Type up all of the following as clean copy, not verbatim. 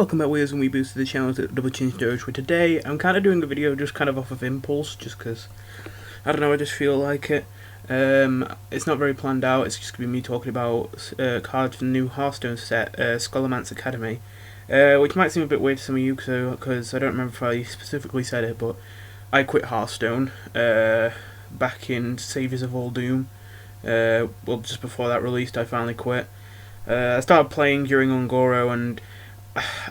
welcome back Weirds and Weeboos to the channel to Double Change Doge, where today I'm kind of doing a video just kind of off of impulse, just because, I don't know, I just feel like it. It's not very planned out, it's just going to be me talking about cards from the new Hearthstone set, Scholomance Academy, which might seem a bit weird to some of you, because I don't remember if I specifically said it, but I quit Hearthstone back in Saviors of All Doom. Well, just before that released, I finally quit. I started playing during Ungoro, and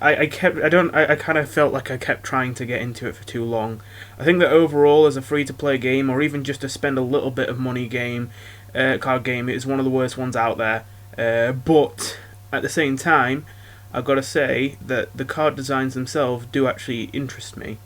I kind of felt like I kept trying to get into it for too long. I think that overall, as a free-to-play game, or even just to spend a little bit of money card game, it is one of the worst ones out there. But at the same time, I've got to say that the card designs themselves do actually interest me.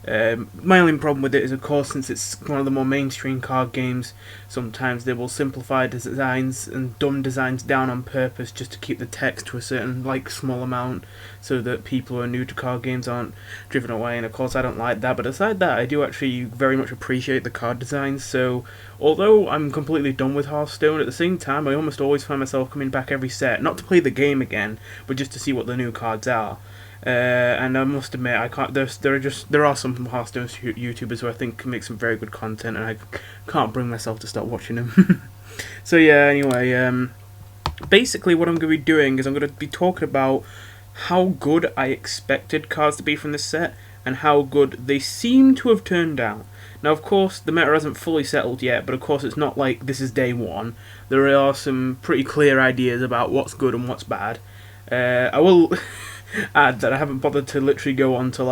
My only problem with it is, of course, since it's one of the more mainstream card games, sometimes they will simplify designs and dumb designs down on purpose just to keep the text to a certain, small amount, so that people who are new to card games aren't driven away, and of course I don't like that. But aside that, I do actually very much appreciate the card designs, so although I'm completely done with Hearthstone, at the same time I almost always find myself coming back every set, not to play the game again, but just to see what the new cards are. And I must admit, I can't. There are some Hearthstone YouTubers who I think can make some very good content, and I can't bring myself to stop watching them. So yeah, anyway, basically what I'm going to be doing is I'm going to be talking about how good I expected cards to be from this set, and how good they seem to have turned out. Now, of course, the meta hasn't fully settled yet, but of course it's not like this is day one. There are some pretty clear ideas about what's good and what's bad. I will add that I haven't bothered to literally go onto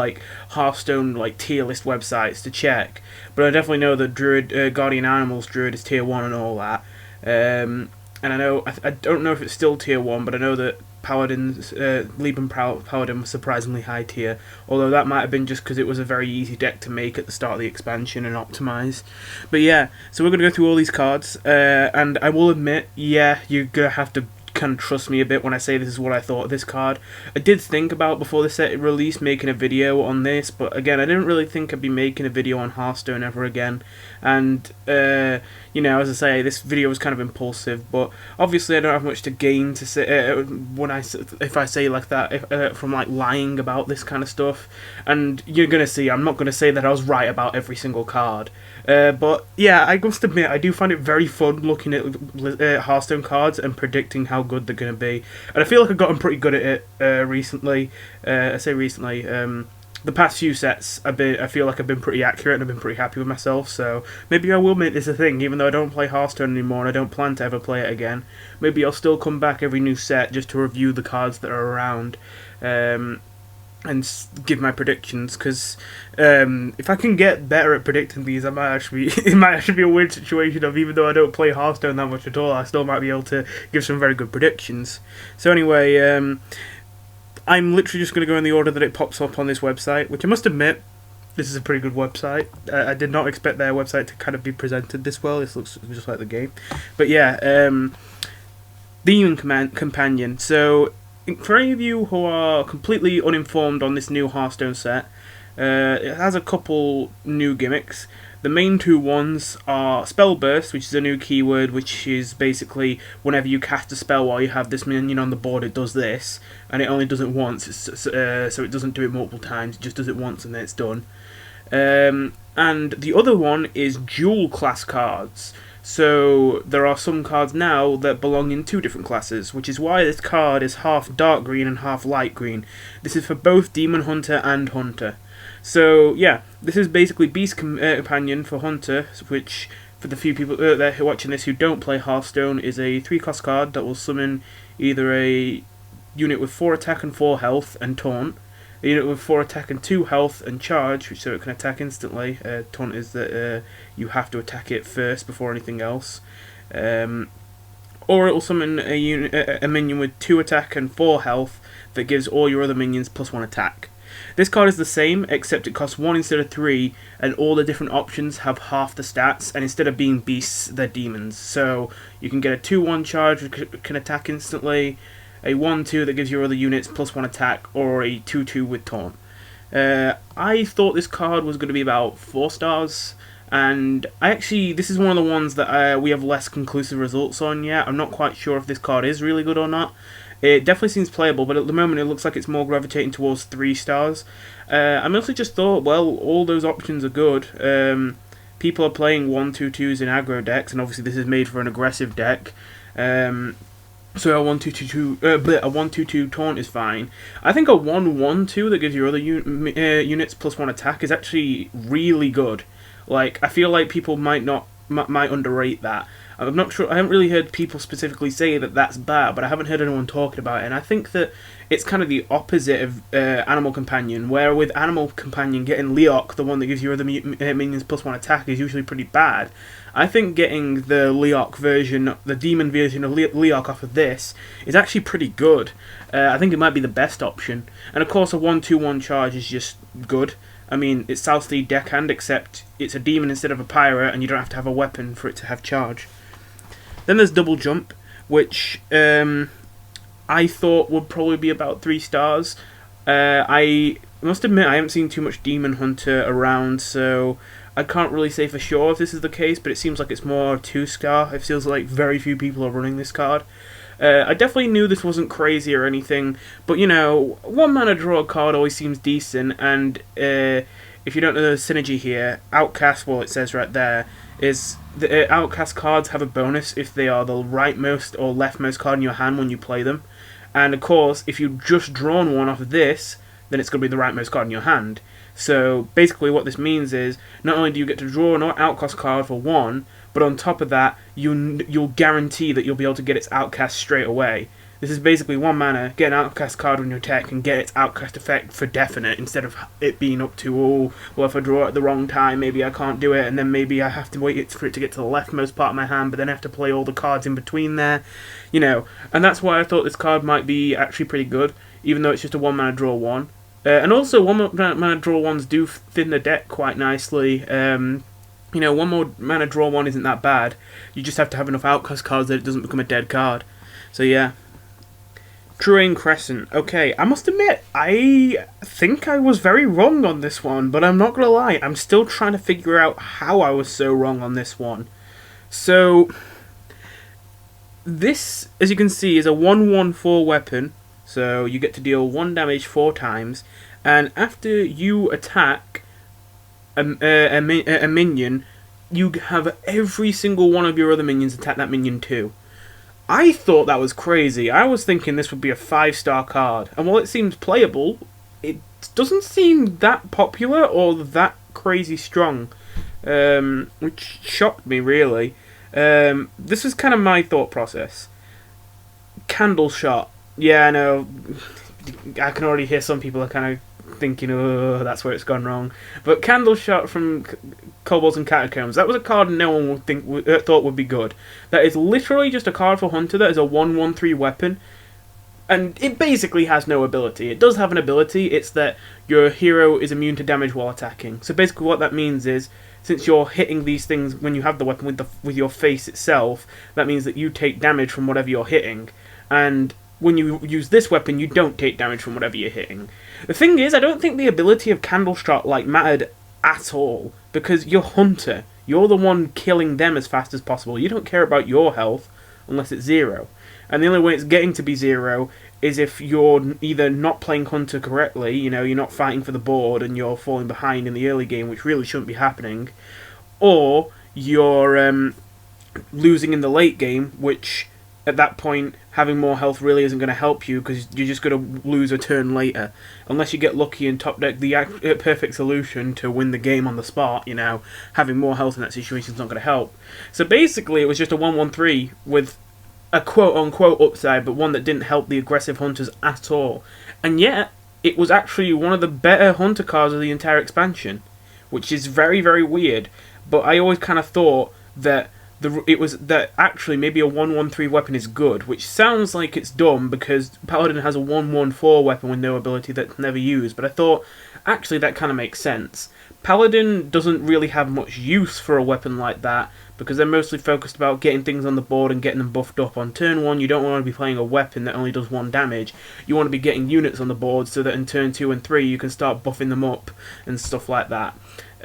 Hearthstone tier list websites to check, but I definitely know that Druid, Guardian Animals Druid is tier 1 and all that. And I know I don't know if it's still tier 1, but I know that Paladin's Paladin was surprisingly high tier, although that might have been just because it was a very easy deck to make at the start of the expansion and optimize. But yeah, so we're going to go through all these cards, and I will admit, yeah, you're going to have to kind of trust me a bit when I say this is what I thought of this card. I did think about, before the set released, making a video on this, but again, I didn't really think I'd be making a video on Hearthstone ever again. And you know, as I say, this video was kind of impulsive, but obviously I don't have much to gain to say if I say like that, from lying about this kind of stuff. And you're gonna see, I'm not gonna say that I was right about every single card. But yeah, I must admit, I do find it very fun looking at Hearthstone cards and predicting how good they're going to be. And I feel like I've gotten pretty good at it recently. I say recently, the past few sets I feel like I've been pretty accurate and I've been pretty happy with myself. So maybe I will make this a thing, even though I don't play Hearthstone anymore and I don't plan to ever play it again. Maybe I'll still come back every new set just to review the cards that are around. And give my predictions, because if I can get better at predicting these, it might actually be a weird situation of, even though I don't play Hearthstone that much at all, I still might be able to give some very good predictions. So anyway, I'm literally just going to go in the order that it pops up on this website, which I must admit, this is a pretty good website. I did not expect their website to kind of be presented this well. This looks just like the game. But yeah, Demon Companion. So, for any of you who are completely uninformed on this new Hearthstone set, it has a couple new gimmicks. The main two ones are Spell Burst, which is a new keyword, which is basically whenever you cast a spell while you have this minion on the board, it does this, and it only does it once, so it doesn't do it multiple times, it just does it once and then it's done. And the other one is Dual Class cards. So there are some cards now that belong in two different classes, which is why this card is half dark green and half light green. This is for both Demon Hunter and Hunter. So yeah, this is basically Beast Companion for Hunter, which for the few people there who are watching this who don't play Hearthstone is a 3-cost card that will summon either a unit with 4 attack and 4 health and taunt, a unit with 4 attack and 2 health and charge, so it can attack instantly. Taunt is that you have to attack it first before anything else. Or it will summon a minion with 2 attack and 4 health that gives all your other minions +1 attack. This card is the same, except it costs 1 instead of 3, and all the different options have half the stats, and instead of being beasts, they're demons. So you can get a 2-1 charge which can attack instantly, a 1-2 that gives your other units +1 attack, or a 2-2 with taunt. I thought this card was going to be about 4 stars, and this is one of the ones that we have less conclusive results on yet. I'm not quite sure if this card is really good or not. It definitely seems playable, but at the moment it looks like it's more gravitating towards 3 stars. I mostly just thought, well, all those options are good. People are playing 1/2/2s in aggro decks, and obviously this is made for an aggressive deck. So a 1/2/2 taunt is fine. I think a 1/1/2 that gives your other units +1 attack is actually really good. Like, I feel like people might underrate that. I'm not sure. I haven't really heard people specifically say that that's bad, but I haven't heard anyone talking about it. And I think that it's kind of the opposite of Animal Companion, where with Animal Companion, getting Leok, the one that gives your other minions +1 attack, is usually pretty bad. I think getting the Leok version, the demon version of Leok off of this, is actually pretty good. I think it might be the best option. And of course, a 1/2/1 charge is just good. I mean, it's South Sea Deckhand, except it's a demon instead of a pirate, and you don't have to have a weapon for it to have charge. Then there's Double Jump, which I thought would probably be about 3 stars. I must admit I haven't seen too much Demon Hunter around, so I can't really say for sure if this is the case, but it seems like it's more 2-star. It feels like very few people are running this card. I definitely knew this wasn't crazy or anything, but you know, 1 mana draw a card always seems decent, and if you don't know the synergy here, Outcast, well, it says right there, is the Outcast cards have a bonus if they are the rightmost or leftmost card in your hand when you play them. And of course, if you've just drawn one off of this, then it's going to be the rightmost card in your hand. So basically what this means is, not only do you get to draw an Outcast card for 1, but on top of that, you'll guarantee that you'll be able to get its Outcast straight away. This is basically 1 mana, get an Outcast card on your deck and get its Outcast effect for definite, instead of it being up to, oh, well, if I draw it at the wrong time, maybe I can't do it, and then maybe I have to wait for it to get to the leftmost part of my hand, but then I have to play all the cards in between there, you know. And that's why I thought this card might be actually pretty good, even though it's just a 1 mana draw 1. And also, 1 mana draw 1s do thin the deck quite nicely. You know, 1 more mana draw 1 isn't that bad. You just have to have enough Outcast cards that it doesn't become a dead card. So yeah. Terrain Crescent. Okay, I must admit, I think I was very wrong on this one, but I'm not gonna lie, I'm still trying to figure out how I was so wrong on this one. So, this, as you can see, is a 1/1/4 weapon, so you get to deal 1 damage 4 times, and after you attack a minion, you have every single one of your other minions attack that minion too. I thought that was crazy. I was thinking this would be a 5-star card, and while it seems playable, it doesn't seem that popular or that crazy strong, which shocked me really. This is kind of my thought process. Candle Shot. Yeah, I know. I can already hear some people are kind of thinking, oh, that's where it's gone wrong. But Candle Shot from Kobolds and Catacombs, that was a card no one would thought would be good. That is literally just a card for Hunter that is a 1/1/3 weapon, and it basically has no ability. It does have an ability, it's that your hero is immune to damage while attacking. So basically what that means is, since you're hitting these things when you have the weapon with your face itself, that means that you take damage from whatever you're hitting. And when you use this weapon, you don't take damage from whatever you're hitting. The thing is, I don't think the ability of Candle Shot mattered at all, because you're Hunter. You're the one killing them as fast as possible. You don't care about your health unless it's 0. And the only way it's getting to be 0 is if you're either not playing Hunter correctly, you know, you're not fighting for the board and you're falling behind in the early game, which really shouldn't be happening, or you're losing in the late game, which at that point, having more health really isn't going to help you, because you're just going to lose a turn later. Unless you get lucky and top deck the perfect solution to win the game on the spot, you know, having more health in that situation is not going to help. So basically, it was just a 1/1/3 with a quote-unquote upside, but one that didn't help the aggressive Hunters at all. And yet, it was actually one of the better Hunter cards of the entire expansion, which is very, very weird. But I always kind of thought that it was that actually maybe a 1/1/3 weapon is good, which sounds like it's dumb because Paladin has a 1/1/4 weapon with no ability that's never used, but I thought actually that kind of makes sense. Paladin doesn't really have much use for a weapon like that because they're mostly focused about getting things on the board and getting them buffed up. On turn 1, you don't want to be playing a weapon that only does 1 damage. You want to be getting units on the board so that in turn 2 and 3 you can start buffing them up and stuff like that.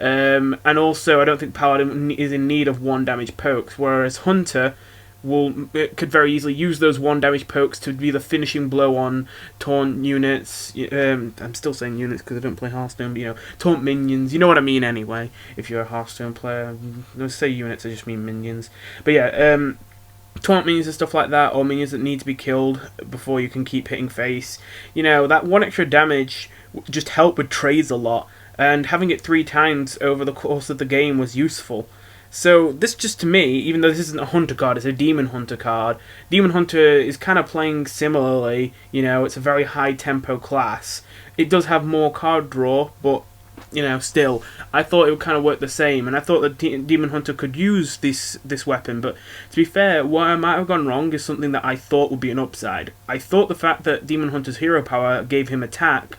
And also, I don't think Paladin is in need of 1 damage pokes, whereas Hunter, it could very easily use those 1 damage pokes to be the finishing blow on taunt units. I'm still saying units because I don't play Hearthstone, but taunt minions. You know what I mean anyway, if you're a Hearthstone player. I say units, I just mean minions. But yeah, taunt minions and stuff like that, or minions that need to be killed before you can keep hitting face. That 1 extra damage just helped with trades a lot, and having it 3 times over the course of the game was useful. So this just, to me, even though this isn't a Hunter card, it's a Demon Hunter card. Demon Hunter is kind of playing similarly, it's a very high tempo class. It does have more card draw, but, still, I thought it would kind of work the same, and I thought that Demon Hunter could use this weapon, but to be fair, what I might have gone wrong is something that I thought would be an upside. I thought the fact that Demon Hunter's hero power gave him attack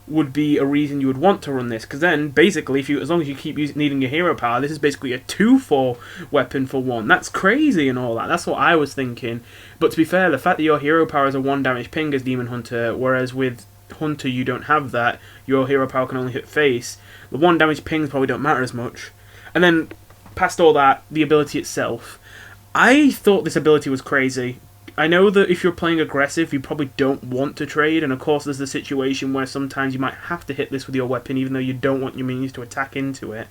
would be a reason you would want to run this, because then basically as long as you keep needing your hero power, this is basically a 2-4 weapon for 1. That's crazy and all that. That's what I was thinking. But to be fair, the fact that your hero power is a 1 damage ping as Demon Hunter, whereas with Hunter you don't have that, your hero power can only hit face, the 1 damage pings probably don't matter as much. And then past all that, the ability itself, I thought this ability was crazy. I know that if you're playing aggressive, you probably don't want to trade, and of course there's the situation where sometimes you might have to hit this with your weapon even though you don't want your minions to attack into it.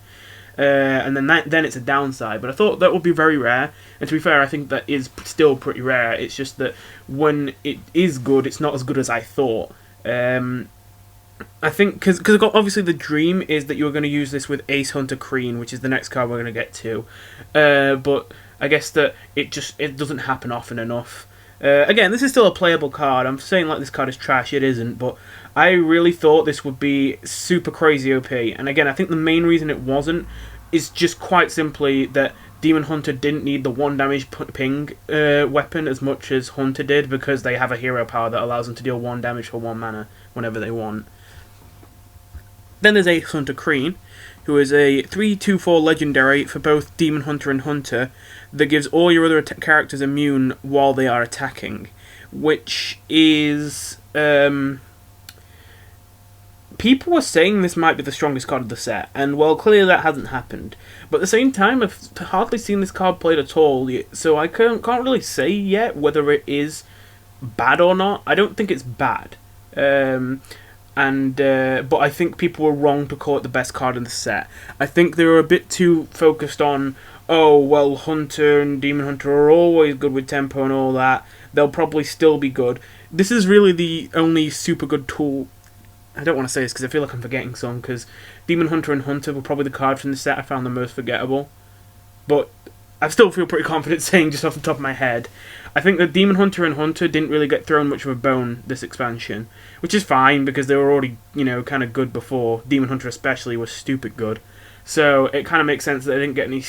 And then it's a downside, but I thought that would be very rare, and to be fair, I think that is still pretty rare. It's just that when it is good, it's not as good as I thought. I think, because obviously the dream is that you're going to use this with Ace Hunter Kreen, which is the next card we're going to get to, but I guess that it doesn't happen often enough. Again, this is still a playable card. I'm saying like this card is trash, it isn't, but I really thought this would be super crazy OP, and again, I think the main reason it wasn't is just quite simply that Demon Hunter didn't need the 1 damage ping weapon as much as Hunter did, because they have a hero power that allows them to deal 1 damage for 1 mana whenever they want. Then there's Ace Hunter Kreen, who is a 3/2/4 legendary for both Demon Hunter and Hunter that gives all your other characters immune while they are attacking, which is... people were saying this might be the strongest card of the set, and well, clearly that hasn't happened. But at the same time, I've hardly seen this card played at all, so I can't really say yet whether it is bad or not. I don't think it's bad. But I think people were wrong to call it the best card in the set. I think they were a bit too focused on, oh, well, Hunter and Demon Hunter are always good with tempo and all that. They'll probably still be good. This is really the only super good tool. I don't want to say this because I feel like I'm forgetting some, because Demon Hunter and Hunter were probably the cards from the set I found the most forgettable. But I still feel pretty confident saying just off the top of my head. I think that Demon Hunter and Hunter didn't really get thrown much of a bone this expansion, which is fine because they were already, kind of good before. Demon Hunter especially was stupid good. So it kind of makes sense that they didn't get any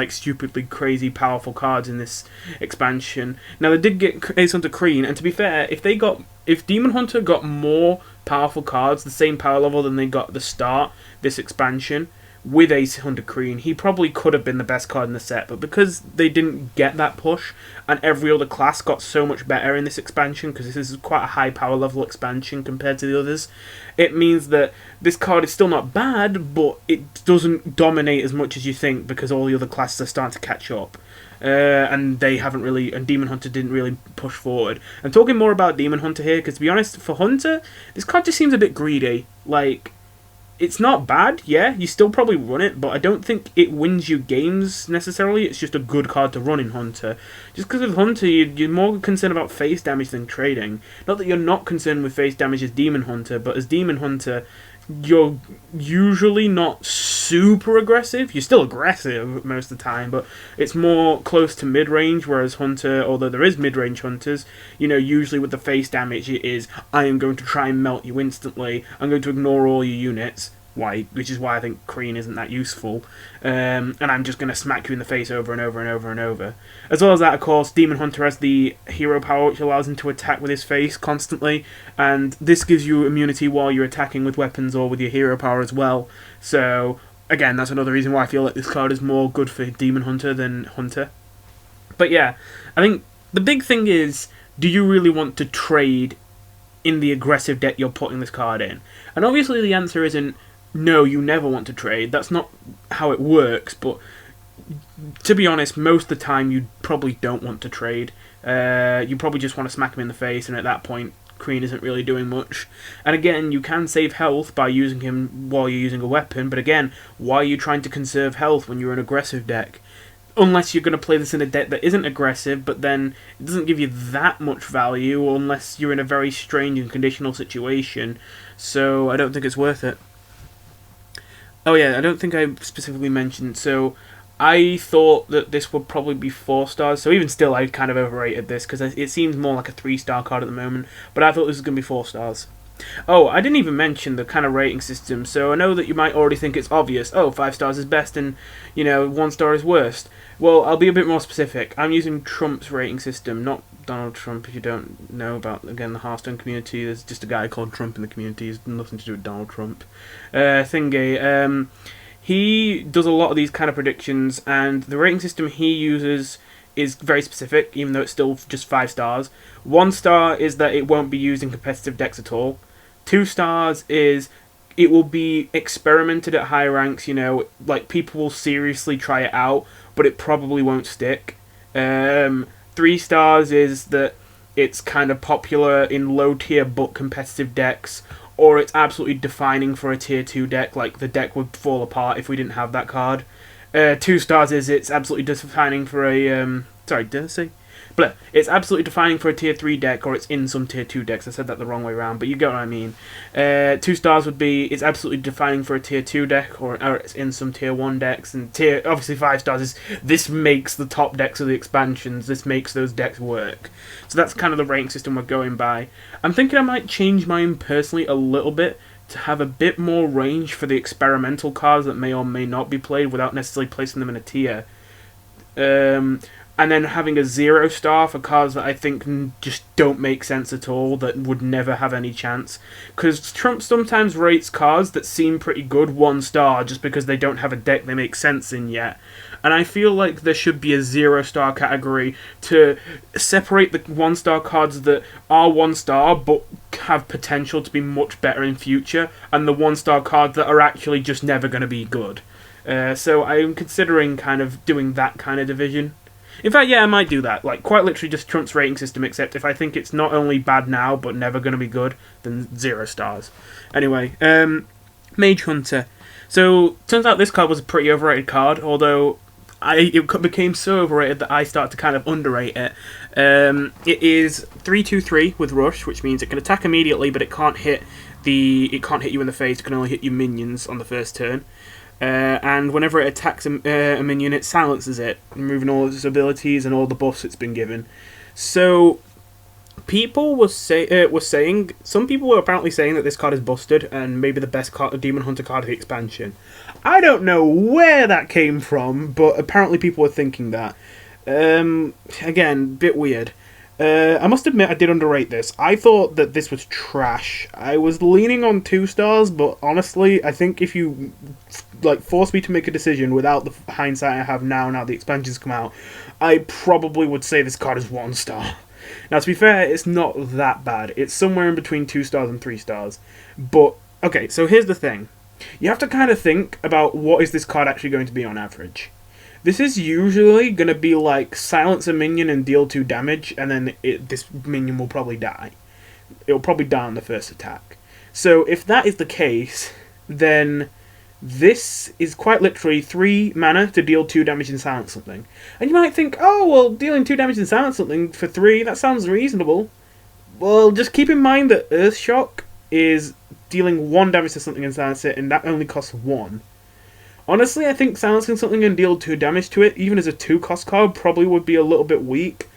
stupidly crazy powerful cards in this expansion. Now they did get Ace Hunter Kreen, and to be fair, if Demon Hunter got more powerful cards, the same power level than they got at the start this expansion, with Ace Hunter Kreen, he probably could have been the best card in the set, but because they didn't get that push, and every other class got so much better in this expansion, because this is quite a high power level expansion compared to the others, it means that this card is still not bad, but it doesn't dominate as much as you think, because all the other classes are starting to catch up. And Demon Hunter didn't really push forward. I'm talking more about Demon Hunter here, because to be honest, for Hunter, this card just seems a bit greedy. It's not bad, yeah, you still probably run it, but I don't think it wins you games necessarily. It's just a good card to run in Hunter. Just because with Hunter, you're more concerned about face damage than trading. Not that you're not concerned with face damage as Demon Hunter, but as Demon Hunter, you're usually not super aggressive. You're still aggressive most of the time, but it's more close to mid-range, whereas Hunter, although there is mid-range Hunters, usually with the face damage it is, I am going to try and melt you instantly, I'm going to ignore all your units, which is why I think Kreen isn't that useful, and I'm just going to smack you in the face over and over and over and over. As well as that, of course, Demon Hunter has the hero power, which allows him to attack with his face constantly, and this gives you immunity while you're attacking with weapons or with your hero power as well. So, again, that's another reason why I feel like this card is more good for Demon Hunter than Hunter. But yeah, I think the big thing is, do you really want to trade in the aggressive deck you're putting this card in? And obviously the answer isn't, no, you never want to trade. That's not how it works, but to be honest, most of the time you probably don't want to trade. You probably just want to smack him in the face, and at that point, Kreen isn't really doing much. And again, you can save health by using him while you're using a weapon, but again, why are you trying to conserve health when you're an aggressive deck? Unless you're going to play this in a deck that isn't aggressive, but then it doesn't give you that much value unless you're in a very strange and conditional situation, so I don't think it's worth it. Oh yeah, I don't think I specifically mentioned, so I thought that this would probably be 4 stars, so even still I kind of overrated this, because it seems more like a 3-star card at the moment, but I thought this was going to be 4 stars. Oh, I didn't even mention the kind of rating system, so I know that you might already think it's obvious. Oh, 5 stars is best and, 1 star is worst. Well, I'll be a bit more specific. I'm using Trump's rating system, not Donald Trump. If you don't know about, again, the Hearthstone community, there's just a guy called Trump in the community. It's nothing to do with Donald Trump. He does a lot of these kind of predictions, and the rating system he uses is very specific, even though it's still just 5 stars. 1 star is that it won't be used in competitive decks at all. 2 stars is it will be experimented at high ranks, like people will seriously try it out, but it probably won't stick. 3 stars is that it's kind of popular in low tier but competitive decks, or it's absolutely defining for a tier 2 deck, like the deck would fall apart if we didn't have that card. 2 stars is it's absolutely defining for a sorry, did I say? But it's absolutely defining for a tier 3 deck, or it's in some tier 2 decks. I said that the wrong way around, but you get what I mean. 2 stars would be it's absolutely defining for a tier 2 deck, or it's in some tier 1 decks. And obviously 5 stars is this makes the top decks of the expansions. This makes those decks work. So that's kind of the rating system we're going by. I'm thinking I might change mine personally a little bit to have a bit more range for the experimental cards that may or may not be played without necessarily placing them in a tier. And then having a 0 star for cards that I think just don't make sense at all, that would never have any chance. Because Trump sometimes rates cards that seem pretty good 1 star just because they don't have a deck they make sense in yet. And I feel like there should be a 0 star category to separate the 1 star cards that are 1 star but have potential to be much better in future, and the 1 star cards that are actually just never going to be good. So I'm considering kind of doing that kind of division. In fact, yeah, I might do that. Like, quite literally just Trump's rating system, except if I think it's not only bad now, but never going to be good, then 0 stars. Anyway, Mage Hunter. So, turns out this card was a pretty overrated card, although it became so overrated that I started to kind of underrate it. It is 3/2/3 with Rush, which means it can attack immediately, but it can't hit you in the face, it can only hit your minions on the first turn. And whenever it attacks a minion, it silences it, removing all its abilities and all the buffs it's been given. So, people were saying, some people were apparently saying that this card is busted and maybe the best Demon Hunter card of the expansion. I don't know where that came from, but apparently people were thinking that. Again, bit weird. I must admit I did underrate this. I thought that this was trash. I was leaning on 2 stars, but honestly, I think if you force me to make a decision without the hindsight I have now the expansions come out, I probably would say this card is 1 star. Now, to be fair, it's not that bad. It's somewhere in between 2 stars and 3 stars. But, okay, so here's the thing. You have to kind of think about what is this card actually going to be on average. This is usually going to be like silence a minion and deal 2 damage, and then this minion will probably die. It will probably die on the first attack. So if that is the case, then this is quite literally 3 mana to deal 2 damage and silence something. And you might think, oh, well, dealing 2 damage and silence something for 3, that sounds reasonable. Well, just keep in mind that Earthshock is dealing 1 damage to something and silence it, and that only costs 1. Honestly, I think silencing something and deal 2 damage to it, even as a 2-cost card, probably would be a little bit weak.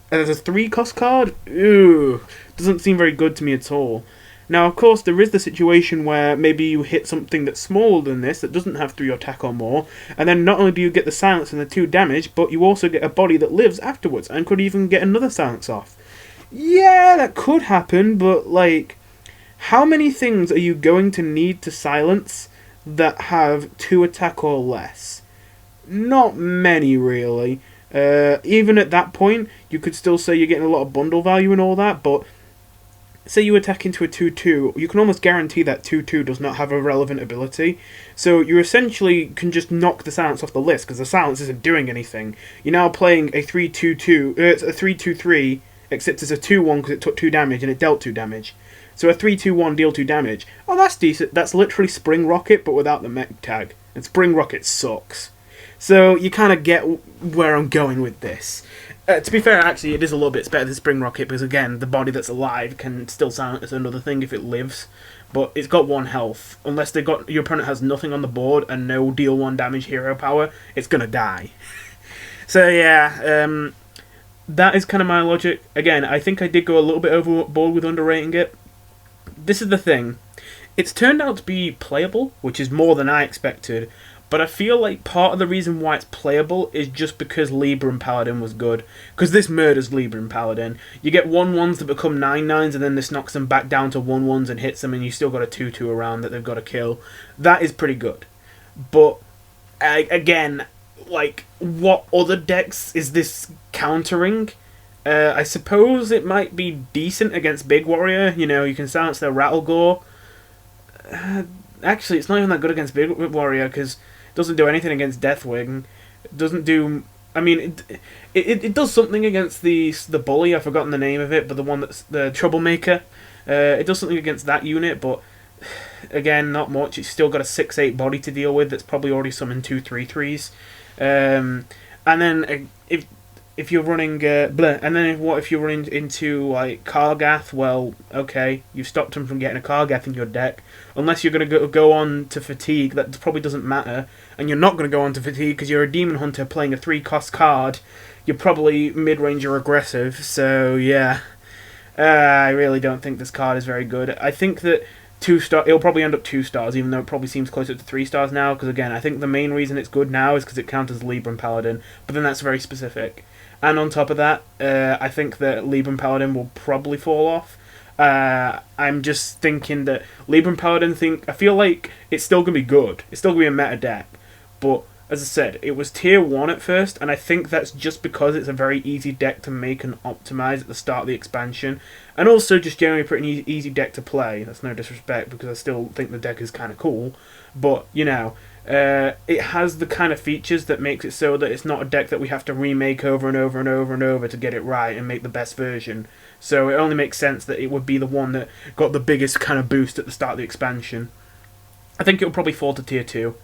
And as a 3-cost card, doesn't seem very good to me at all. Now, of course, there is the situation where maybe you hit something that's smaller than this, that doesn't have 3 attack or more, and then not only do you get the silence and the 2 damage, but you also get a body that lives afterwards, and could even get another silence off. Yeah, that could happen, but, how many things are you going to need to silence that have 2 attack or less? Not many, really. Even at that point, you could still say you're getting a lot of bundle value and all that, but say you attack into a 2/2, you can almost guarantee that 2/2 does not have a relevant ability. So you essentially can just knock the silence off the list, because the silence isn't doing anything. You're now playing a 3/2/2, it's a 3/2/3, except it's a 2/1 because it took 2 damage and it dealt 2 damage. So a 3/2/1 deal 2 damage. Oh, that's decent. That's literally Spring Rocket, but without the mech tag. And Spring Rocket sucks. So you kind of get where I'm going with this. To be fair, actually, it is a little bit better than Spring Rocket, because again, the body that's alive can still silence another thing if it lives, but it's got 1 health. Unless your opponent has nothing on the board and no deal 1 damage hero power, it's gonna die. So yeah, that is kind of my logic. Again, I think I did go a little bit overboard with underrating it. This is the thing. It's turned out to be playable, which is more than I expected, but I feel like part of the reason why it's playable is just because Libra and Paladin was good. Because this murders Libra and Paladin. You get 1/1s that become 9/9s, and then this knocks them back down to 1/1s and hits them, and you still got a 2/2 around that they've got to kill. That is pretty good. But, again, like, what other decks is this countering? I suppose it might be decent against Big Warrior. You know, you can silence their Rattlegore. Actually, it's not even that good against Big Warrior, because doesn't do anything against Deathwing. It doesn't do... I mean, it does something against the bully. I've forgotten the name of it, but the one that's the Troublemaker. It does something against that unit, but again, not much. It's still got a 6/8 body to deal with. That's probably already summoned 2 3/3s. And then if you're running what if you're running into like Kargath? Well, okay, you've stopped him from getting a Kargath in your deck. Unless you're going to go on to Fatigue, that probably doesn't matter. And you're not going to go on to Fatigue because you're a Demon Hunter playing a 3-cost card. You're probably mid-range or aggressive, so yeah. I really don't think this card is very good. I think that 2-star, it'll probably end up 2 stars, even though it probably seems closer to 3 stars now, because again, I think the main reason it's good now is because it counters Libra and Paladin, but then that's very specific. And on top of that, I think that Libra and Paladin will probably fall off. I'm just thinking that Libra and Paladin I feel like it's still going to be good. It's still going to be a meta deck. But, as I said, it was tier 1 at first, and I think that's just because it's a very easy deck to make and optimize at the start of the expansion. And also just generally a pretty easy deck to play. That's no disrespect, because I still think the deck is kind of cool. But, you know, it has the kind of features that makes it so that it's not a deck that we have to remake over and over and over and over to get it right and make the best version. So it only makes sense that it would be the one that got the biggest kind of boost at the start of the expansion. I think it'll probably fall to tier 2.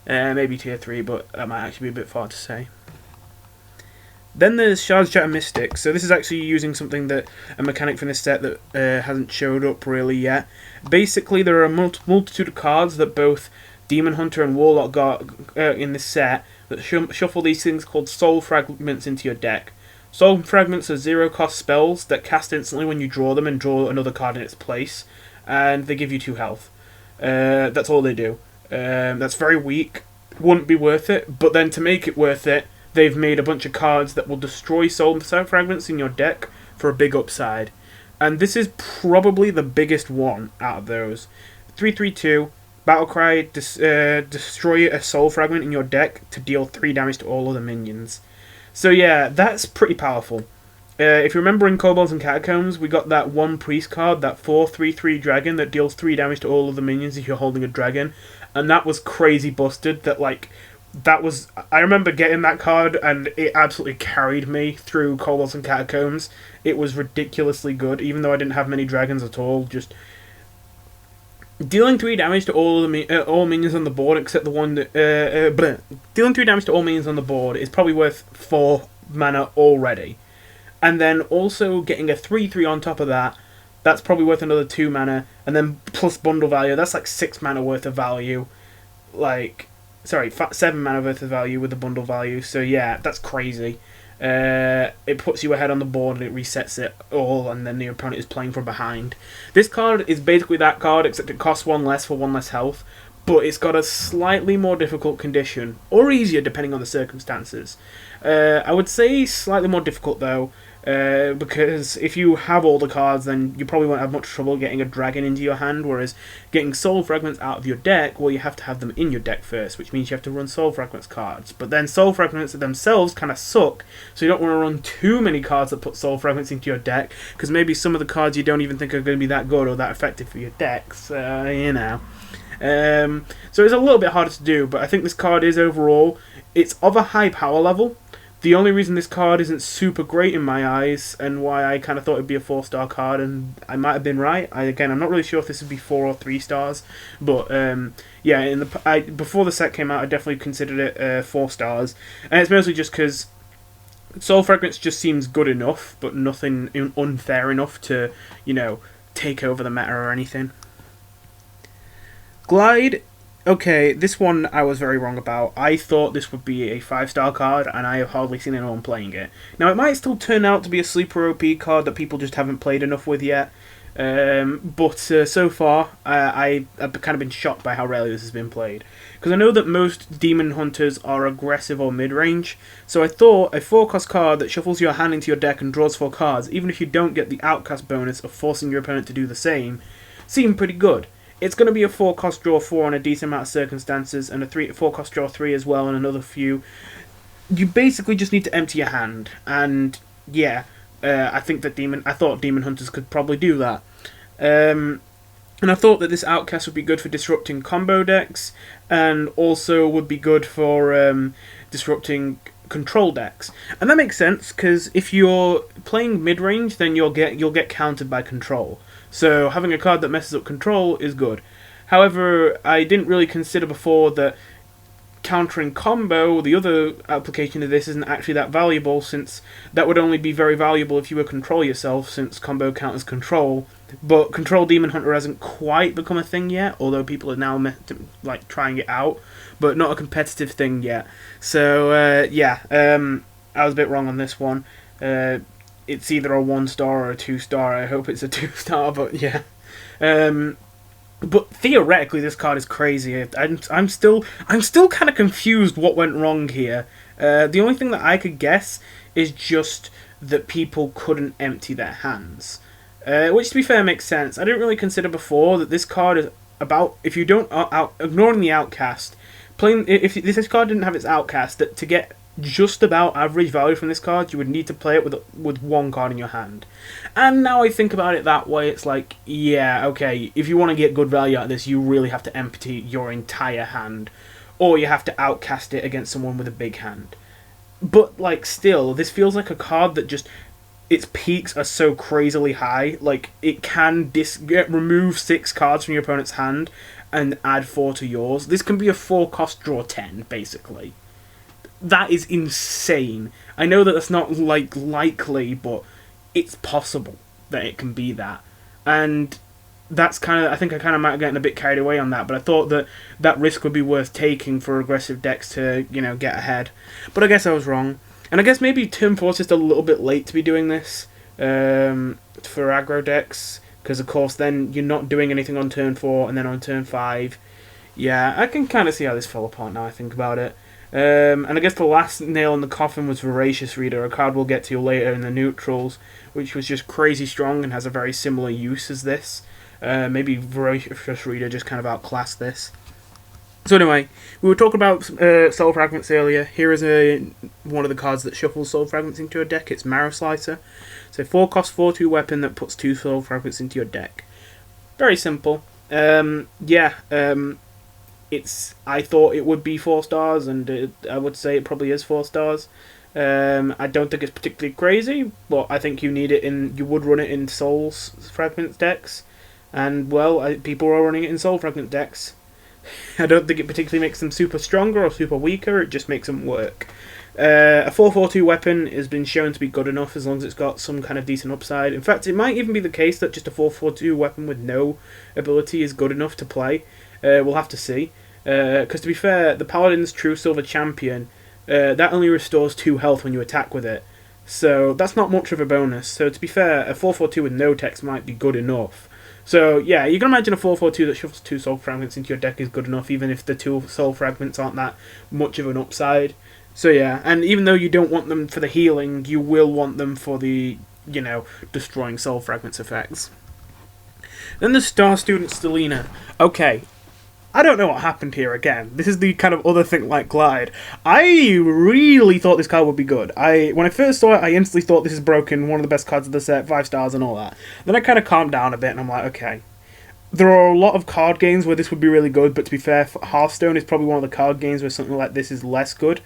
Maybe tier 3, but that might actually be a bit far to say. Then there's Shards Chatter Mystic. So this is actually using something that a mechanic from this set that hasn't showed up really yet. Basically, there are a multitude of cards that both Demon Hunter and Warlock got in this set that shuffle these things called Soul Fragments into your deck. Soul Fragments are 0-cost spells that cast instantly when you draw them and draw another card in its place, and they give you 2 health. That's all they do. That's very weak, wouldn't be worth it, but then to make it worth it, they've made a bunch of cards that will destroy Soul Fragments in your deck for a big upside. And this is probably the biggest one out of those. 3/3/2, Battlecry, destroy a Soul Fragment in your deck to deal 3 damage to all other minions. So yeah, that's pretty powerful. If you remember in Kobolds and Catacombs, we got that one priest card, that 4/3/3 dragon that deals 3 damage to all of the minions if you're holding a dragon, and that was crazy busted. I remember getting that card, and it absolutely carried me through Kobolds and Catacombs. It was ridiculously good, even though I didn't have many dragons at all. Just dealing 3 damage to all minions on the board, except the one that dealing 3 damage to all minions on the board is probably worth 4 mana already. And then also getting a 3/3 on top of that, that's probably worth another 2 mana, and then plus bundle value, that's like 6 mana worth of value. 7 mana worth of value with the bundle value, so yeah, that's crazy. It puts you ahead on the board and it resets it all, and then the opponent is playing from behind. This card is basically that card, except it costs 1 less for 1 less health, but it's got a slightly more difficult condition, or easier depending on the circumstances. I would say slightly more difficult though, because if you have all the cards, then you probably won't have much trouble getting a dragon into your hand, whereas getting soul fragments out of your deck, well, you have to have them in your deck first, which means you have to run soul fragments cards. But then soul fragments themselves kind of suck, so you don't want to run too many cards that put soul fragments into your deck, because maybe some of the cards you don't even think are going to be that good or that effective for your decks, you know. So it's a little bit harder to do, but I think this card is overall, it's of a high power level. The only reason this card isn't super great in my eyes, and why I kind of thought it'd be a 4-star card, and I might have been right. Again, I'm not really sure if this would be 4 or 3 stars, but yeah, before the set came out, I definitely considered it 4 stars, and it's mostly just because Soul Fragments just seems good enough, but nothing unfair enough to, you know, take over the meta or anything. Glide. Okay, this one I was very wrong about. I thought this would be a 5-star card, and I have hardly seen anyone playing it. Now, it might still turn out to be a sleeper OP card that people just haven't played enough with yet, but so far, I've kind of been shocked by how rarely this has been played. Because I know that most Demon Hunters are aggressive or mid-range, so I thought a 4-cost card that shuffles your hand into your deck and draws 4 cards, even if you don't get the outcast bonus of forcing your opponent to do the same, seemed pretty good. It's going to be a 4-cost draw 4 on a decent amount of circumstances, and a 4-cost draw 3 as well on another few. You basically just need to empty your hand, and yeah, I thought Demon Hunters could probably do that. And I thought that this Outcast would be good for disrupting combo decks, and also would be good for disrupting control decks. And that makes sense, because if you're playing mid-range, then you'll get countered by control. So having a card that messes up control is good. However, I didn't really consider before that countering combo, the other application of this, isn't actually that valuable, since that would only be very valuable if you were control yourself, since combo counters control. But Control Demon Hunter hasn't quite become a thing yet, although people are now trying it out, but not a competitive thing yet. So yeah, I was a bit wrong on this one. It's either a 1-star or a 2-star. I hope it's a 2-star, but yeah. But theoretically, this card is crazy. I'm still kind of confused what went wrong here. The only thing that I could guess is just that people couldn't empty their hands, which to be fair makes sense. I didn't really consider before that this card is about, if you don't ignoring the outcast, if this card didn't have its outcast, that to get just about average value from this card, you would need to play it with 1 card in your hand. And now I think about it that way, it's like, yeah, okay, if you want to get good value out of this, you really have to empty your entire hand, or you have to outcast it against someone with a big hand. But, like, still, this feels like a card that just, its peaks are so crazily high, like, it can remove 6 cards from your opponent's hand and add 4 to yours. This can be a 4-cost draw 10, basically. That is insane. I know that that's not likely, but it's possible that it can be that. And that's kind of, I think I kind of might have gotten a bit carried away on that, but I thought that that risk would be worth taking for aggressive decks to, you know, get ahead. But I guess I was wrong. And I guess maybe turn 4 is just a little bit late to be doing this for aggro decks, because of course then you're not doing anything on turn 4, and then on turn 5. Yeah, I can kind of see how this fell apart now I think about it. And I guess the last nail in the coffin was Voracious Reader, a card we'll get to later in the neutrals, which was just crazy strong and has a very similar use as this. Maybe Voracious Reader just kind of outclassed this. So anyway, we were talking about Soul Fragments earlier. Here is one of the cards that shuffles Soul Fragments into a deck. It's Marrow Slicer. It's a 4-cost 4/2 weapon that puts 2 Soul Fragments into your deck. Very simple. I thought it would be 4 stars, and I would say it probably is 4 stars. I don't think it's particularly crazy, but I think you would run it in Soul Fragments decks, and well, people are running it in Soul Fragment decks. I don't think it particularly makes them super stronger or super weaker, it just makes them work. A 4/4/2 weapon has been shown to be good enough as long as it's got some kind of decent upside. In fact, it might even be the case that just a 4/4/2 weapon with no ability is good enough to play. We'll have to see. Because to be fair, the Paladin's True Silver Champion, that only restores 2 health when you attack with it. So that's not much of a bonus. So to be fair, a 4/4/2 with no text might be good enough. So yeah, you can imagine a 4/4/2 that shuffles 2 Soul Fragments into your deck is good enough, even if the 2 Soul Fragments aren't that much of an upside. So yeah, and even though you don't want them for the healing, you will want them for the, you know, destroying soul fragments effects. Then the Star Student Stelina. Okay, I don't know what happened here again. This is the kind of other thing like Glide. I really thought this card would be good. When I first saw it, I instantly thought this is broken, one of the best cards of the set, 5 stars and all that. Then I kind of calmed down a bit and I'm like, okay. There are a lot of card games where this would be really good, but to be fair, Hearthstone is probably one of the card games where something like this is less good.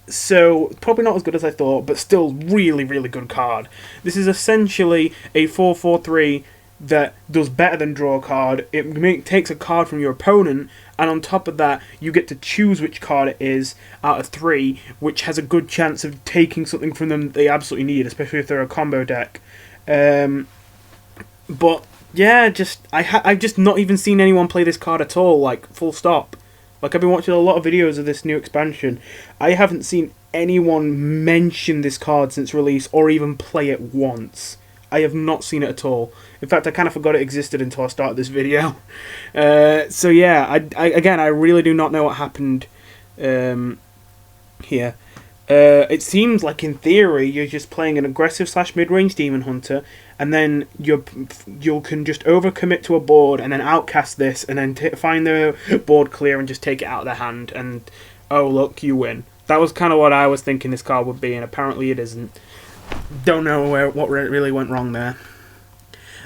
So, probably not as good as I thought, but still really, really good card. This is essentially a 4/4/3 that does better than draw a card. It takes a card from your opponent, and on top of that, you get to choose which card it is out of 3, which has a good chance of taking something from them that they absolutely need, especially if they're a combo deck. But yeah, I've just not even seen anyone play this card at all, like, full stop. Like, I've been watching a lot of videos of this new expansion. I haven't seen anyone mention this card since release, or even play it once. I have not seen it at all. In fact, I kind of forgot it existed until I started this video. So yeah, I really do not know what happened here. It seems like, in theory, you're just playing an aggressive / mid-range Demon Hunter, and then you can just overcommit to a board and then outcast this, and then find the board clear and just take it out of their hand, and oh look, you win. That was kind of what I was thinking this card would be, and apparently it isn't. Don't know what really went wrong there.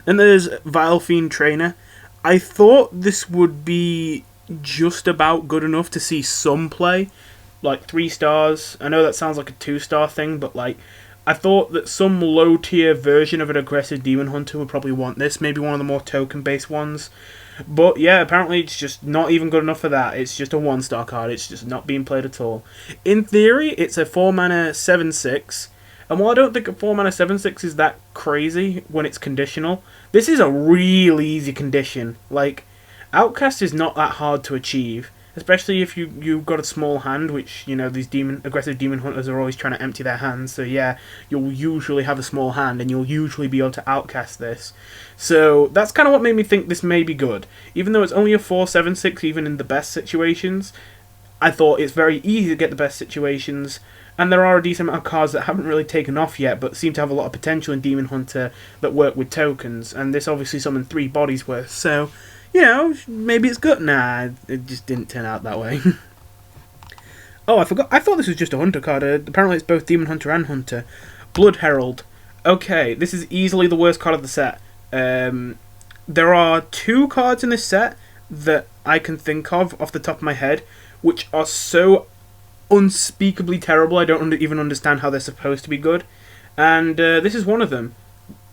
Then there's Vile Fiend Trainer. I thought this would be just about good enough to see some play. Like 3 stars. I know that sounds like a 2-star thing, but like, I thought that some low tier version of an aggressive Demon Hunter would probably want this. Maybe one of the more token based ones. But yeah, apparently it's just not even good enough for that. It's just a 1-star card. It's just not being played at all. In theory, it's a 4-mana 7/6. And while I don't think a 4-mana 7/6 is that crazy when it's conditional, this is a really easy condition. Like, Outcast is not that hard to achieve, especially if you've got a small hand, which, you know, these aggressive Demon Hunters are always trying to empty their hands, so yeah, you'll usually have a small hand, and you'll usually be able to outcast this. So that's kind of what made me think this may be good. Even though it's only a 4/7/6, even in the best situations, I thought it's very easy to get the best situations. And there are a decent amount of cards that haven't really taken off yet, but seem to have a lot of potential in Demon Hunter that work with tokens. And this obviously summoned 3 bodies worth, so, you know, maybe it's good. Nah, it just didn't turn out that way. Oh, I forgot. I thought this was just a Hunter card. Apparently it's both Demon Hunter and Hunter. Blood Herald. Okay, this is easily the worst card of the set. There are 2 cards in this set that I can think of off the top of my head, which are so unspeakably terrible. I don't even understand how they're supposed to be good, and this is one of them.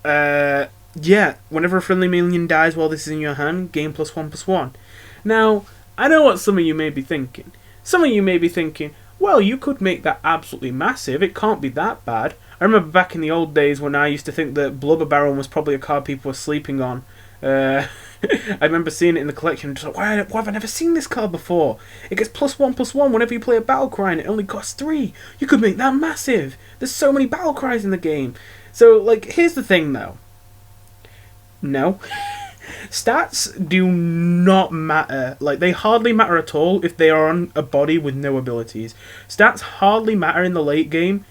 Yeah, whenever a friendly minion dies while this is in your hand, gain +1/+1. Now, I know what some of you may be thinking. Some of you may be thinking, well, you could make that absolutely massive, it can't be that bad. I remember back in the old days when I used to think that Blubber Baron was probably a card people were sleeping on. I remember seeing it in the collection and just like, why have I never seen this card before? It gets +1/+1 whenever you play a battle cry and it only costs 3. You could make that massive. There's so many battle cries in the game. So, like, here's the thing though. No. Stats do not matter. Like, they hardly matter at all if they are on a body with no abilities. Stats hardly matter in the late game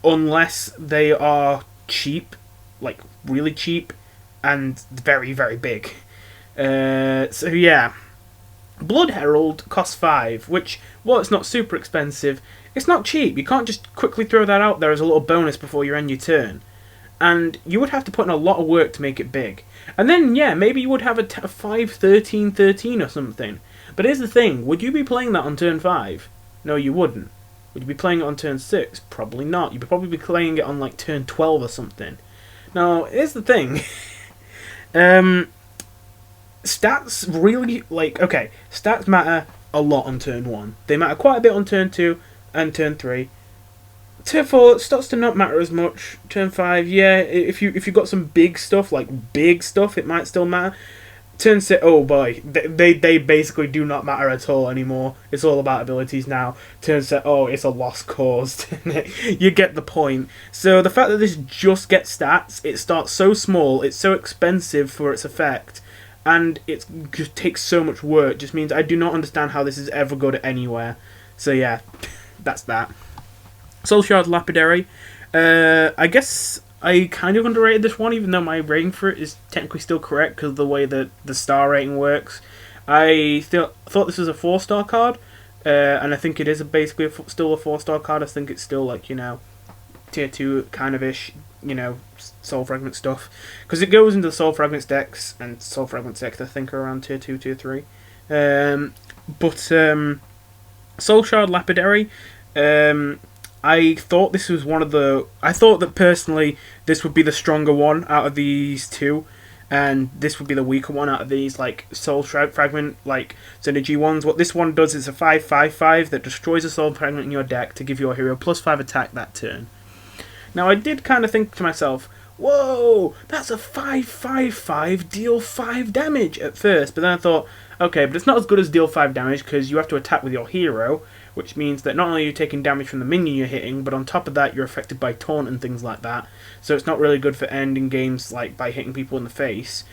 unless they are cheap, like really cheap, and very, very big. So yeah, Blood Herald costs 5, which, while it's not super expensive, it's not cheap. You can't just quickly throw that out there as a little bonus before you end your turn. And you would have to put in a lot of work to make it big. And then, yeah, maybe you would have a 5/13/13 or something. But here's the thing, would you be playing that on turn 5? No, you wouldn't. Would you be playing it on turn 6? Probably not. You'd probably be playing it on, like, turn 12 or something. Now, here's the thing. Stats really, like, okay, stats matter a lot on turn 1. They matter quite a bit on turn 2 and turn 3. Turn 4 starts to not matter as much. Turn 5, yeah, if you got some big stuff, like big stuff, it might still matter. Turn 6, oh boy, they basically do not matter at all anymore. It's all about abilities now. Turn 7, oh, it's a lost cause. You get the point. So the fact that this just gets stats, it starts so small, it's so expensive for its effect, and it just takes so much work, just means I do not understand how this is ever good anywhere. So yeah, that's that. Soulshard Lapidary. I guess I kind of underrated this one, even though my rating for it is technically still correct because of the way that the star rating works. I thought this was a 4-star card, and I think it is basically still a 4-star card. I think it's still like, you know, tier 2 kind of ish, you know, Soul Fragment stuff, because it goes into the Soul Fragments decks, and Soul Fragments decks I think are around tier 2, tier 3. Soulshard Lapidary, I thought this was I thought that personally this would be the stronger one out of these two, and this would be the weaker one out of these, like, Soul Fragment, like, synergy ones. What this one does is a 5/5/5 that destroys a Soul Fragment in your deck to give your hero +5 attack that turn. Now, I did kind of think to myself, whoa, that's a 5/5/5, deal 5 damage at first, but then I thought, okay, but it's not as good as deal 5 damage because you have to attack with your hero, which means that not only are you taking damage from the minion you're hitting, but on top of that you're affected by taunt and things like that, so it's not really good for ending games like by hitting people in the face.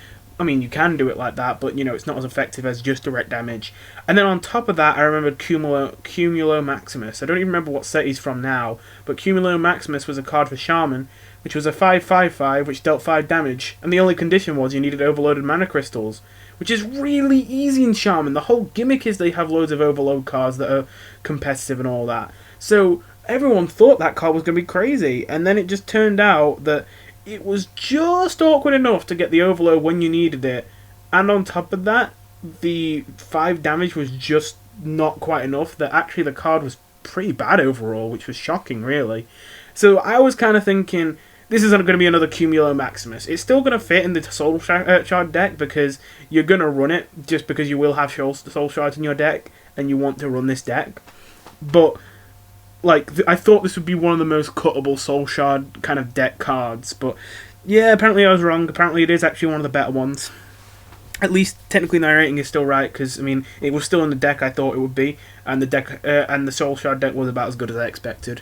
I mean, you can do it like that, but, you know, it's not as effective as just direct damage. And then on top of that, I remembered Cumulo Maximus. I don't even remember what set he's from now, but Cumulo Maximus was a card for Shaman, which was a 5/5/5, which dealt 5 damage, and the only condition was you needed overloaded mana crystals, which is really easy in Shaman. The whole gimmick is they have loads of overload cards that are competitive and all that. So everyone thought that card was going to be crazy, and then it just turned out that it was just awkward enough to get the overload when you needed it, and on top of that, the 5 damage was just not quite enough, that actually the card was pretty bad overall, which was shocking, really. So I was kind of thinking, this isn't going to be another Cumulo Maximus. It's still going to fit in the Soulshard deck because you're going to run it just because you will have Soul Shards in your deck and you want to run this deck. But, like, I thought this would be one of the most cuttable Soulshard kind of deck cards. But, yeah, apparently I was wrong. Apparently it is actually one of the better ones. At least, technically, my rating is still right, because, I mean, it was still in the deck I thought it would be, and the Soulshard deck was about as good as I expected.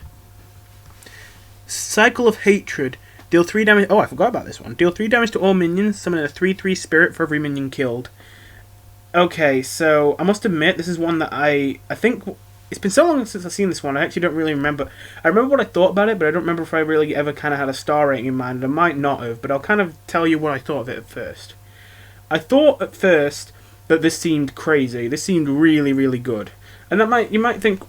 Cycle of Hatred. Deal 3 damage... Oh, I forgot about this one. Deal 3 damage to all minions, summon a 3/3 spirit for every minion killed. Okay, so, I must admit, this is one that I think... It's been so long since I've seen this one, I actually don't really remember. I remember what I thought about it, but I don't remember if I really ever kind of had a star rating in mind. I might not have, but I'll kind of tell you what I thought of it at first. I thought at first that this seemed crazy. This seemed really, really good. And you might think,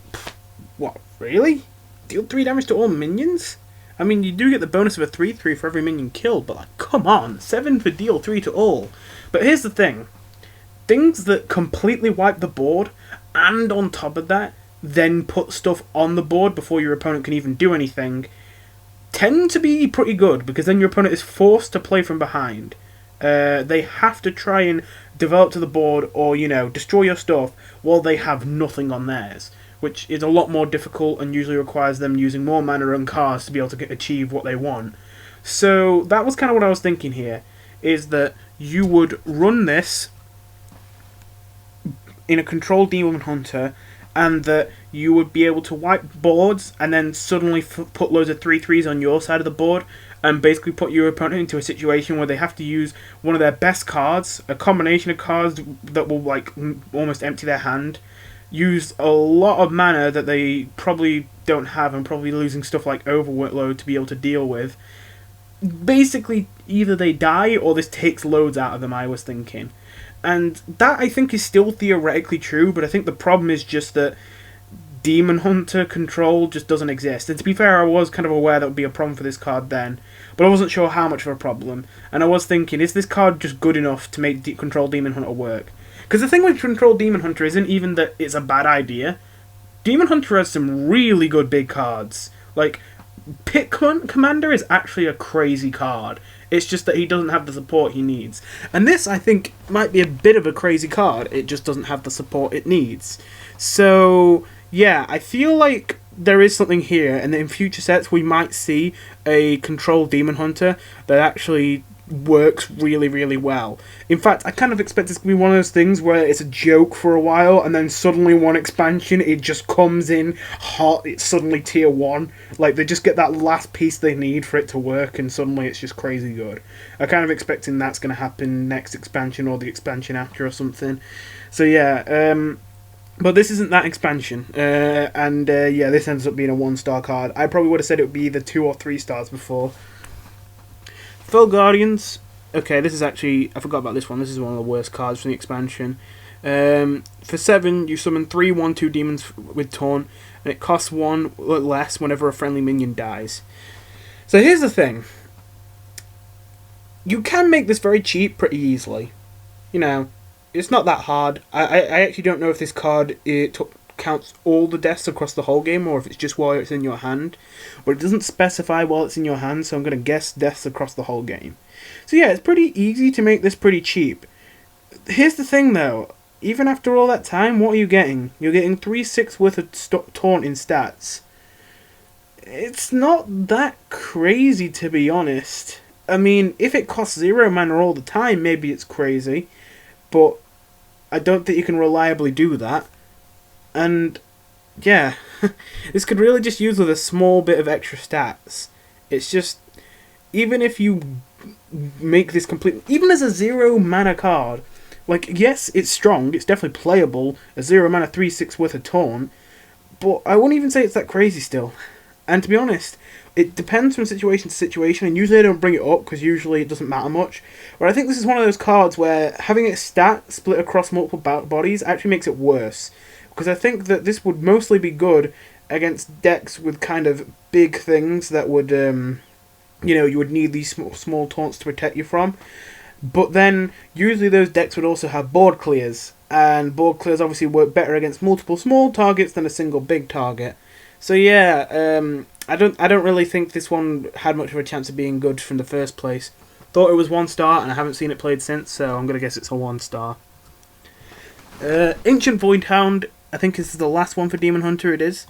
what, really? Deal 3 damage to all minions? I mean, you do get the bonus of a 3/3 for every minion killed, but, like, come on, 7 for deal 3 to all. But here's the thing. Things that completely wipe the board, and on top of that, then put stuff on the board before your opponent can even do anything, tend to be pretty good, because then your opponent is forced to play from behind. They have to try and develop to the board or, you know, destroy your stuff while they have nothing on theirs, which is a lot more difficult and usually requires them using more mana and cards to be able to achieve what they want. So that was kind of what I was thinking here, is that you would run this in a controlled Demon Hunter, and that you would be able to wipe boards and then suddenly put loads of 3/3s on your side of the board and basically put your opponent into a situation where they have to use one of their best cards, a combination of cards that will, like, almost empty their hand, use a lot of mana that they probably don't have and probably losing stuff like Overload to be able to deal with. Basically, either they die or this takes loads out of them, I was thinking. And that, I think, is still theoretically true, but I think the problem is just that Demon Hunter control just doesn't exist. And to be fair, I was kind of aware that would be a problem for this card then, but I wasn't sure how much of a problem. And I was thinking, is this card just good enough to make Control Demon Hunter work? Because the thing with Control Demon Hunter isn't even that it's a bad idea. Demon Hunter has some really good big cards. Like, Pit Commander is actually a crazy card. It's just that he doesn't have the support he needs. And this, I think, might be a bit of a crazy card. It just doesn't have the support it needs. So, yeah, I feel like there is something here, and that in future sets we might see a Control Demon Hunter that actually works really, really well. In fact, I kind of expect this to be one of those things where it's a joke for a while, and then suddenly one expansion, it just comes in hot, it's suddenly tier 1. Like, they just get that last piece they need for it to work, and suddenly it's just crazy good. I'm kind of expecting that's going to happen next expansion, or the expansion after, or something. So yeah, But this isn't that expansion, and yeah, this ends up being a 1-star card. I probably would have said it would be either 2 or 3 stars before. Fell Guardians. Okay, this is actually, I forgot about this one. This is one of the worst cards from the expansion. For 7, you summon 3 1/2 demons with Taunt, and it costs 1 less whenever a friendly minion dies. So here's the thing. You can make this very cheap pretty easily. You know, it's not that hard. I actually don't know if this card counts all the deaths across the whole game, or if it's just while it's in your hand. But it doesn't specify while it's in your hand, so I'm going to guess deaths across the whole game. So yeah, it's pretty easy to make this pretty cheap. Here's the thing though. Even after all that time, what are you getting? You're getting 3/6 worth of taunt in stats. It's not that crazy, to be honest. I mean, if it costs 0 mana all the time, maybe it's crazy. But I don't think you can reliably do that. And, yeah, this could really just use with a small bit of extra stats. It's just, even if you make this complete, even as a 0 mana card, like, yes, it's strong, it's definitely playable, a 0 mana 3/6 worth of taunt, but I wouldn't even say it's that crazy still. And to be honest, it depends from situation to situation, and usually I don't bring it up because usually it doesn't matter much. But I think this is one of those cards where having its stat split across multiple bodies actually makes it worse. Because I think that this would mostly be good against decks with kind of big things that would, you know, you would need these small taunts to protect you from. But then, usually those decks would also have board clears, and board clears obviously work better against multiple small targets than a single big target. So yeah, I don't really think this one had much of a chance of being good from the first place. Thought it was 1 star, and I haven't seen it played since, so I'm gonna guess it's a 1 star. Ancient Void Hound, I think this is the last one for Demon Hunter. It is.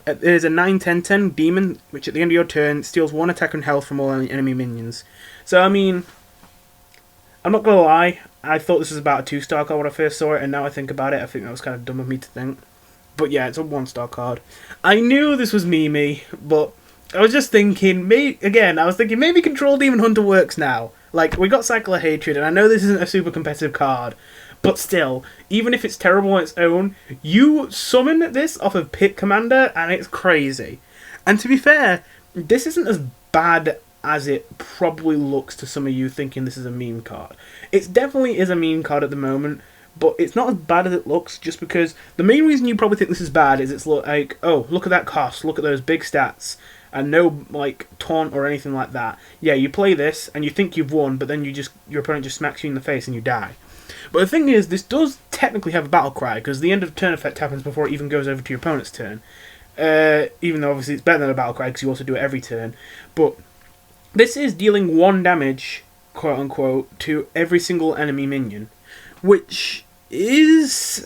It is a 9/10/10 demon, which at the end of your turn steals 1 attack and health from all enemy minions. So I mean, I'm not gonna lie, I thought this was about a 2-star card when I first saw it, and now I think about it, I think that was kind of dumb of me to think. But yeah, it's a 1-star card. I knew this was me, but I was just thinking, maybe Control Demon Hunter works now. Like, we got Cycle of Hatred, and I know this isn't a super competitive card, but still, even if it's terrible on its own, you summon this off of Pit Commander, and it's crazy. And to be fair, this isn't as bad as it probably looks to some of you thinking this is a meme card. It definitely is a meme card at the moment, but it's not as bad as it looks, just because the main reason you probably think this is bad is it's like, oh, look at that cost, look at those big stats, and no, like, taunt or anything like that. Yeah, you play this, and you think you've won, but then your opponent just smacks you in the face and you die. But the thing is, this does technically have a battle cry, because the end of turn effect happens before it even goes over to your opponent's turn. Even though obviously it's better than a battle cry, because you also do it every turn. But this is dealing 1 damage, quote unquote, to every single enemy minion, which is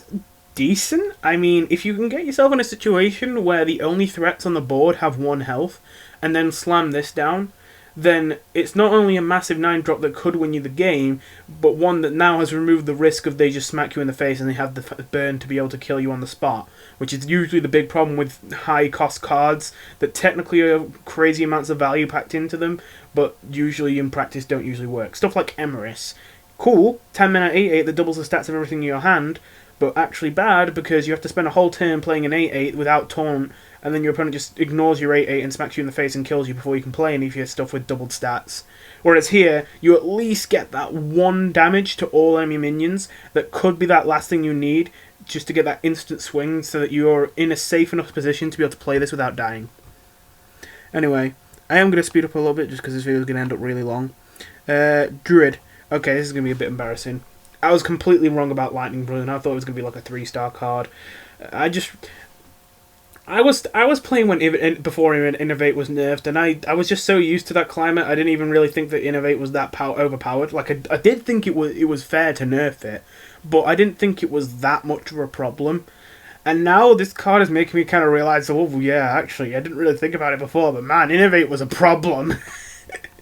decent. I mean, if you can get yourself in a situation where the only threats on the board have 1 health, and then slam this down, then it's not only a massive 9-drop that could win you the game, but one that now has removed the risk of they just smack you in the face and they have the burn to be able to kill you on the spot, which is usually the big problem with high-cost cards that technically are crazy amounts of value packed into them, but usually in practice don't usually work. Stuff like Emeris. Cool, 10 mana 8/8 that doubles the stats of everything in your hand, but actually bad because you have to spend a whole turn playing an 8/8 without taunt, and then your opponent just ignores your 8/8 and smacks you in the face and kills you before you can play any of your stuff with doubled stats. Whereas here, you at least get that 1 damage to all enemy minions that could be that last thing you need just to get that instant swing so that you're in a safe enough position to be able to play this without dying. Anyway, I am going to speed up a little bit just because this video is going to end up really long. Druid. Okay, this is going to be a bit embarrassing. I was completely wrong about Lightning Balloon. I thought it was going to be like a 3-star card. I was playing when before Innovate was nerfed, and I was just so used to that climate, I didn't even really think that Innovate was that overpowered. Like, I did think it was fair to nerf it, but I didn't think it was that much of a problem. And now this card is making me kind of realize, oh yeah, actually, I didn't really think about it before, but man, Innovate was a problem.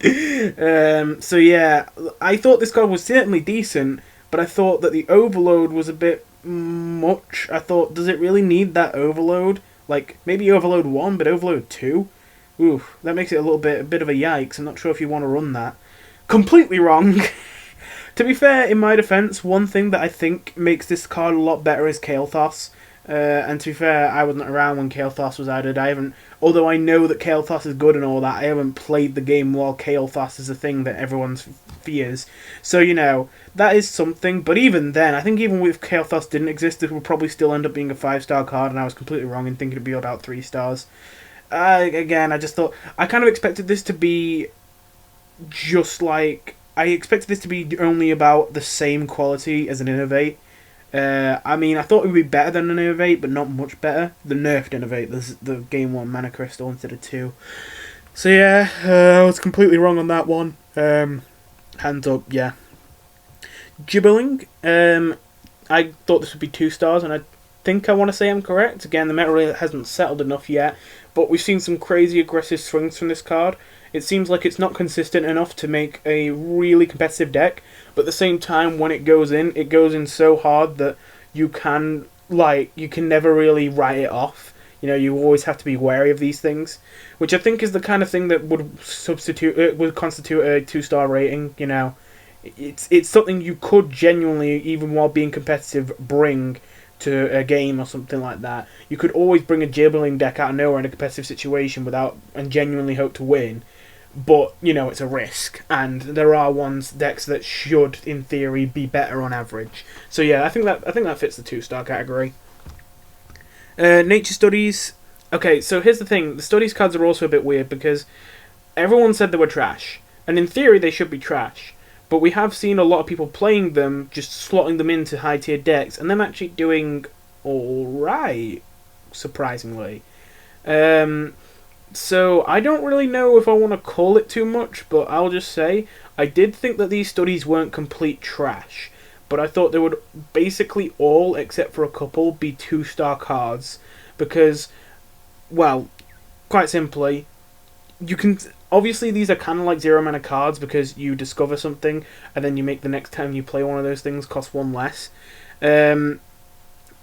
So yeah, I thought this card was certainly decent, but I thought that the overload was a bit much. I thought, does it really need that overload? Like, maybe overload 1, but overload 2? Ooh, that makes it a bit of a yikes. I'm not sure if you want to run that. Completely wrong. To be fair, in my defense, one thing that I think makes this card a lot better is Kael'thas. And to be fair, I wasn't around when Kael'thas was added. Although I know that Kael'thas is good and all that, I haven't played the game while Kael'thas is a thing that everyone fears. So, that is something. But even then, I think even if Kael'thas didn't exist, it would probably still end up being a 5-star card, and I was completely wrong in thinking it'd be about 3 stars. Again, I just thought... I kind of expected this to be just like... I expected this to be only about the same quality as an Innovate. I thought it would be better than an Innovate, but not much better. The nerfed Innovate, the game 1 Mana Crystal instead of 2. So yeah, I was completely wrong on that one. Hands up, yeah. Gibberling, I thought this would be 2 stars, and I think I want to say I'm correct. Again, the meta really hasn't settled enough yet, but we've seen some crazy aggressive swings from this card. It seems like it's not consistent enough to make a really competitive deck, but at the same time, when it goes in so hard that you can never really write it off. You always have to be wary of these things, which I think is the kind of thing that would constitute a 2-star rating. It's something you could genuinely, even while being competitive, bring to a game or something like that. You could always bring a Gibberling deck out of nowhere in a competitive situation and genuinely hope to win. But, it's a risk, and there are decks that should, in theory, be better on average. So yeah, I think that fits the 2-star category. Nature Studies. Okay, so here's the thing. The Studies cards are also a bit weird, because everyone said they were trash. And in theory, they should be trash. But we have seen a lot of people playing them, just slotting them into high-tier decks, and them actually doing alright, surprisingly. So, I don't really know if I want to call it too much, but I'll just say, I did think that these studies weren't complete trash, but I thought they would basically all, except for a couple, be 2-star cards, because, well, quite simply, obviously these are kind of like 0-mana cards, because you discover something, and then you make the next time you play one of those things cost 1 less.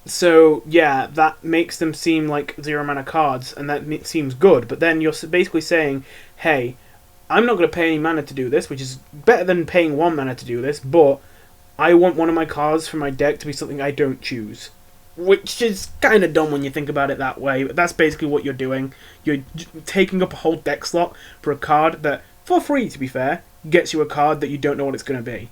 So, yeah, that makes them seem like 0-mana cards, and that seems good. But then you're basically saying, hey, I'm not going to pay any mana to do this, which is better than paying 1 mana to do this, but I want one of my cards for my deck to be something I don't choose. Which is kind of dumb when you think about it that way, but that's basically what you're doing. You're taking up a whole deck slot for a card that, for free to be fair, gets you a card that you don't know what it's going to be.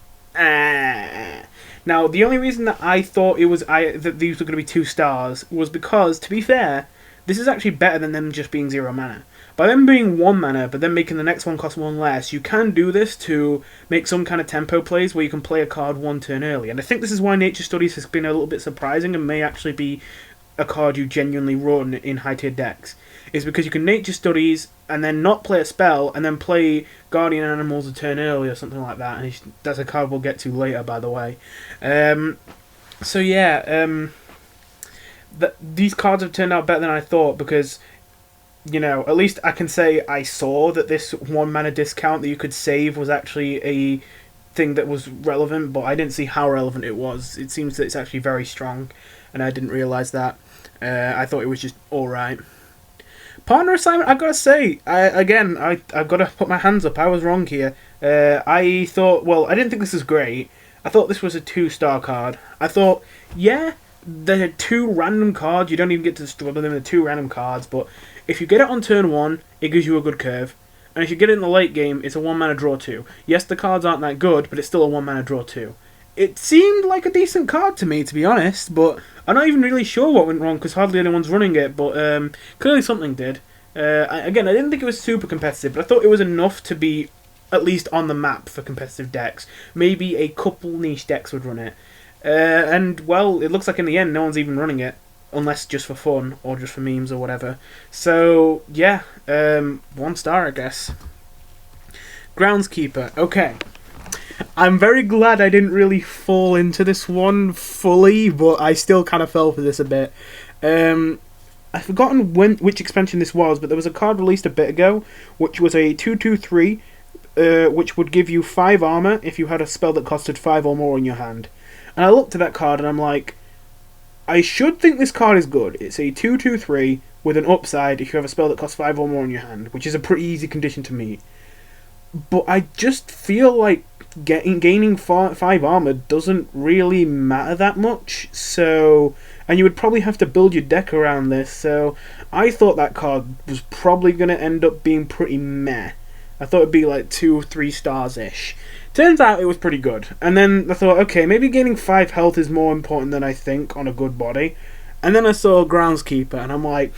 Now, the only reason that I thought that these were going to be 2 stars was because, to be fair, this is actually better than them just being 0 mana. By them being 1 mana, but then making the next one cost 1 less, you can do this to make some kind of tempo plays where you can play a card 1 turn early. And I think this is why Nature Studies has been a little bit surprising and may actually be a card you genuinely run in high-tier decks. Is because you can Nature Studies and then not play a spell and then play Guardian Animals a turn early or something like that. And that's a card we'll get to later, by the way. So yeah, these cards have turned out better than I thought because, at least I can say I saw that this 1 mana discount that you could save was actually a thing that was relevant, but I didn't see how relevant it was. It seems that it's actually very strong, and I didn't realise that. I thought it was just alright. Partner assignment, I've got to say, I've got to put my hands up. I was wrong here. I didn't think this was great. I thought this was a 2-star card. I thought, yeah, they're 2 random cards. You don't even get to struggle them. They're 2 random cards, but if you get it on turn 1, it gives you a good curve. And if you get it in the late game, it's a 1 mana draw 2. Yes, the cards aren't that good, but it's still a 1 mana draw 2. It seemed like a decent card to me, to be honest, but I'm not even really sure what went wrong because hardly anyone's running it, but clearly something did. I didn't think it was super competitive, but I thought it was enough to be at least on the map for competitive decks. Maybe a couple niche decks would run it. And, well, it looks like in the end no one's even running it, unless just for fun or just for memes or whatever. So, yeah, 1 star, I guess. Groundskeeper, okay. I'm very glad I didn't really fall into this one fully, but I still kind of fell for this a bit. I've forgotten which expansion this was, but there was a card released a bit ago, which was a 2/2/3, which would give you 5 armor if you had a spell that costed 5 or more in your hand. And I looked at that card and I'm like, I should think this card is good. It's a 2/2/3 with an upside if you have a spell that costs 5 or more in your hand, which is a pretty easy condition to meet. but I just feel like gaining 5 armor doesn't really matter that much. So, and you would probably have to build your deck around this. So, I thought that card was probably going to end up being pretty meh. I thought it'd be like 2 or 3 stars ish. Turns out it was pretty good. And then I thought, okay, maybe gaining 5 health is more important than I think on a good body. And then I saw Groundskeeper, and I'm like,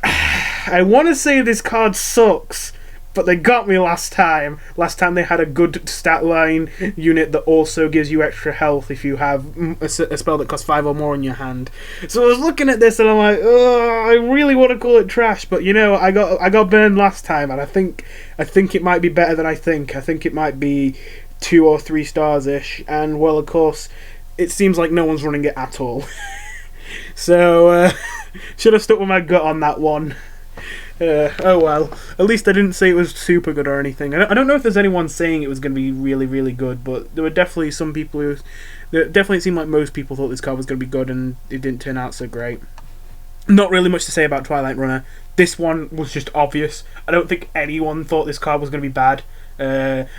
I want to say this card sucks, but they got me last time. Last time they had a good stat line unit that also gives you extra health if you have a spell that costs 5 or more in your hand. So I was looking at this and I'm like, I really want to call it trash, but you know, I got burned last time, and I think it might be better than I think. I think it might be 2 or 3 stars ish, and well, of course, it seems like no one's running it at all. So should have stuck with my gut on that one. Oh well, at least I didn't say it was super good or anything. I don't know if there's anyone saying it was going to be really, really good, but there were definitely some people who... It definitely seemed like most people thought this card was going to be good, and it didn't turn out so great. Not really much to say about Twilight Runner. This one was just obvious. I don't think anyone thought this card was going to be bad.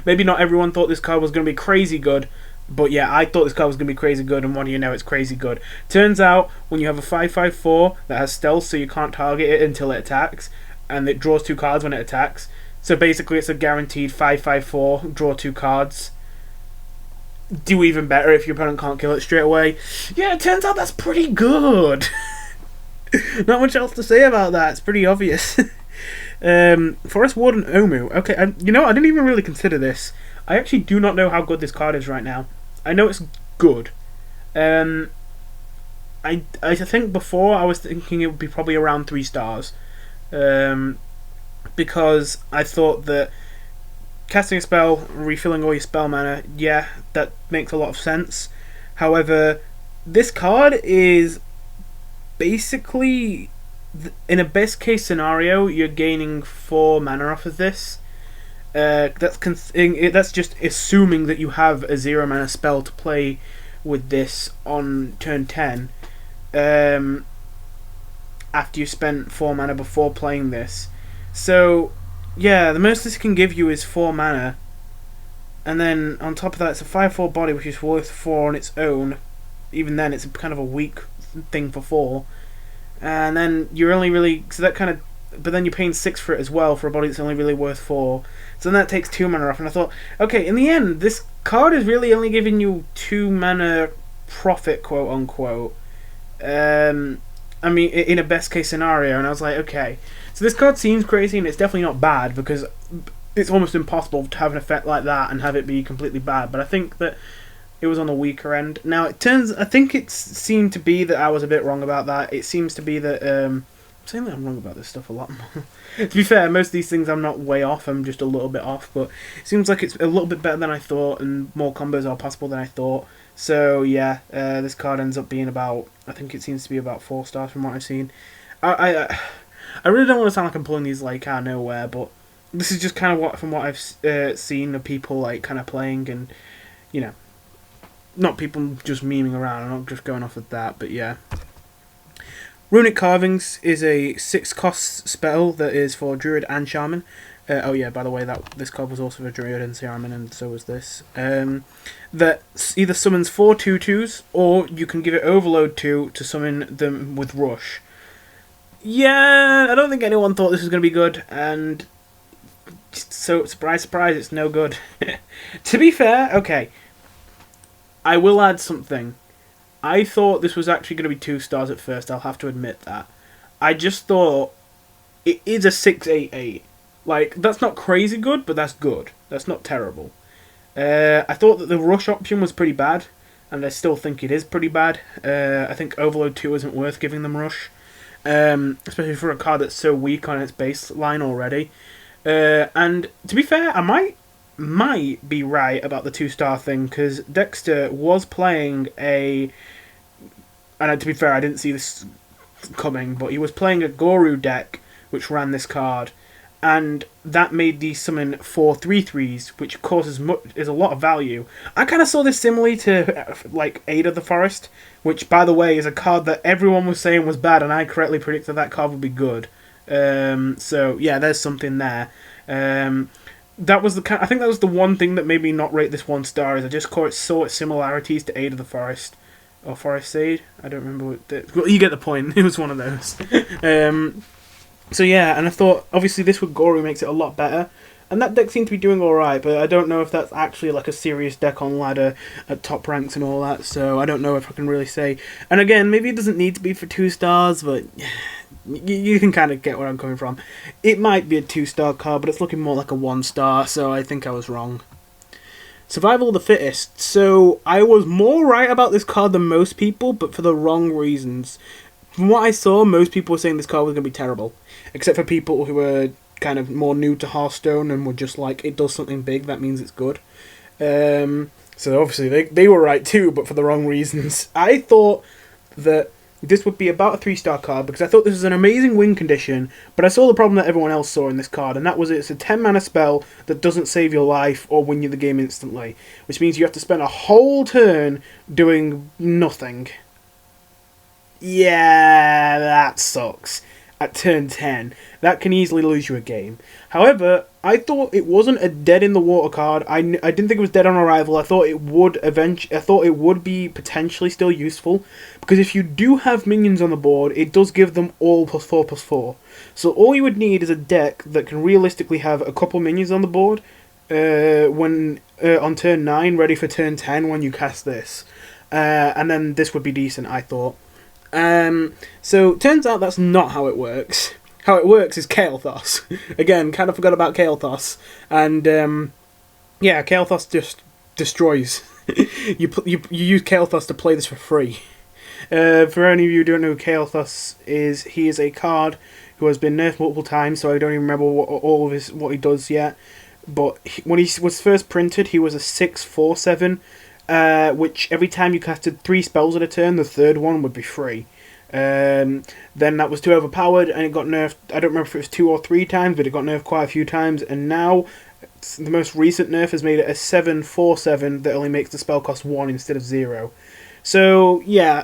Maybe not everyone thought this card was going to be crazy good, but yeah, I thought this card was going to be crazy good, and what do you know, it's crazy good. Turns out, when you have a 5/5/4 that has stealth, so you can't target it until it attacks, and it draws 2 cards when it attacks, so basically it's a guaranteed 5/5/4, draw 2 cards. Do even better if your opponent can't kill it straight away. Yeah, it turns out that's pretty good. Not much else to say about that, it's pretty obvious. Forest Warden Omu. Okay, you know, I didn't even really consider this. I actually do not know how good this card is right now. I know it's good. I think before I was thinking it would be probably around 3 stars. Because I thought that casting a spell, refilling all your spell mana, yeah, that makes a lot of sense. However, this card is basically, in a best case scenario, you're gaining 4 mana off of this. That's just assuming that you have a 0 mana spell to play with this on turn 10. After you spent 4 mana before playing this. So, yeah, the most this can give you is 4 mana. And then, on top of that, it's a 5/4 body, which is worth 4 on its own. Even then, it's kind of a weak thing for 4. And then, you're only really... So that kind of... But then you're paying 6 for it as well, for a body that's only really worth 4. So then that takes 2 mana off, and I thought, okay, in the end, this card is really only giving you 2 mana profit, quote unquote. I mean, in a best case scenario, and I was like, okay. So this card seems crazy, and it's definitely not bad, because it's almost impossible to have an effect like that and have it be completely bad, but I think that it was on the weaker end. Now, I think it seemed to be that I was a bit wrong about that. It seems to be that, I'm saying that I'm wrong about this stuff a lot more. To be fair, most of these things I'm not way off, I'm just a little bit off, but it seems like it's a little bit better than I thought, and more combos are possible than I thought. So yeah, this card ends up being about, I think it seems to be about 4 stars from what I've seen. I really don't want to sound like I'm pulling these like out of nowhere, but this is just kind of from what I've seen of people like kind of playing, and you know, not people just memeing around. I'm not just going off of that, but yeah. Runic Carvings is a 6-cost spell that is for Druid and Shaman. Oh yeah, by the way, this card was also for Druid and Shaman, and so was this. That either summons 4 2/2s, or you can give it Overload to summon them with Rush. Yeah, I don't think anyone thought this was going to be good, and so surprise, surprise, it's no good. To be fair, okay, I will add something. I thought this was actually going to be 2 stars at first, I'll have to admit that. I just thought it is a 6/8/8. Like, that's not crazy good, but that's good. That's not terrible. I thought that the Rush option was pretty bad, and I still think it is pretty bad. I think Overload 2 isn't worth giving them Rush, especially for a card that's so weak on its baseline already. And to be fair, I might be right about the 2-star thing, because Dexter was playing a... And to be fair, I didn't see this coming, but he was playing a Goru deck which ran this card, and that made these summon 4 3/3s, which of course is a lot of value. I kind of saw this similarly to like Aid of the Forest, which by the way is a card that everyone was saying was bad, and I correctly predicted that card would be good. So yeah, there's something there. that was I think that was the one thing that made me not rate this 1 star. Is I just saw its similarities to Aid of the Forest or Forest Aid. I don't remember well, you get the point. It was one of those. So yeah, and I thought obviously this with Gory makes it a lot better. And that deck seemed to be doing alright, but I don't know if that's actually like a serious deck on ladder at top ranks and all that, so I don't know if I can really say. And again, maybe it doesn't need to be for 2 stars, but you can kind of get where I'm coming from. It might be a 2-star card, but it's looking more like a 1 star, so I think I was wrong. Survival of the Fittest. So I was more right about this card than most people, but for the wrong reasons. From what I saw, most people were saying this card was going to be terrible, except for people who were kind of more new to Hearthstone and were just like, it does something big, that means it's good. So obviously they were right too, but for the wrong reasons. I thought that this would be about a 3-star card because I thought this was an amazing win condition, but I saw the problem that everyone else saw in this card, and that was it's a 10 mana spell that doesn't save your life or win you the game instantly, which means you have to spend a whole turn doing nothing. Yeah, that sucks. At turn 10. That can easily lose you a game. However, I thought it wasn't a dead in the water card. I didn't think it was dead on arrival. I thought it would be potentially still useful, because if you do have minions on the board, it does give them all +4/+4. So all you would need is a deck that can realistically have a couple minions on the board when on turn 9, ready for turn 10 when you cast this. And then this would be decent, I thought. So turns out that's not how it works. How it works is Kael'thas. Again, kind of forgot about Kael'thas. And yeah, Kael'thas just destroys. you use Kael'thas to play this for free. For any of you who don't know who Kael'thas is, he is a card who has been nerfed multiple times, so I don't even remember what he does yet. But when he was first printed, he was a 6/4/7. Which every time you casted 3 spells at a turn, the third one would be free. Then that was too overpowered, and it got nerfed. I don't remember if it was 2 or 3 times, but it got nerfed quite a few times. And now, the most recent nerf has made it a 7/4/7 that only makes the spell cost 1 instead of 0. So yeah,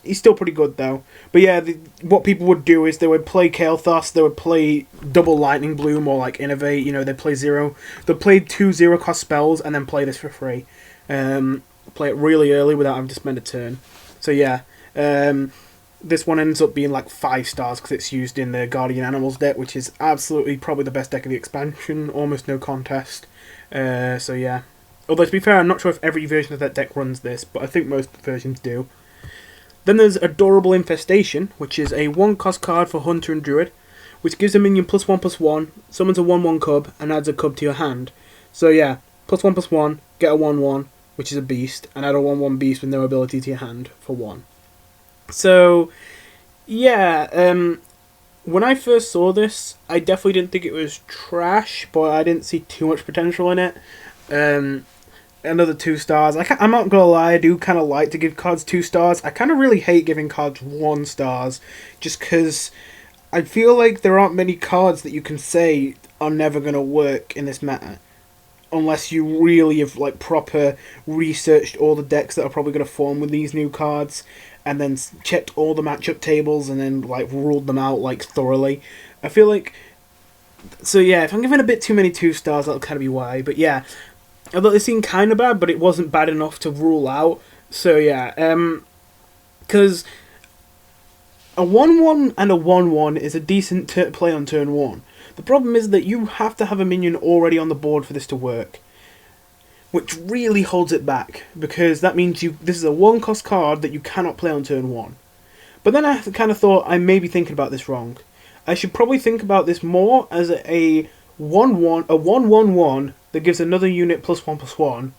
he's still pretty good though. But yeah, what people would do is they would play Kael'thas, they would play double Lightning Bloom or like Innovate. You know, they'd play 2 0-cost spells and then play this for free. Play it really early without having to spend a turn. So yeah, this one ends up being like 5 stars because it's used in the Guardian Animals deck, which is absolutely probably the best deck of the expansion, almost no contest. So yeah, although to be fair, I'm not sure if every version of that deck runs this, but I think most versions do. Then there's Adorable Infestation, which is a 1-cost card for Hunter and Druid, which gives a minion +1/+1, summons a 1/1 cub, and adds a cub to your hand. So yeah, +1/+1, get a 1/1, which is a beast, and add a 1/1 beast with no ability to your hand for 1. So, yeah, when I first saw this, I definitely didn't think it was trash, but I didn't see too much potential in it. Another 2 stars. I'm not gonna lie, I do kind of like to give cards 2 stars. I kind of really hate giving cards 1 stars, just because I feel like there aren't many cards that you can say are never gonna work in this meta. Unless you really have like proper researched all the decks that are probably going to form with these new cards, and then checked all the matchup tables and then like ruled them out like thoroughly. I feel like, so yeah, if I'm giving a bit too many 2 stars, that'll kind of be why. But yeah, I thought it seemed kind of bad, but it wasn't bad enough to rule out. So yeah, because a 1/1 and a 1/1 is a decent play on turn 1. The problem is that you have to have a minion already on the board for this to work, which really holds it back, because that means this is a 1-cost card that you cannot play on turn 1. But then I kind of thought I may be thinking about this wrong. I should probably think about this more as a 1/1 that gives another unit +1/+1,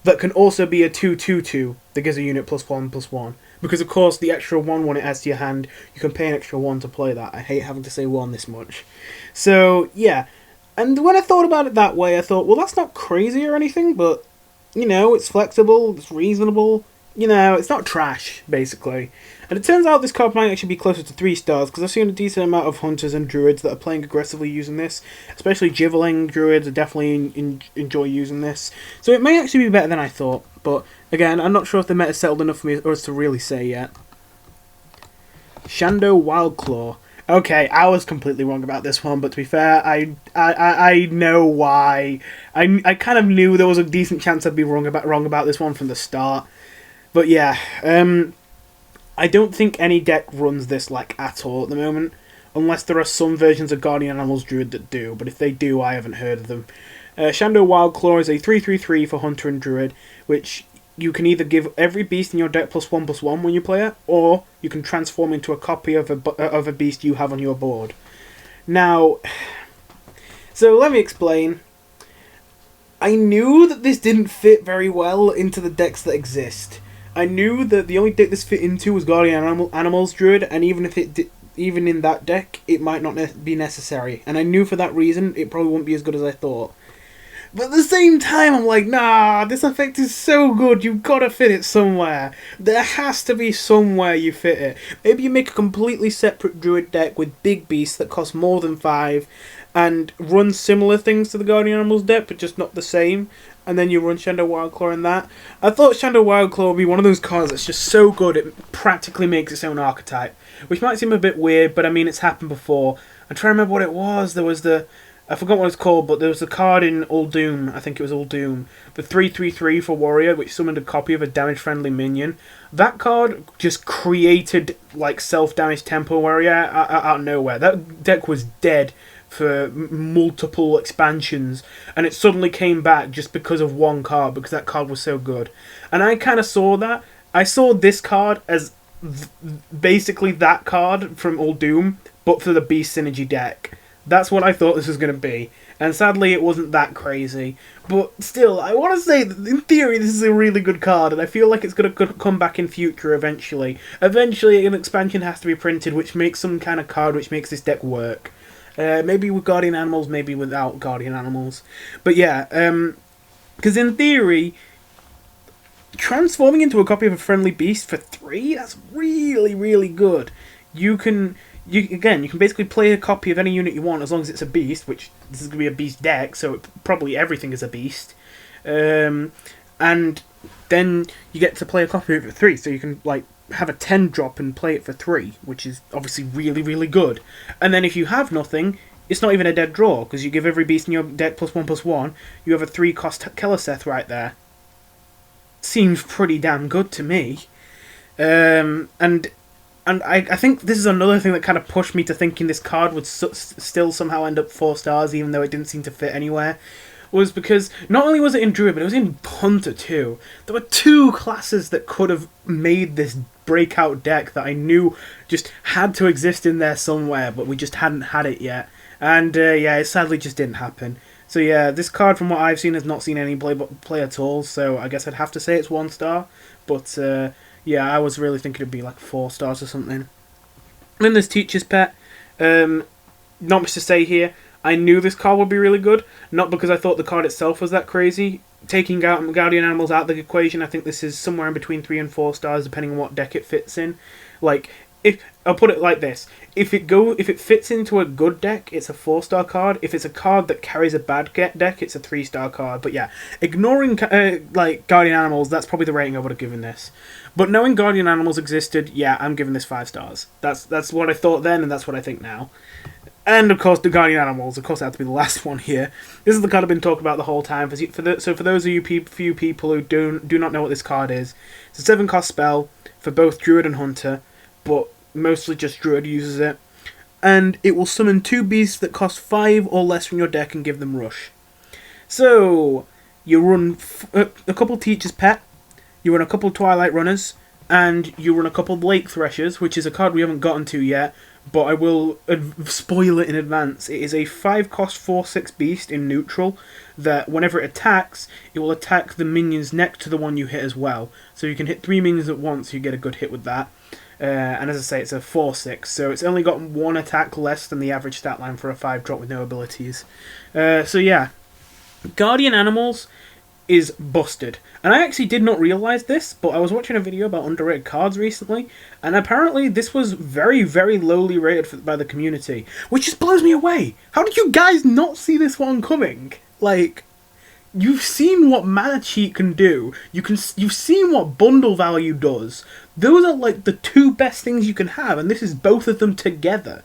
that can also be a 2/2/2 that gives a unit +1/+1. Because of course the extra 1/1 it adds to your hand, you can pay an extra 1 to play that. I hate having to say 1 this much. So yeah, and when I thought about it that way, I thought, well, that's not crazy or anything, but you know, it's flexible, it's reasonable, you know, it's not trash, basically. And it turns out this card might actually be closer to 3 stars, because I've seen a decent amount of Hunters and Druids that are playing aggressively using this, especially Jiveling Druids definitely enjoy using this. So it may actually be better than I thought, but again, I'm not sure if the meta's settled enough for me or us to really say yet. Chando Wildclaw. Okay, I was completely wrong about this one, but to be fair, I know why. I kind of knew there was a decent chance I'd be wrong about this one from the start. But yeah, I don't think any deck runs this like at all at the moment, unless there are some versions of Guardian Animals Druid that do. But if they do, I haven't heard of them. Chando Wildclaw is a 3/3/3 for Hunter and Druid, which you can either give every beast in your deck +1/+1 when you play it, or you can transform into a copy of a beast you have on your board. Now, so let me explain. I knew that this didn't fit very well into the decks that exist. I knew that the only deck this fit into was Guardian Animals Druid, and even if even in that deck, it might not be necessary. And I knew for that reason it probably wouldn't be as good as I thought. But at the same time, I'm like, nah, this effect is so good, you've got to fit it somewhere. There has to be somewhere you fit it. Maybe you make a completely separate Druid deck with big beasts that cost more than 5, and run similar things to the Guardian Animals deck, but just not the same, and then you run Chando Wildclaw in that. I thought Chando Wildclaw would be one of those cards that's just so good it practically makes its own archetype, which might seem a bit weird, but I mean, it's happened before. I'm trying to remember what it was. There was I forgot what it's called, but there was a card in Uldum, I think it was Uldum, the 3/3/3 for Warrior, which summoned a copy of a damage-friendly minion. That card just created, like, self-damage Tempo Warrior out of nowhere. That deck was dead for multiple expansions, and it suddenly came back just because of one card, because that card was so good. And I kind of saw that. I saw this card as basically that card from Uldum, but for the Beast Synergy deck. That's what I thought this was going to be. And sadly, it wasn't that crazy. But still, I want to say that in theory, this is a really good card, and I feel like it's going to come back in future eventually. Eventually, an expansion has to be printed, which makes some kind of card which makes this deck work. Maybe with Guardian Animals, maybe without Guardian Animals. But yeah, because in theory, transforming into a copy of a friendly beast for 3, that's really, really good. You can basically play a copy of any unit you want as long as it's a beast, which this is going to be a beast deck, so probably everything is a beast. And then you get to play a copy of it for 3, so you can like have a 10 drop and play it for 3, which is obviously really, really good. And then if you have nothing, it's not even a dead draw, because you give every beast in your deck +1/+1, you have a 3-cost Keleseth right there. Seems pretty damn good to me. And I think this is another thing that kind of pushed me to thinking this card would still somehow end up 4 stars, even though it didn't seem to fit anywhere, was because not only was it in Druid, but it was in Hunter too. There were 2 classes that could have made this breakout deck that I knew just had to exist in there somewhere, but we just hadn't had it yet. And yeah, it sadly just didn't happen. So yeah, this card from what I've seen has not seen any play at all, so I guess I'd have to say it's 1 star, but yeah, I was really thinking it'd be like 4 stars or something. Then there's Teacher's Pet. Not much to say here. I knew this card would be really good, not because I thought the card itself was that crazy. Taking out Guardian Animals out of the equation, I think this is somewhere in between 3 and 4 stars, depending on what deck it fits in. Like, if I'll put it like this: if it fits into a good deck, it's a 4-star card. If it's a card that carries a bad deck, it's a 3-star card. But yeah, ignoring like Guardian Animals, that's probably the rating I would have given this. But knowing Guardian Animals existed, yeah, I'm giving this 5 stars. That's what I thought then, and that's what I think now. And of course, the Guardian Animals. Of course, that had to be the last one here. This is the card I've been talking about the whole time. So for those of you few people who do not know what this card is, it's a 7-cost spell for both Druid and Hunter, but mostly just Druid uses it. And it will summon 2 beasts that cost 5 or less from your deck and give them Rush. So you run a couple Teacher's Pet, you run a couple Twilight Runners, and you run a couple Lake Threshers, which is a card we haven't gotten to yet, but I will spoil it in advance. It is a 5-cost 4/6 beast in neutral that whenever it attacks, it will attack the minions next to the one you hit as well. So you can hit 3 minions at once, you get a good hit with that. And as I say, it's a 4/6, so it's only got 1 attack less than the average stat line for a 5-drop with no abilities. So yeah, Guardian Animals is busted. And I actually did not realise this, but I was watching a video about underrated cards recently, and apparently this was very, very lowly rated by the community, which just blows me away. How did you guys not see this one coming? Like, you've seen what Mana Cheat can do. You've seen what bundle value does. Those are like the 2 best things you can have, and this is both of them together.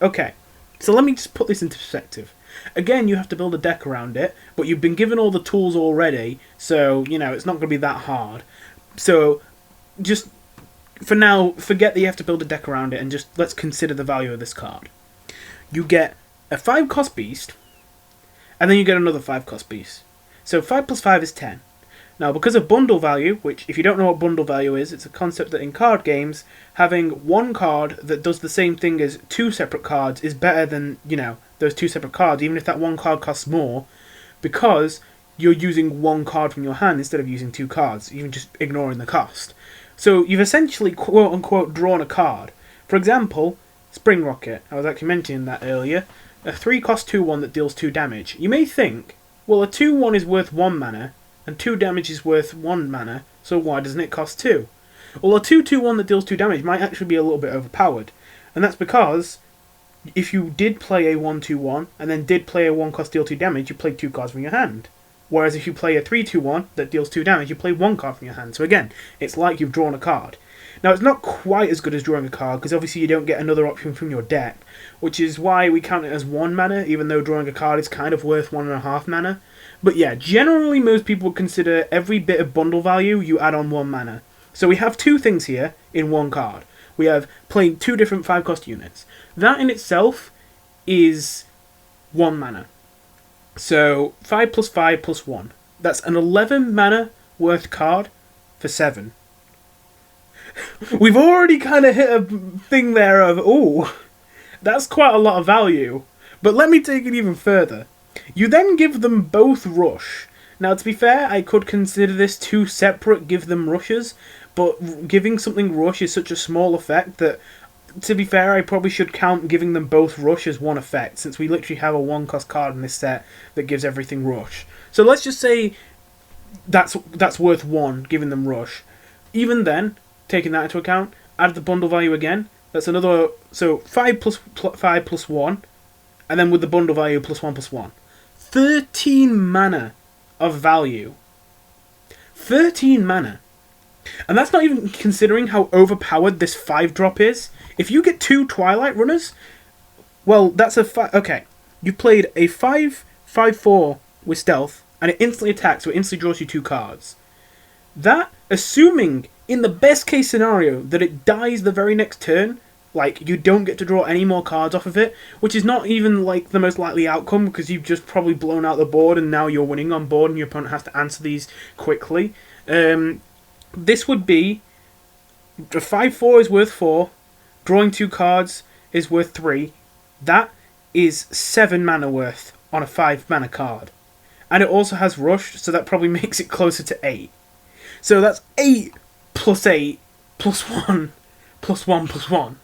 Okay, so let me just put this into perspective. Again, you have to build a deck around it, but you've been given all the tools already, so, it's not going to be that hard. So, just, for now, forget that you have to build a deck around it, and just let's consider the value of this card. You get a 5-cost beast, and then you get another 5-cost beast. So 5 plus 5 is 10. Now, because of bundle value, which, if you don't know what bundle value is, it's a concept that in card games, having one card that does the same thing as 2 separate cards is better than, those 2 separate cards, even if that one card costs more, because you're using one card from your hand instead of using 2 cards, even just ignoring the cost. So you've essentially, quote-unquote, drawn a card. For example, Spring Rocket. I was actually mentioning that earlier. A 3-cost 2-1 that deals 2 damage. You may think, well, a 2-1 is worth 1 mana, and 2 damage is worth 1 mana, so why doesn't it cost 2? Well, a 2-2-1 that deals 2 damage might actually be a little bit overpowered. And that's because, if you did play a 1-2-1, and then did play a 1-cost deal 2 damage, you played 2 cards from your hand. Whereas if you play a 3-2-1 that deals 2 damage, you play 1 card from your hand. So again, it's like you've drawn a card. Now, it's not quite as good as drawing a card, because obviously you don't get another option from your deck, which is why we count it as 1 mana, even though drawing a card is kind of worth 1.5 mana. But yeah, generally most people would consider every bit of bundle value you add on 1 mana. So we have 2 things here in 1 card. We have playing 2 different 5-cost units. That in itself is 1 mana. So 5 plus 5 plus 1. That's an 11 mana worth card for 7. We've already kind of hit a thing there of, ooh, that's quite a lot of value. But let me take it even further. You then give them both rush. Now, to be fair, I could consider this 2 separate give them rushes, but giving something rush is such a small effect that, to be fair, I probably should count giving them both rush as 1 effect, since we literally have a 1-cost card in this set that gives everything rush. So let's just say that's worth 1, giving them rush. Even then, taking that into account, add the bundle value again. That's another, so 5 plus 1, and then with the bundle value plus 1 plus 1. 13 mana of value. 13 mana. And that's not even considering how overpowered this 5-drop is. If you get 2 Twilight Runners, well, that's a okay. You played a 5/5/4 with stealth, and it instantly attacks, so it instantly draws you 2 cards. That, assuming, in the best case scenario, that it dies the very next turn, like, you don't get to draw any more cards off of it, which is not even, like, the most likely outcome, because you've just probably blown out the board, and now you're winning on board, and your opponent has to answer these quickly. This would be, a 5/4 is worth 4, drawing 2 cards is worth 3. That is 7 mana worth on a 5 mana card. And it also has rush, so that probably makes it closer to 8. So that's 8 plus 8 plus 1 plus 1 plus 1.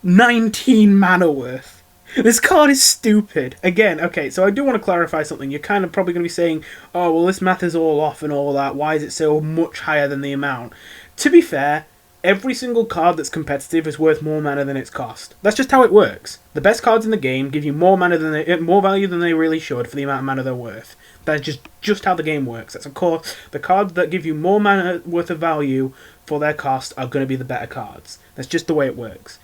19 mana worth. This card is stupid. Again, okay, so I do want to clarify something. You're kind of probably going to be saying, oh, well, this math is all off and all that. Why is it so much higher than the amount? To be fair, every single card that's competitive is worth more mana than its cost. That's just how it works. The best cards in the game give you more value than they really should for the amount of mana they're worth. That's just how the game works. That's, of course, the cards that give you more mana worth of value for their cost are going to be the better cards. That's just the way it works.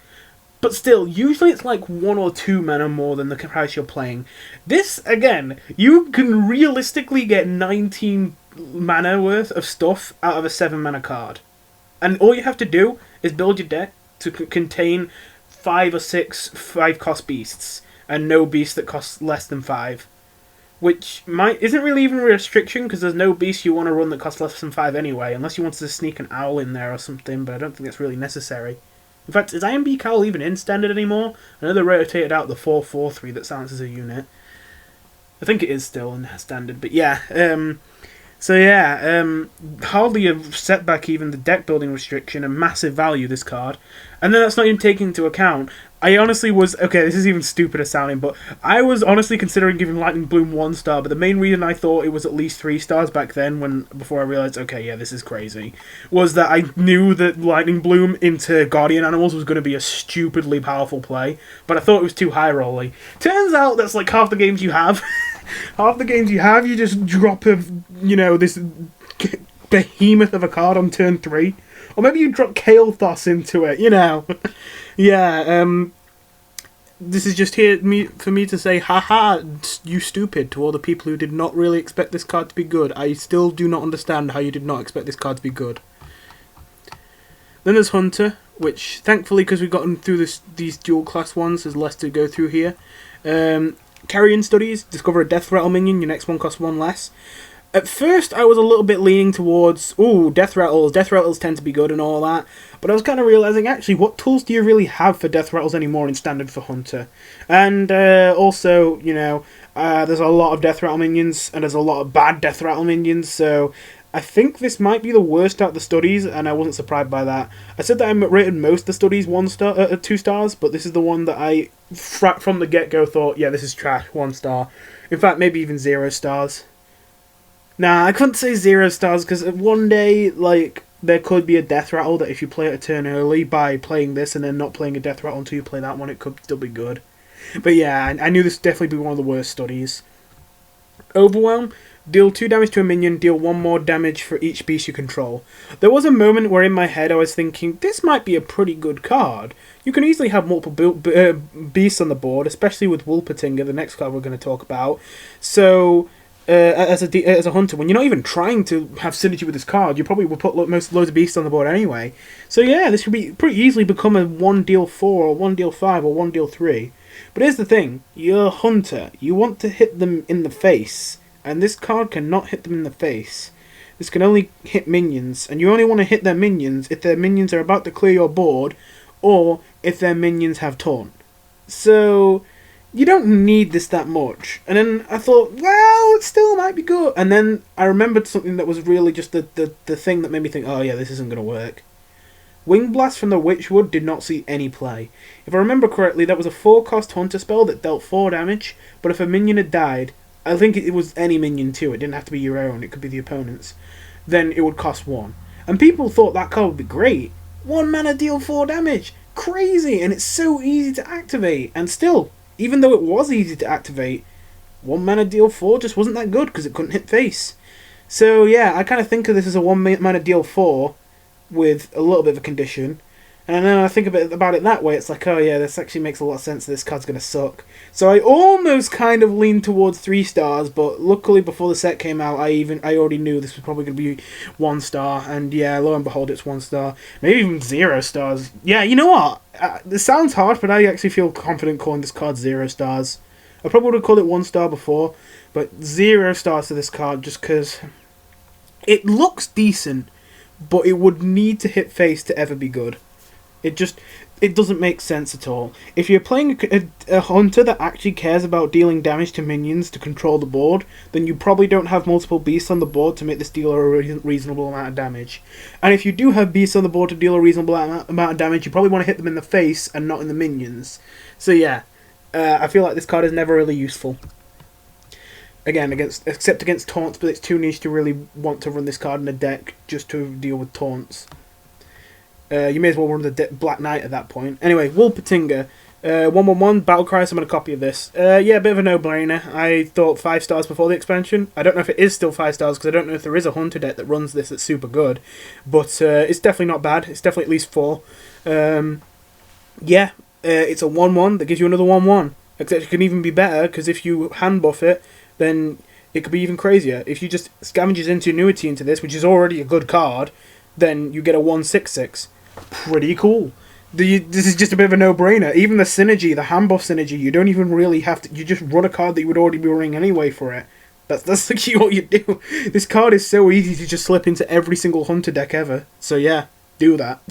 But still, usually it's like 1 or 2 mana more than the price you're playing. This, again, you can realistically get 19 mana worth of stuff out of a 7 mana card. And all you have to do is build your deck to contain 5 or 6 5-cost beasts, and no beast that costs less than 5. Which isn't really even a restriction, because there's no beast you want to run that costs less than 5 anyway, unless you wanted to sneak an owl in there or something, but I don't think that's really necessary. In fact, is Iron Beak Owl even in standard anymore? I know they rotated out the 4/4/3 that sounds as a unit. I think it is still in standard, but yeah. Hardly a setback, even the deck building restriction, a massive value, this card. And then that's not even taken into account. I honestly was, okay, this is even stupider sounding, but I was honestly considering giving Lightning Bloom 1 star, but the main reason I thought it was at least 3 stars back then, before I realised, okay, yeah, this is crazy, was that I knew that Lightning Bloom into Guardian Animals was going to be a stupidly powerful play, but I thought it was too high rolly. Turns out that's like half the games you have. Half the games you have, you just drop this behemoth of a card on turn 3. Or maybe you drop Kael'thas into it, Yeah, this is just here for me to say, haha, you stupid, to all the people who did not really expect this card to be good. I still do not understand how you did not expect this card to be good. Then there's Hunter, which thankfully, because we've gotten through these dual class ones, there's less to go through here. Carrion Studies, discover a Death Rattle minion, your next one costs 1 less. At first, I was a little bit leaning towards, ooh, Death Rattles. Death Rattles tend to be good and all that. But I was kind of realising, actually, what tools do you really have for Death Rattles anymore in Standard for Hunter? And also, you know, there's a lot of Death Rattle minions, and there's a lot of bad Death Rattle minions, so I think this might be the worst out of the studies, and I wasn't surprised by that. I said that I rated most of the studies 2 stars, but this is the one that I, from the get-go, thought, yeah, this is trash, 1 star. In fact, maybe even 0 stars. Nah, I couldn't say 0 stars, because one day, like, there could be a Death Rattle that if you play it a turn early by playing this and then not playing a Death Rattle until you play that one, it could still be good. But yeah, I knew this would definitely be one of the worst studies. Overwhelm. Deal 2 damage to a minion, deal 1 more damage for each beast you control. There was a moment where in my head I was thinking, this might be a pretty good card. You can easily have multiple beasts on the board, especially with Wolpertinger, the next card we're going to talk about. So, as a hunter, when you're not even trying to have synergy with this card, you probably will put loads of beasts on the board anyway. So yeah, this could be pretty easily become a 1 deal 4 or 1 deal 5 or 1 deal 3. But here's the thing, you're a hunter, you want to hit them in the face. And this card cannot hit them in the face. This can only hit minions, and you only want to hit their minions if their minions are about to clear your board, or if their minions have taunt. So, you don't need this that much. And then I thought, well, it still might be good. And then I remembered something that was really just the thing that made me think, oh yeah, this isn't going to work. Wing Blast from the Witchwood did not see any play. If I remember correctly, that was a 4-cost Hunter spell that dealt 4 damage, but if a minion had died, I think it was any minion too, it didn't have to be your own, it could be the opponent's, then it would cost 1. And people thought that card would be great. 1 mana deal 4 damage! Crazy! And it's so easy to activate. And still, even though it was easy to activate, 1 mana deal 4 just wasn't that good because it couldn't hit face. So yeah, I kind of think of this as a 1 mana deal 4 with a little bit of a condition. And then I think about it that way, it's like, oh yeah, this actually makes a lot of sense, this card's going to suck. So I almost kind of leaned towards 3 stars, but luckily before the set came out, I already knew this was probably going to be 1 star, and yeah, lo and behold, it's 1 star. Maybe even 0 stars. Yeah, you know what? This sounds harsh, but I actually feel confident calling this card 0 stars. I probably would have called it 1 star before, but 0 stars to this card just because it looks decent, but it would need to hit face to ever be good. It doesn't make sense at all. If you're playing a hunter that actually cares about dealing damage to minions to control the board, then you probably don't have multiple beasts on the board to make this deal a reasonable amount of damage. And if you do have beasts on the board to deal a reasonable amount of damage, you probably want to hit them in the face and not in the minions. So yeah, I feel like this card is never really useful. Again, except against taunts, but it's too niche to really want to run this card in a deck just to deal with taunts. You may as well run the Black Knight at that point. Anyway, Wolpertinger, 1/1/1, Battlecry, so I'm going to copy of this. Yeah, a bit of a no-brainer. I thought 5 stars before the expansion. I don't know if it is still 5 stars, because I don't know if there is a Hunter deck that runs this that's super good. But it's definitely not bad. It's definitely at least 4. Yeah, it's a 1/1 that gives you another 1/1. Except it can even be better, because if you hand buff it, then it could be even crazier. If you just scavenge Ingenuity into this, which is already a good card, then you get a 1/6/6. Pretty cool. This is just a bit of a no-brainer. Even the synergy, the hand buff synergy, you don't even really have to. You just run a card that you would already be running anyway for it. That's actually what you do. This card is so easy to just slip into every single Hunter deck ever. So yeah, do that.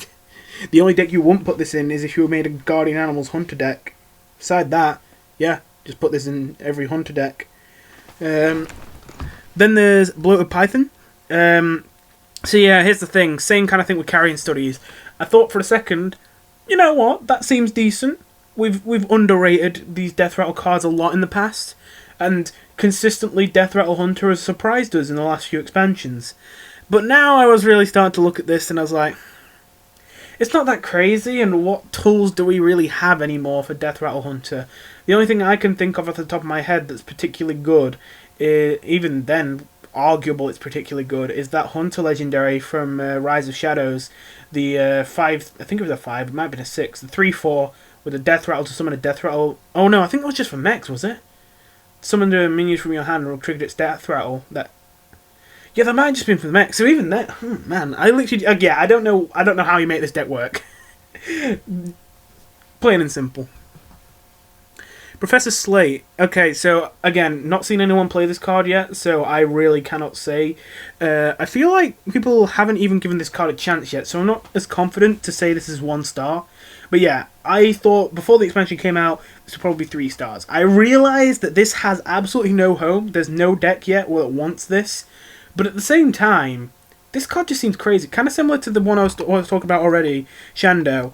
The only deck you won't put this in is if you made a Guardian Animals Hunter deck. Beside that, yeah, just put this in every Hunter deck. Then there's Bloated Python. So yeah, here's the thing. Same kind of thing with Carrion Studies. I thought for a second, you know what, that seems decent. We've underrated these Death Rattle cards a lot in the past, and consistently Death Rattle Hunter has surprised us in the last few expansions. But now I was really starting to look at this and I was like, it's not that crazy, and what tools do we really have anymore for Death Rattle Hunter? The only thing I can think of off the top of my head that's particularly good, even then, arguable it's particularly good, is that Hunter legendary from Rise of Shadows, the 5, I think it was a 5, it might have been a 6, the 3/4 with a death rattle to summon a death rattle. Oh no, I think that was just for mechs, was it? Summon the minions from your hand and will trigger its death rattle. Yeah, that might have just been for the mech. So even that, man, I literally, I don't know how you make this deck work. Plain and simple. Professor Slate. Okay, so again, not seen anyone play this card yet, so I really cannot say. I feel like people haven't even given this card a chance yet, so I'm not as confident to say this is 1 star. But yeah, I thought before the expansion came out, this would probably be 3 stars. I realised that this has absolutely no home. There's no deck yet that wants this. But at the same time, this card just seems crazy. Kind of similar to the one I was talking about already, Chando.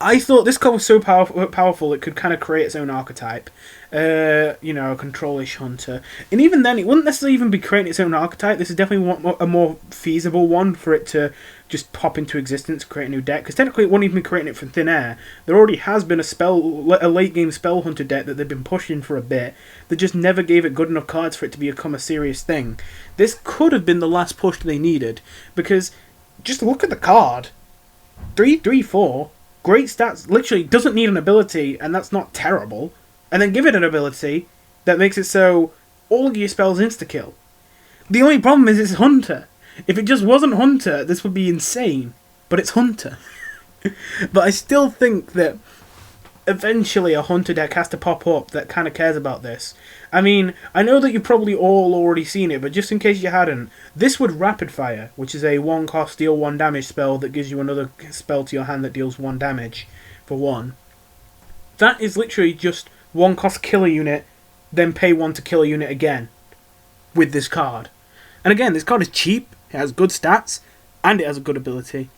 I thought this card was so powerful it could kind of create its own archetype. You know, a control-ish hunter. And even then, it wouldn't necessarily even be creating its own archetype. This is definitely a more feasible one for it to just pop into existence, create a new deck. Because technically, it wouldn't even be creating it from thin air. There already has been a late-game spell hunter deck that they've been pushing for a bit that just never gave it good enough cards for it to become a serious thing. This could have been the last push they needed. Because, just look at the card. 3/3/4. Great stats, literally doesn't need an ability, and that's not terrible. And then give it an ability that makes it so all of your spells insta-kill. The only problem is it's Hunter. If it just wasn't Hunter, this would be insane. But it's Hunter. But I still think that eventually a Hunter deck has to pop up that kind of cares about this. I mean, I know that you've probably all already seen it, but just in case you hadn't, this would Rapid Fire, which is a 1-cost deal 1 damage spell that gives you another spell to your hand that deals 1 damage for 1. That is literally just 1-cost kill a unit, then pay 1 to kill a unit again with this card. And again, this card is cheap, it has good stats, and it has a good ability.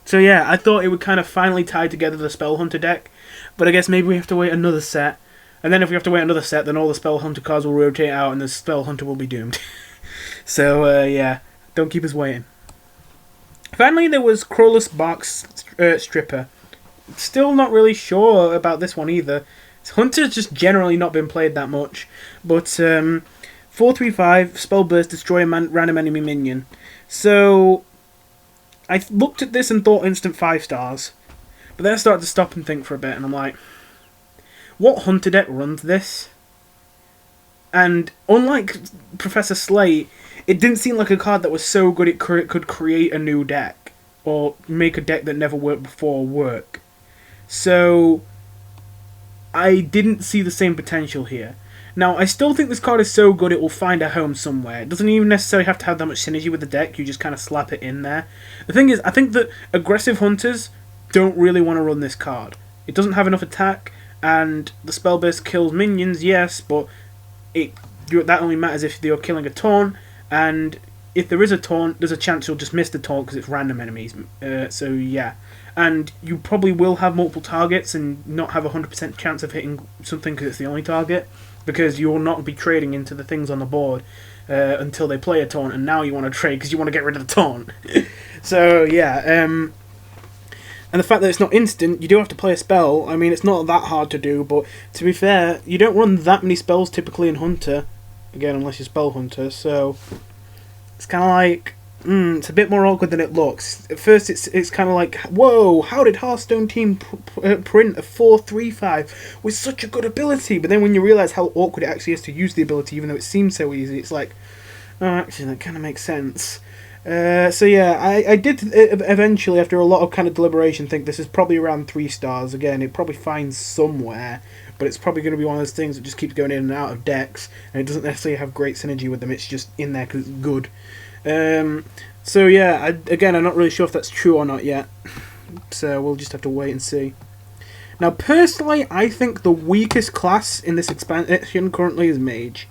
So yeah, I thought it would kind of finally tie together the Spell Hunter deck, but I guess maybe we have to wait another set. And then if we have to wait another set, then all the Spell Hunter cards will rotate out and the Spell Hunter will be doomed. So, yeah, don't keep us waiting. Finally, there was Crawler's Bark Stripper. Still not really sure about this one either. Hunter's just generally not been played that much. But, 4/3/5, Spell Burst, destroy a random enemy minion. So, I looked at this and thought instant 5 stars. But then I started to stop and think for a bit, and I'm like, what Hunter deck runs this? And unlike Professor Slate, it didn't seem like a card that was so good it could create a new deck. Or make a deck that never worked before work. So, I didn't see the same potential here. Now, I still think this card is so good it will find a home somewhere. It doesn't even necessarily have to have that much synergy with the deck, you just kind of slap it in there. The thing is, I think that aggressive hunters don't really want to run this card. It doesn't have enough attack, and the spell burst kills minions, yes, but that only matters if you're killing a taunt, and if there is a taunt, there's a chance you'll just miss the taunt because it's random enemies. So yeah, and you probably will have multiple targets and not have a 100% chance of hitting something because it's the only target, because you will not be trading into the things on the board until they play a taunt, and now you want to trade because you want to get rid of the taunt. So yeah, and the fact that it's not instant, you do have to play a spell. I mean, it's not that hard to do, but to be fair, you don't run that many spells typically in Hunter. Again, unless you're Spell Hunter, so it's kind of like, it's a bit more awkward than it looks. At first, it's kind of like, whoa, how did Hearthstone team print a 4/3/5 with such a good ability? But then when you realise how awkward it actually is to use the ability, even though it seems so easy, it's like, oh, actually, that kind of makes sense. So yeah, I did eventually, after a lot of kind of deliberation, think this is probably around 3 stars. Again, it probably finds somewhere, but it's probably going to be one of those things that just keeps going in and out of decks, and it doesn't necessarily have great synergy with them, it's just in there because it's good. So yeah, again, I'm not really sure if that's true or not yet, so we'll just have to wait and see. Now, personally, I think the weakest class in this expansion currently is Mage,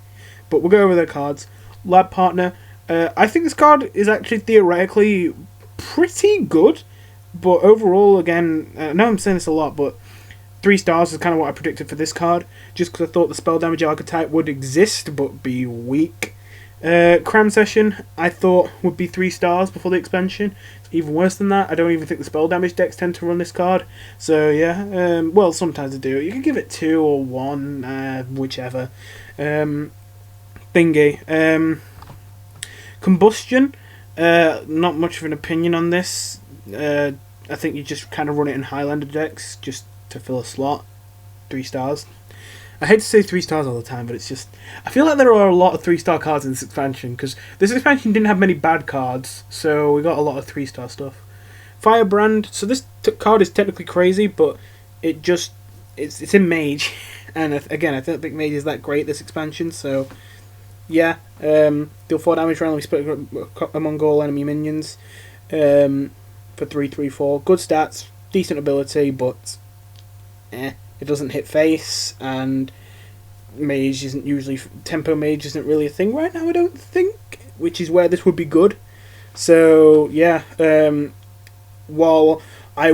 but we'll go over their cards. Lab Partner. I think this card is actually theoretically pretty good, but overall, again, I know I'm saying this a lot, but 3 stars is kind of what I predicted for this card, just because I thought the spell damage archetype would exist, but be weak. Cram Session, I thought would be 3 stars before the expansion. Even worse than that, I don't even think the spell damage decks tend to run this card, so yeah, well, sometimes they do. You can give it 2 or 1, whichever. Combustion, not much of an opinion on this. I think you just kind of run it in Highlander decks, just to fill a slot. 3 stars. I hate to say 3 stars all the time, but it's just... I feel like there are a lot of 3-star cards in this expansion, because this expansion didn't have many bad cards, so we got a lot of 3-star stuff. Firebrand, so this card is technically crazy, but it just... It's in Mage, and again, I don't think Mage is that great this expansion, so... Yeah, deal 4 damage randomly split among all enemy minions for 3/3/4. Good stats, decent ability, but it doesn't hit face, and Mage isn't usually... Tempo Mage isn't really a thing right now, I don't think, which is where this would be good. So, yeah, while I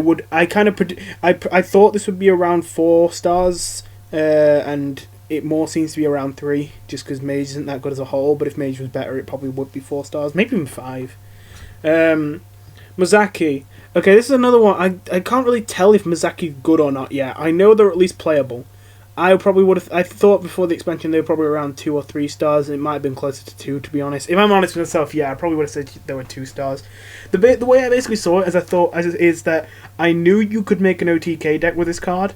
thought this would be around 4 stars, and... It more seems to be around 3, just because Mage isn't that good as a whole, but if Mage was better, it probably would be 4 stars, maybe even 5. Mazaki. Okay, this is another one. I can't really tell if Mazaki's good or not yet. I know they're at least playable. I thought before the expansion they were probably around 2 or 3 stars, and it might have been closer to 2, to be honest. If I'm honest with myself, yeah, I probably would have said they were 2 stars. The way I basically saw it, is that I knew you could make an OTK deck with this card.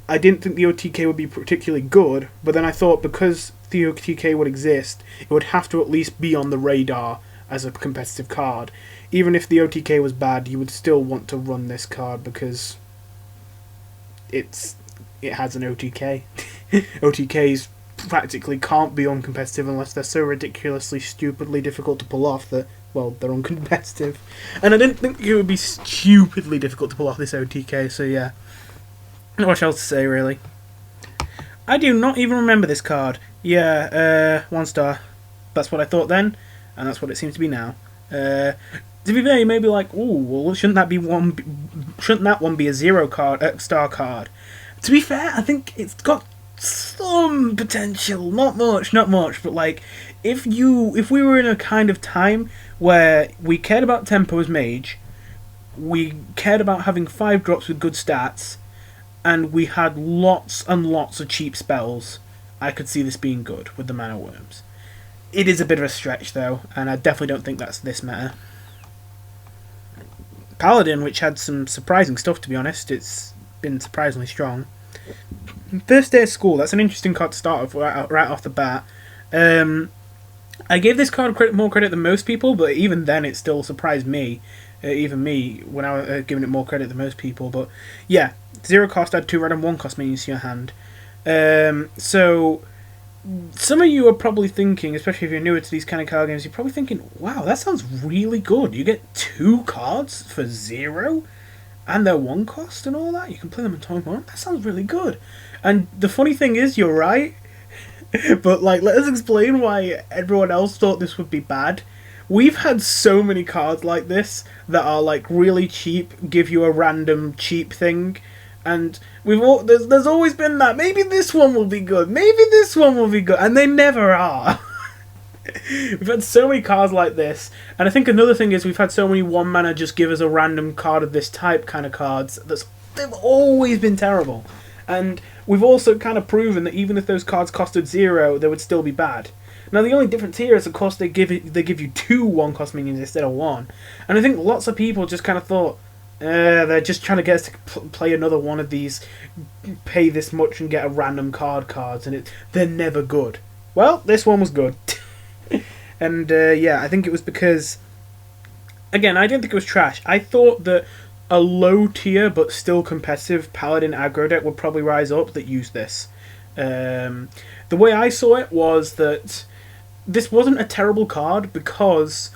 I didn't think the OTK would be particularly good, but then I thought because the OTK would exist, it would have to at least be on the radar as a competitive card. Even if the OTK was bad, you would still want to run this card because it has an OTK. OTKs practically can't be uncompetitive unless they're so ridiculously, stupidly difficult to pull off that, well, they're uncompetitive. And I didn't think it would be stupidly difficult to pull off this OTK, so yeah. Not much else to say, really. I do not even remember this card. Yeah, 1 star. That's what I thought then, and that's what it seems to be now. To be fair, you may be like, ooh, well, shouldn't that one be a 0 star card? To be fair, I think it's got some potential. Not much, but like, if we were in a kind of time where we cared about tempo as Mage, we cared about having 5 drops with good stats, and we had lots and lots of cheap spells, I could see this being good with the Mana Worms. It is a bit of a stretch, though, and I definitely don't think that's this meta. Paladin, which had some surprising stuff, to be honest. It's been surprisingly strong. First Day of School, that's an interesting card to start off right off the bat. I gave this card more credit than most people, but even then it still surprised me. Even me, when I was giving it more credit than most people. But yeah, 0 cost, add 2 red and 1 cost minions to your hand. So some of you are probably thinking, especially if you're newer to these kind of card games, you're probably thinking, wow, that sounds really good. You get 2 cards for 0, and they're 1 cost and all that. You can play them in turn 1. That sounds really good. And the funny thing is, you're right. But like, let us explain why everyone else thought this would be bad. We've had so many cards like this that are like really cheap, give you a random cheap thing, and there's always been that, maybe this one will be good, maybe this one will be good, and they never are. We've had so many cards like this, and I think another thing is we've had so many 1 mana just give us a random card of this type kind of cards they've always been terrible. And we've also kind of proven that even if those cards costed 0, they would still be bad. Now, the only difference here is, of course, they give you 2 1-cost minions instead of 1. And I think lots of people just kind of thought, they're just trying to get us to play another one of these, pay this much and get a random cards, and they're never good. Well, this one was good. And, yeah, I think it was because, again, I didn't think it was trash. I thought that a low tier but still competitive Paladin aggro deck would probably rise up that used this. The way I saw it was that this wasn't a terrible card because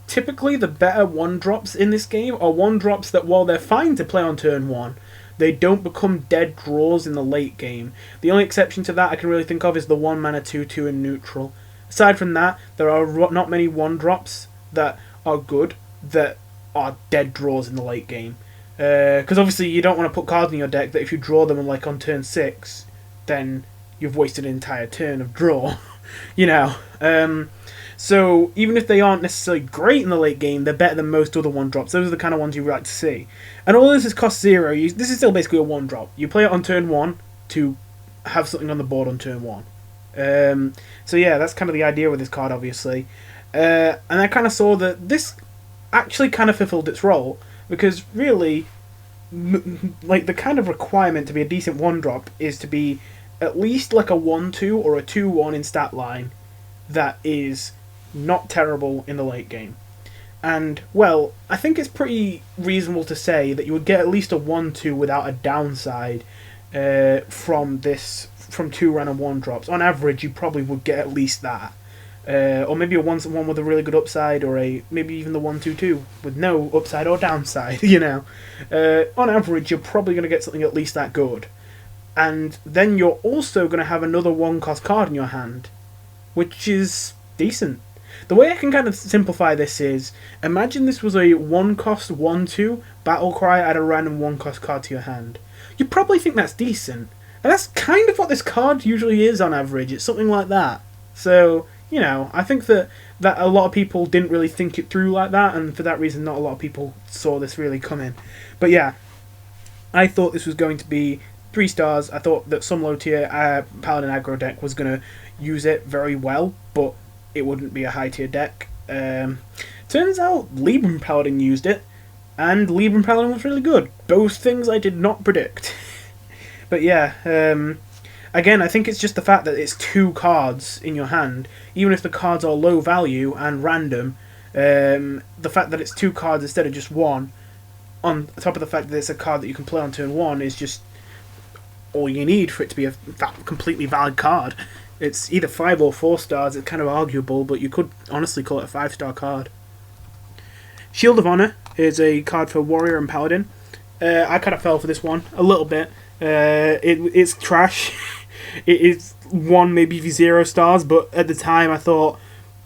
typically the better 1-drops in this game are 1-drops that, while they're fine to play on turn 1, they don't become dead draws in the late game. The only exception to that I can really think of is the 1 mana 2/2 in neutral. Aside from that, there are not many 1-drops that are good that are dead draws in the late game. Because obviously you don't want to put cards in your deck that if you draw them on turn 6, then you've wasted an entire turn of draw. You know. So even if they aren't necessarily great in the late game, they're better than most other 1-drops. Those are the kind of ones you like to see. And all this is cost 0. This is still basically a 1-drop. You play it on turn 1 to have something on the board on turn 1. So yeah, that's kind of the idea with this card, obviously. And I kind of saw that this actually kind of fulfilled its role, because really, like the kind of requirement to be a decent 1-drop is to be at least like a 1-2 or a 2-1 in stat line that is not terrible in the late game. And, well, I think it's pretty reasonable to say that you would get at least a 1-2 without a downside from 2 random 1-drops. On average, you probably would get at least that. Or maybe a 1 with a really good upside, or maybe even the 1-2-2 with no upside or downside, you know. On average, you're probably going to get something at least that good. And then you're also going to have another 1-cost card in your hand, which is decent. The way I can kind of simplify this is, imagine this was a 1-cost 1-2 battle cry, add a random 1-cost card to your hand. You probably think that's decent. And that's kind of what this card usually is on average. It's something like that. So, you know, I think that a lot of people didn't really think it through like that, and for that reason not a lot of people saw this really coming. But yeah, I thought this was going to be 3 stars. I thought that some low tier Paladin aggro deck was going to use it very well, but it wouldn't be a high tier deck. Turns out Libram Paladin used it, and Libram Paladin was really good. Both things I did not predict. But yeah, again, I think it's just the fact that it's 2 cards in your hand, even if the cards are low value and random. The fact that it's 2 cards instead of just 1, on top of the fact that it's a card that you can play on turn 1, is just all you need for it to be a completely valid card. It's either 5 or 4 stars. It's kind of arguable, but you could honestly call it a 5-star card. Shield of Honor is a card for Warrior and Paladin. I kind of fell for this one a little bit. It's trash. It is 1, maybe 0 stars, but at the time I thought,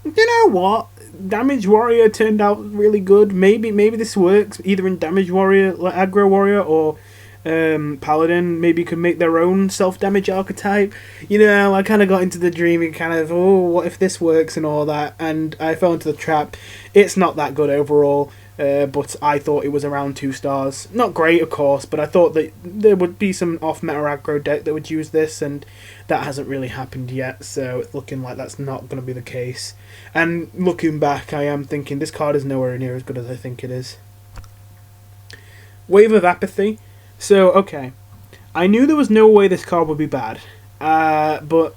you know what? Damage Warrior turned out really good. Maybe this works either in Damage Warrior, like Aggro Warrior, or Paladin maybe could make their own self-damage archetype. You know, I kind of got into the dreaming kind of, oh, what if this works and all that, and I fell into the trap. It's not that good overall, but I thought it was around 2 stars. Not great, of course, but I thought that there would be some off-meta aggro deck that would use this, and that hasn't really happened yet, so it's looking like that's not going to be the case. And looking back, I am thinking this card is nowhere near as good as I think it is. Wave of Apathy. So, okay, I knew there was no way this card would be bad, but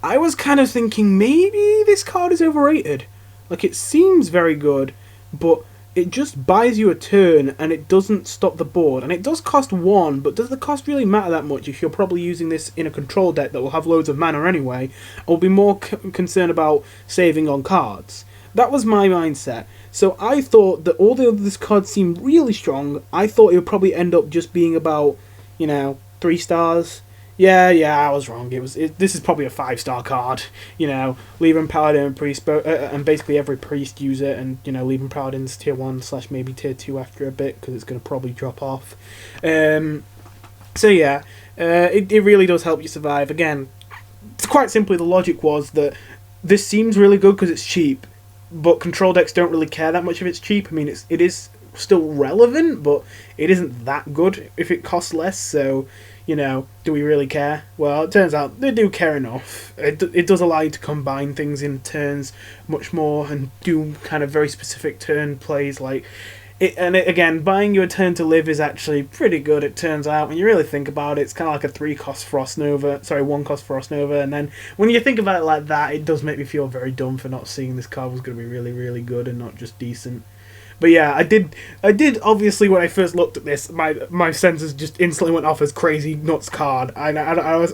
I was kind of thinking maybe this card is overrated. Like, it seems very good, but it just buys you a turn and it doesn't stop the board. And it does cost 1, but does the cost really matter that much if you're probably using this in a control deck that will have loads of mana anyway, or be more concerned about saving on cards? That was my mindset. So I thought that although this card seemed really strong, I thought it would probably end up just being about, you know, 3 stars. Yeah, I was wrong. This is probably a 5-star card. You know, Libram Paladin and Priest, and basically every Priest use it, and, you know, Libram Paladin's tier 1 / maybe tier 2 after a bit, because it's going to probably drop off. So yeah, it really does help you survive. Again, quite simply, the logic was that this seems really good because it's cheap, but control decks don't really care that much if it's cheap. I mean, it is still relevant, but it isn't that good if it costs less, so, you know, do we really care? Well, it turns out they do care enough. It does allow you to combine things in turns much more and do kind of very specific turn plays like it. And again, buying you a turn to live is actually pretty good, it turns out. When you really think about it, it's kind of like a 1-cost Frost Nova, and then when you think about it like that, it does make me feel very dumb for not seeing this card was going to be really, really good and not just decent. But yeah, I did obviously when I first looked at this, my senses just instantly went off as crazy nuts card. I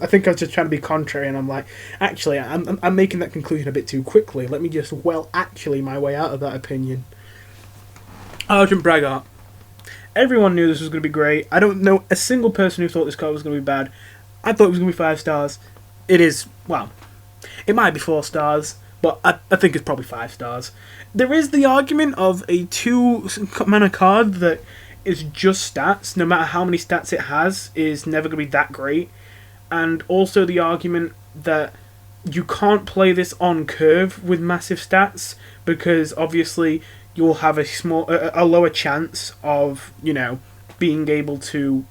think I was just trying to be contrary, and I'm like, actually, I'm making that conclusion a bit too quickly. Let me just actually my way out of that opinion. Argent Braggart. Everyone knew this was going to be great. I don't know a single person who thought this card was going to be bad. I thought it was going to be 5 stars. It is, well, it might be 4 stars, but I think it's probably 5 stars. There is the argument of a 2-mana card that is just stats, no matter how many stats it has, is never going to be that great. And also the argument that you can't play this on curve with massive stats, because obviously you'll have a lower chance of, you know, being able to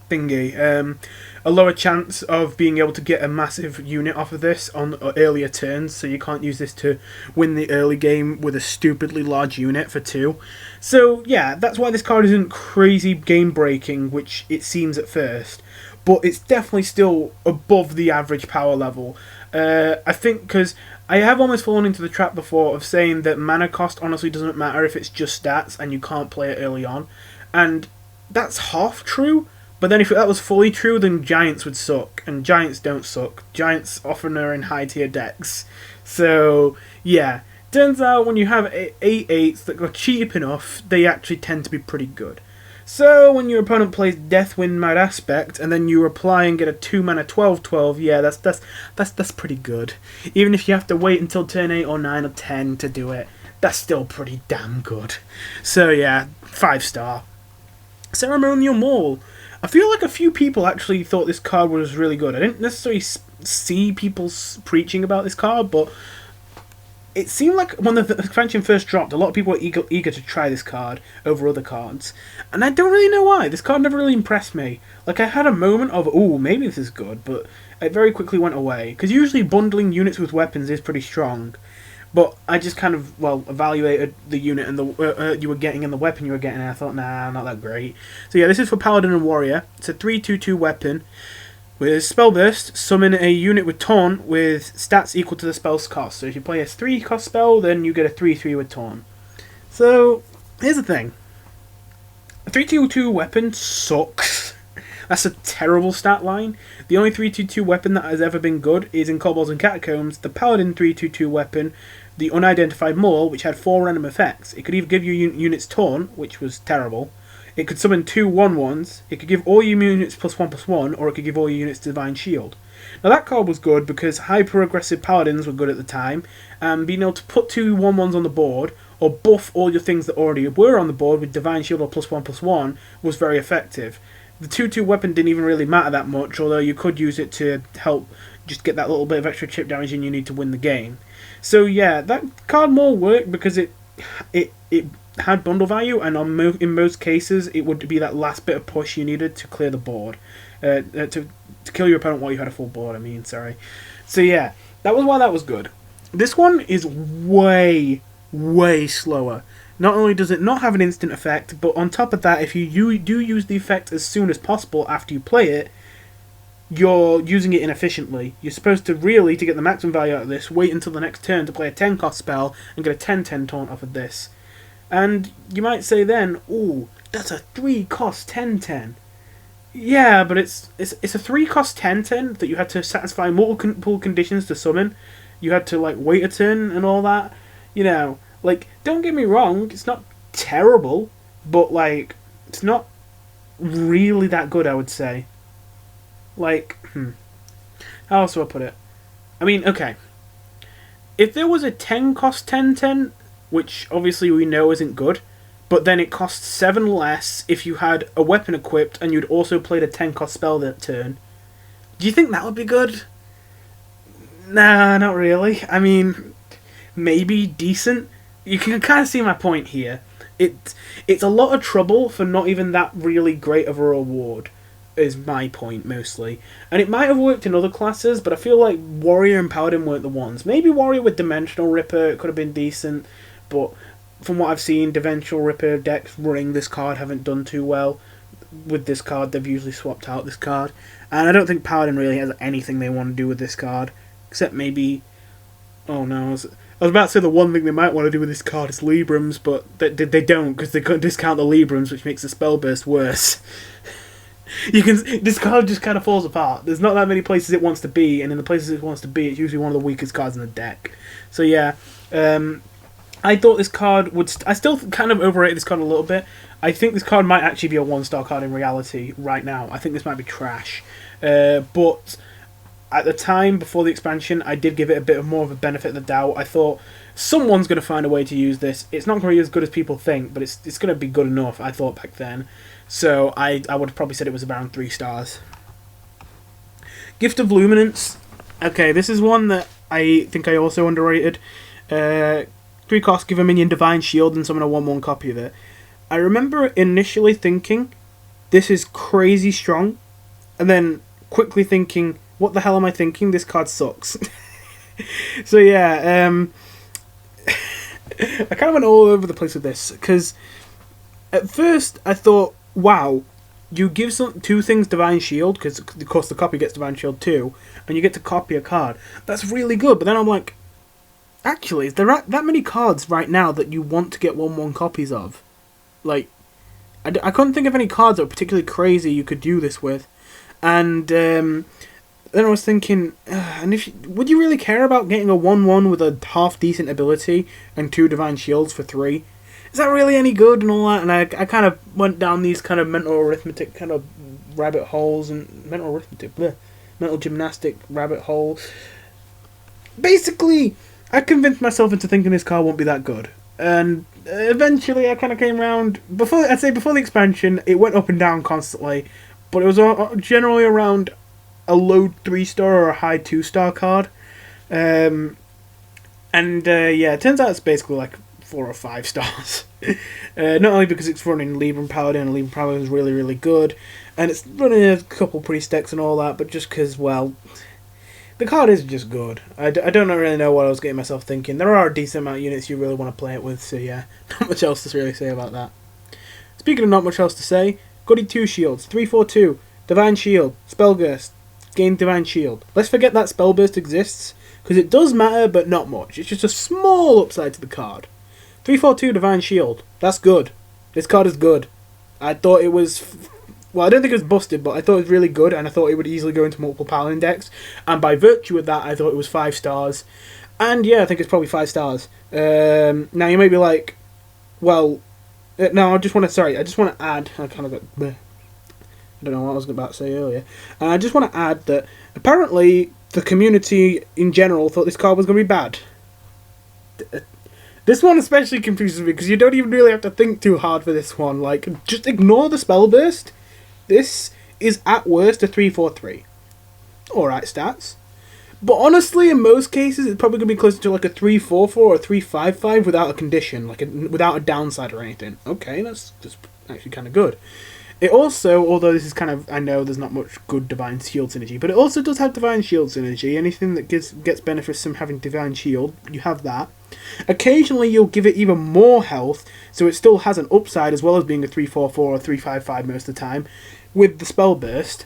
thingy. A lower chance of being able to get a massive unit off of this on earlier turns, so you can't use this to win the early game with a stupidly large unit for 2. So yeah, that's why this card isn't crazy game breaking, which it seems at first, but it's definitely still above the average power level. I think because I have almost fallen into the trap before of saying that mana cost honestly doesn't matter if it's just stats and you can't play it early on, and that's half true. But then if that was fully true, then Giants would suck, and Giants don't suck. Giants often are in high tier decks. So yeah, turns out when you have 8/8s that are cheap enough, they actually tend to be pretty good. So when your opponent plays Deathwind Mad Aspect and then you reply and get a 2-mana 12/12, yeah, that's pretty good. Even if you have to wait until turn 8 or 9 or 10 to do it, that's still pretty damn good. So yeah, 5-star. Ceremonial Maul. I feel like a few people actually thought this card was really good. I didn't necessarily see people preaching about this card, but it seemed like when the expansion first dropped, a lot of people were eager to try this card over other cards. And I don't really know why. This card never really impressed me. Like, I had a moment of, ooh, maybe this is good, but it very quickly went away. Because usually bundling units with weapons is pretty strong. But I just kind of, well, evaluated the unit and the you were getting and the weapon you were getting, and I thought, nah, not that great. So yeah, this is for Paladin and Warrior. It's a 3/2/2 weapon. With Spell Burst, summon a unit with Taunt with stats equal to the spell's cost. So if you play a 3-cost spell, then you get a 3/3 with Taunt. So, here's the thing. A 3/2/2 weapon sucks. That's a terrible stat line. The only 3/2/2 weapon that has ever been good is in Kobolds and Catacombs, the Paladin 3/2/2 weapon, the Unidentified Maul, which had 4 random effects. It could either give you units Taunt, which was terrible. It could summon 2 1/1s. It could give all your units +1/+1, or it could give all your units Divine Shield. Now that card was good because hyper-aggressive Paladins were good at the time, and being able to put 2 1/1s on the board, or buff all your things that already were on the board with Divine Shield or +1/+1, was very effective. The 2/2 weapon didn't even really matter that much, although you could use it to help just get that little bit of extra chip damage you need to win the game. So yeah, that card more worked because it had bundle value, and in most cases it would be that last bit of push you needed to clear the board. To kill your opponent while you had a full board, So yeah, that was why that was good. This one is way, way slower. Not only does it not have an instant effect, but on top of that, if you do use the effect as soon as possible after you play it, you're using it inefficiently. You're supposed to really, to get the maximum value out of this, wait until the next turn to play a 10-cost spell and get a 10/10 taunt off of this. And you might say then, ooh, that's a 3-cost 10/10. Yeah, but it's a 3-cost 10/10 that you had to satisfy multiple conditions to summon. You had to, like, wait a turn and all that. You know, like, don't get me wrong, it's not terrible, but, like, it's not really that good, I would say. Like, how else do I put it? I mean, okay. If there was a 10-cost 10/10, which obviously we know isn't good, but then it costs 7 less if you had a weapon equipped and you'd also played a 10-cost spell that turn, do you think that would be good? Nah, not really. I mean, maybe decent. You can kind of see my point here. It's a lot of trouble for not even that really great of a reward, is my point, mostly. And it might have worked in other classes, but I feel like Warrior and Paladin weren't the ones. Maybe Warrior with Dimensional Ripper could have been decent, but from what I've seen, Dimensional Ripper decks running this card haven't done too well. With this card, they've usually swapped out this card. And I don't think Paladin really has anything they want to do with this card, except maybe... Oh no, I was about to say the one thing they might want to do with this card is Librams, but they don't, because they couldn't discount the Librams, which makes the spell burst worse. This card just kind of falls apart. There's not that many places it wants to be, and in the places it wants to be, it's usually one of the weakest cards in the deck. So yeah, I thought this card would... I still kind of overrated this card a little bit. I think this card might actually be a 1-star card in reality right now. I think this might be trash. But at the time, before the expansion, I did give it a bit more of a benefit of the doubt. I thought, someone's going to find a way to use this. It's not going to be as good as people think, but it's going to be good enough, I thought back then. So I would have probably said it was around 3 stars. Gift of Luminance. Okay, this is one that I think I also underrated. 3 costs, give a minion Divine Shield and summon a 1/1 copy of it. I remember initially thinking this is crazy strong, and then quickly thinking, what the hell am I thinking? This card sucks. So yeah, I kind of went all over the place with this, because at first I thought, wow, you give two things Divine Shield, because of course the copy gets Divine Shield too, and you get to copy a card. That's really good, but then I'm like, actually, there are that many cards right now that you want to get 1/1 copies of. Like, I couldn't think of any cards that were particularly crazy you could do this with. And then I was thinking, would you really care about getting a 1/1 with a half-decent ability and 2 Divine Shields for 3? Is that really any good and all that? And I kind of went down these kind of mental arithmetic kind of rabbit holes, and mental gymnastic rabbit holes. Basically, I convinced myself into thinking this card won't be that good. And eventually I kind of came around, before the expansion, it went up and down constantly, but it was generally around a low 3-star or a high 2-star card. Yeah, it turns out it's basically like 4 or 5 stars. Not only because it's running Libram Paladin, and Libram Paladin is really, really good, and it's running a couple pretty stacks and all that, but just because, well, the card is just good. I don't really know what I was getting myself thinking. There are a decent amount of units you really want to play it with, so yeah, not much else to really say about that. Speaking of not much else to say, Goody 2 shields, 3/4/2, Divine Shield, Spellburst, gain Divine Shield. Let's forget that Spellburst exists, because it does matter, but not much. It's just a small upside to the card. 3/4/2 Divine Shield, that's good. This card is good. I thought it was... Well, I don't think it was busted, but I thought it was really good, and I thought it would easily go into multiple Paladin decks. And by virtue of that, I thought it was 5 stars. And yeah, I think it's probably 5 stars. Now, you may be like, well... no, I just want to add... I kind of got... I don't know what I was about to say earlier. I just want to add that apparently the community in general thought this card was going to be bad. This one especially confuses me, because you don't even really have to think too hard for this one. Like, just ignore the Spellburst. This is at worst a 3/4/3. Alright stats. But honestly, in most cases, it's probably going to be closer to like a 3/4/4 or a 3/5/5 without a condition, without a downside or anything. Okay, that's actually kind of good. It also, although this is kind of, I know there's not much good Divine Shield synergy, but it also does have Divine Shield synergy. Anything that gets benefits from having Divine Shield, you have that. Occasionally you'll give it even more health, so it still has an upside as well as being a 3/4/4 or 3/5/5 most of the time, with the Spellburst.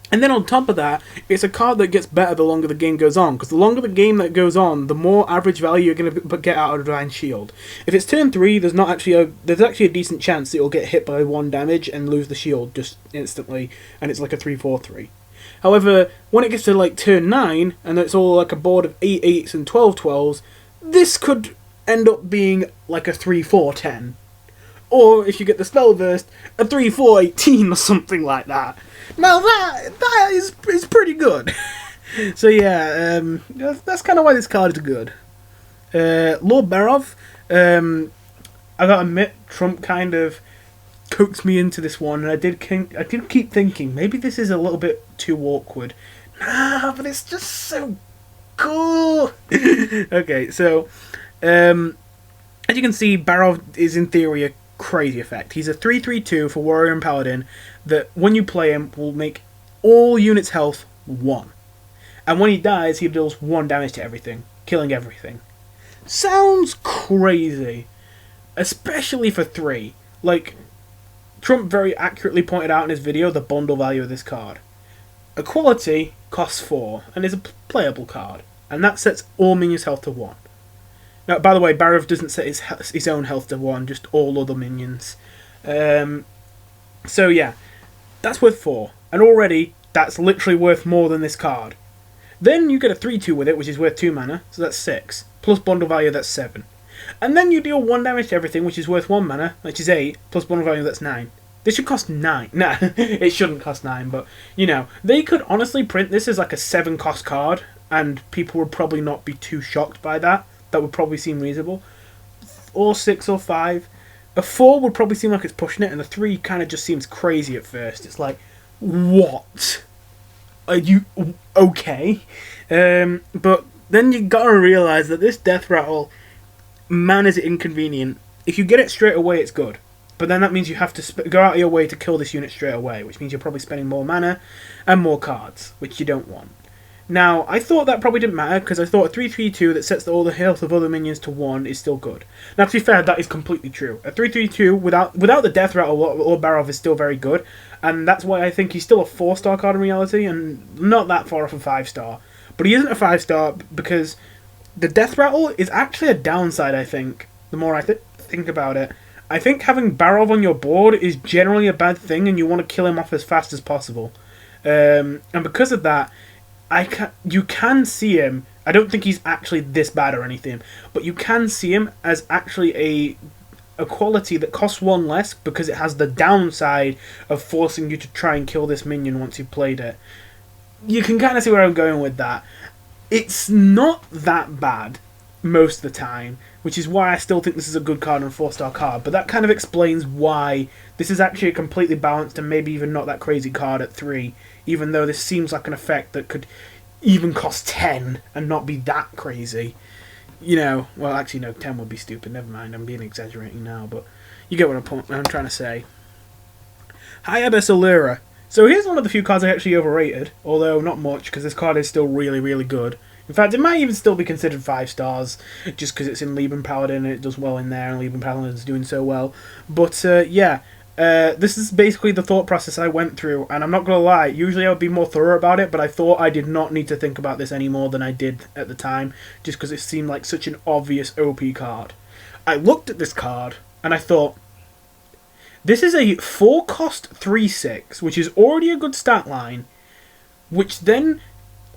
And then on top of that, it's a card that gets better the longer the game goes on, because the longer the game that goes on, the more average value you're going to get out of Divine Shield. If it's turn 3, there's actually a decent chance that you'll get hit by 1 damage and lose the shield just instantly, and it's like a 3/4/3. However, when it gets to like turn 9, and it's all like a board of 8 8s and 12 12s, this could end up being like a 3/4/10. Or, if you get the Spellburst, a 3/4/18 or something like that. Now that is pretty good. So yeah, that's kind of why this card is good. Lord Berov, I gotta admit, Trump kind of coaxed me into this one, and I did keep thinking, maybe this is a little bit too awkward. Nah, but it's just so cool. Okay, so, as you can see, Berov is in theory a crazy effect. He's a 3/3/2 for Warrior and Paladin that, when you play him, will make all units' health 1. And when he dies, he deals 1 damage to everything, killing everything. Sounds crazy. Especially for 3. Like, Trump very accurately pointed out in his video the bundle value of this card. Equality costs 4, and is a playable card. And that sets all minions' health to 1. Now, by the way, Berov doesn't set his own health to 1, just all other minions. So yeah, that's worth 4. And already, that's literally worth more than this card. Then you get a 3/2 with it, which is worth 2 mana, so that's 6. Plus bundle value, that's 7. And then you deal 1 damage to everything, which is worth 1 mana, which is 8. Plus bundle value, that's 9. This should cost 9. Nah, it shouldn't cost 9, but, you know, they could honestly print this as like a 7 cost card, and people would probably not be too shocked by that. That would probably seem reasonable. Or 6 or 5. A 4 would probably seem like it's pushing it, and the 3 kind of just seems crazy at first. It's like, what? Are you okay? But then you gotta realise that this Death Rattle, man, is it inconvenient. If you get it straight away, it's good. but then that means you have to go out of your way to kill this unit straight away, which means you're probably spending more mana and more cards, which you don't want. Now, I thought that probably didn't matter, because I thought a 3/3/2 that sets all the health of other minions to 1 is still good. Now, to be fair, that is completely true. A 3/3/2 without the Death Rattle or Barov is still very good, and that's why I think he's still a 4-star card in reality, and not that far off a 5-star. But he isn't a 5-star because the Death Rattle is actually a downside, I think, the more I think about it. I think having Barov on your board is generally a bad thing, and you want to kill him off as fast as possible. And because of that, you can see him. I don't think he's actually this bad or anything, but you can see him as actually a quality that costs 1 less because it has the downside of forcing you to try and kill this minion once you've played it. You can kind of see where I'm going with that. It's not that bad most of the time, which is why I still think this is a good card and a 4-star card, but that kind of explains why this is actually a completely balanced and maybe even not that crazy card at 3, even though this seems like an effect that could even cost 10 and not be that crazy. You know, well, actually, no, 10 would be stupid, never mind, I'm being exaggerating now, but you get what I'm trying to say. High Abyss Allura. So here's one of the few cards I actually overrated, although not much, because this card is still really, really good. In fact, it might even still be considered 5 stars, just because it's in Lieben Paladin and it does well in there, and Lieben Paladin is doing so well. But, yeah, this is basically the thought process I went through, and I'm not going to lie, usually I would be more thorough about it, but I thought I did not need to think about this any more than I did at the time, just because it seemed like such an obvious OP card. I looked at this card, and I thought, this is a 4-cost 3/6, which is already a good stat line, which then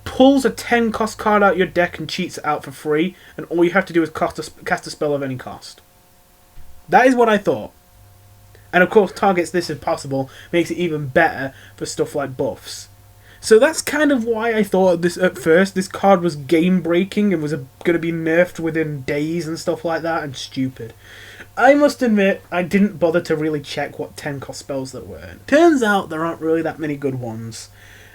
pulls a 10-cost card out of your deck and cheats it out for free, and all you have to do is cast a spell of any cost. That is what I thought. And of course, targets this if possible, makes it even better for stuff like buffs. So that's kind of why I thought this at first. This card was game-breaking and was going to be nerfed within days and stuff like that, and stupid. I must admit, I didn't bother to really check what 10-cost spells there were. Turns out there aren't really that many good ones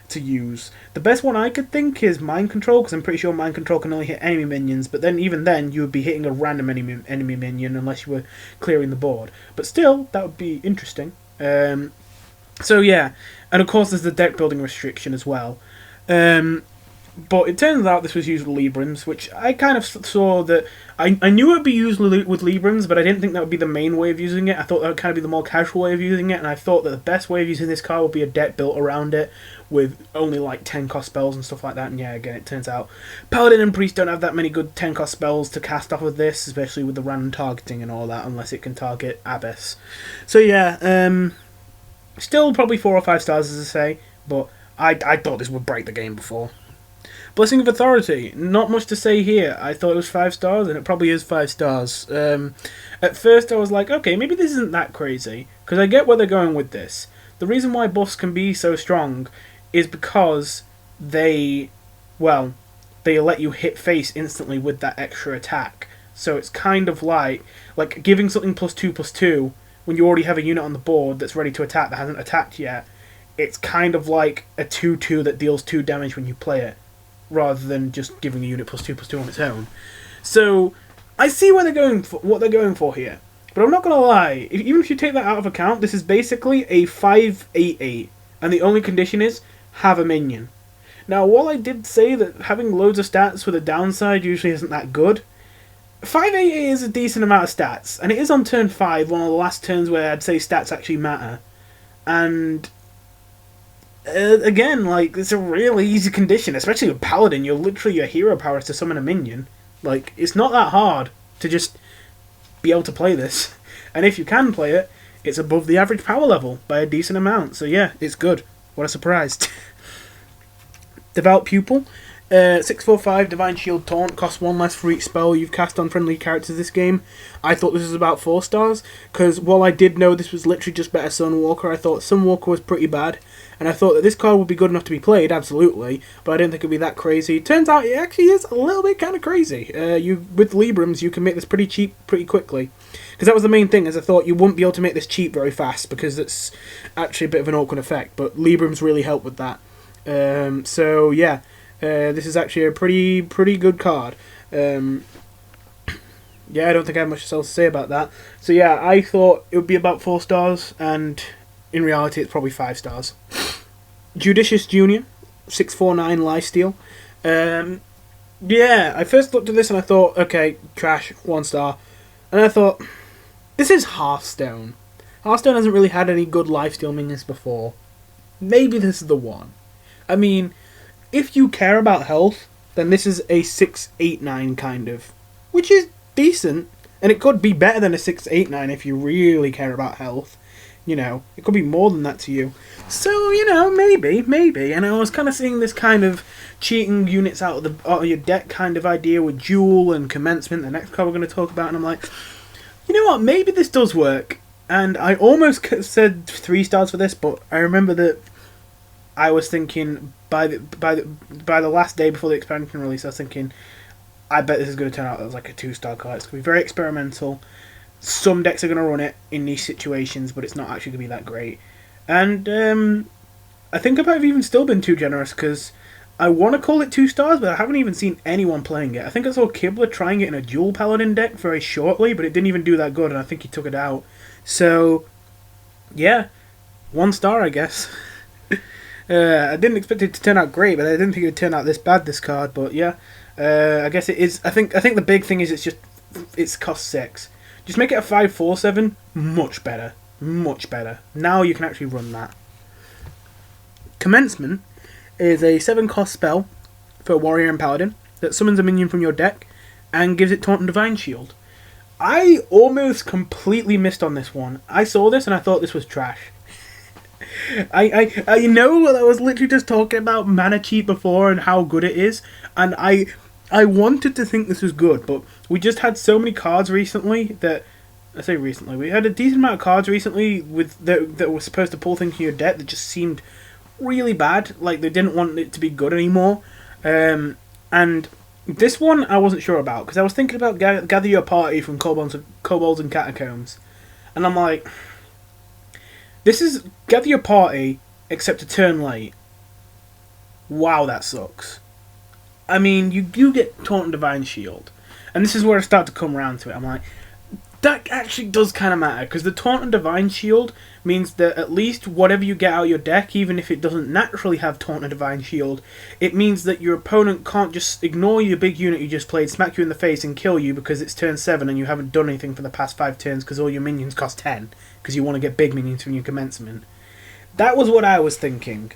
to use. The best one I could think is Mind Control, because I'm pretty sure Mind Control can only hit enemy minions, but then even then you would be hitting a random enemy minion unless you were clearing the board. But still, that would be interesting. So yeah, and of course there's the deck building restriction as well. But it turns out this was used with Librams, which I kind of saw that... I knew it would be used with Librams, but I didn't think that would be the main way of using it. I thought that would kind of be the more casual way of using it, and I thought that the best way of using this card would be a deck built around it, with only like 10-cost spells and stuff like that. And yeah, again, it turns out Paladin and Priest don't have that many good 10-cost spells to cast off of this, especially with the random targeting and all that, unless it can target Abyss. So yeah, still probably 4 or 5 stars, as I say, but I thought this would break the game before. Blessing of Authority, not much to say here. I thought it was 5 stars, and it probably is 5 stars. At first I was like, okay, maybe this isn't that crazy, because I get where they're going with this. The reason why buffs can be so strong is because they let you hit face instantly with that extra attack. So it's kind of like giving something +2/+2 when you already have a unit on the board that's ready to attack that hasn't attacked yet. It's kind of like a 2/2 that deals 2 damage when you play it, rather than just giving a unit +2/+2 on its own. So I see where they're going for, what they're going for here. But I'm not going to lie, even if you take that out of account, this is basically a 5/8/8, and the only condition is, have a minion. Now, while I did say that having loads of stats with a downside usually isn't that good, 5/8/8 is a decent amount of stats, and it is on turn 5, one of the last turns where I'd say stats actually matter. And again, it's a really easy condition, especially with Paladin. You're literally, your hero power is to summon a minion. It's not that hard to just be able to play this. And if you can play it, it's above the average power level by a decent amount. So yeah, it's good. What a surprise. Devout Pupil. 6/4/5 Divine Shield Taunt, costs 1 less for each spell you've cast on friendly characters this game. I thought this was about 4 stars, because while I did know this was literally just better Sunwalker, I thought Sunwalker was pretty bad, and I thought that this card would be good enough to be played, absolutely, but I didn't think it would be that crazy. Turns out it actually is a little bit kind of crazy. With Librams, you can make this pretty cheap pretty quickly, because that was the main thing, is I thought you wouldn't be able to make this cheap very fast, because it's actually a bit of an awkward effect, but Librams really help with that. So yeah. This is actually a pretty good card. Yeah, I don't think I have much else to say about that. So yeah, I thought it would be about 4 stars, and in reality it's probably 5 stars. Judicious Junior, 649 lifesteal. Yeah, I first looked at this and I thought, okay, trash, 1 star. And I thought, this is Hearthstone. Hearthstone hasn't really had any good lifesteal minions before. Maybe this is the one. I mean, if you care about health, then this is a 689 kind of, which is decent, and it could be better than a 689 if you really care about health. You know, it could be more than that to you. So, you know, maybe. And I was kind of seeing this kind of cheating units out of your deck kind of idea with Duel and Commencement, the next card we're going to talk about, and I'm like, you know what, maybe this does work. And I almost said 3 stars for this, but I remember that I was thinking by the last day before the expansion release, I was thinking, I bet this is going to turn out as like a 2-star card. It's going to be very experimental. Some decks are going to run it in these situations, but it's not actually going to be that great. And I think I might have even still been too generous, because I want to call it 2 stars, but I haven't even seen anyone playing it. I think I saw Kibler trying it in a dual Paladin deck very shortly, but it didn't even do that good, and I think he took it out. So, yeah, 1 star, I guess. I didn't expect it to turn out great, but I didn't think it would turn out this bad, this card. But yeah, I guess it is. I think the big thing is it's cost 6. Just make it a 5/4/7. Much better. Now you can actually run that. Commencement is a 7 cost spell for Warrior and Paladin that summons a minion from your deck and gives it Taunt and Divine Shield. I almost completely missed on this one. I saw this and I thought this was trash. I know that I was literally just talking about mana cheat before and how good it is, and I wanted to think this was good, but we just had so many cards recently that, I say recently, we had a decent amount of cards recently with that were supposed to pull things from your deck that just seemed really bad, like they didn't want it to be good anymore. And this one I wasn't sure about, because I was thinking about Gather Your Party from Kobolds and Catacombs, and I'm like, this is Gather Your Party, except a turn late. Wow, that sucks. I mean, you do get Taunt and Divine Shield, and this is where I start to come around to it. I'm like, that actually does kind of matter, because the Taunt and Divine Shield means that at least whatever you get out of your deck, even if it doesn't naturally have Taunt and Divine Shield, it means that your opponent can't just ignore your big unit you just played, smack you in the face and kill you because it's turn 7 and you haven't done anything for the past 5 turns because all your minions cost 10, because you want to get big minions from your commencement. That was what I was thinking.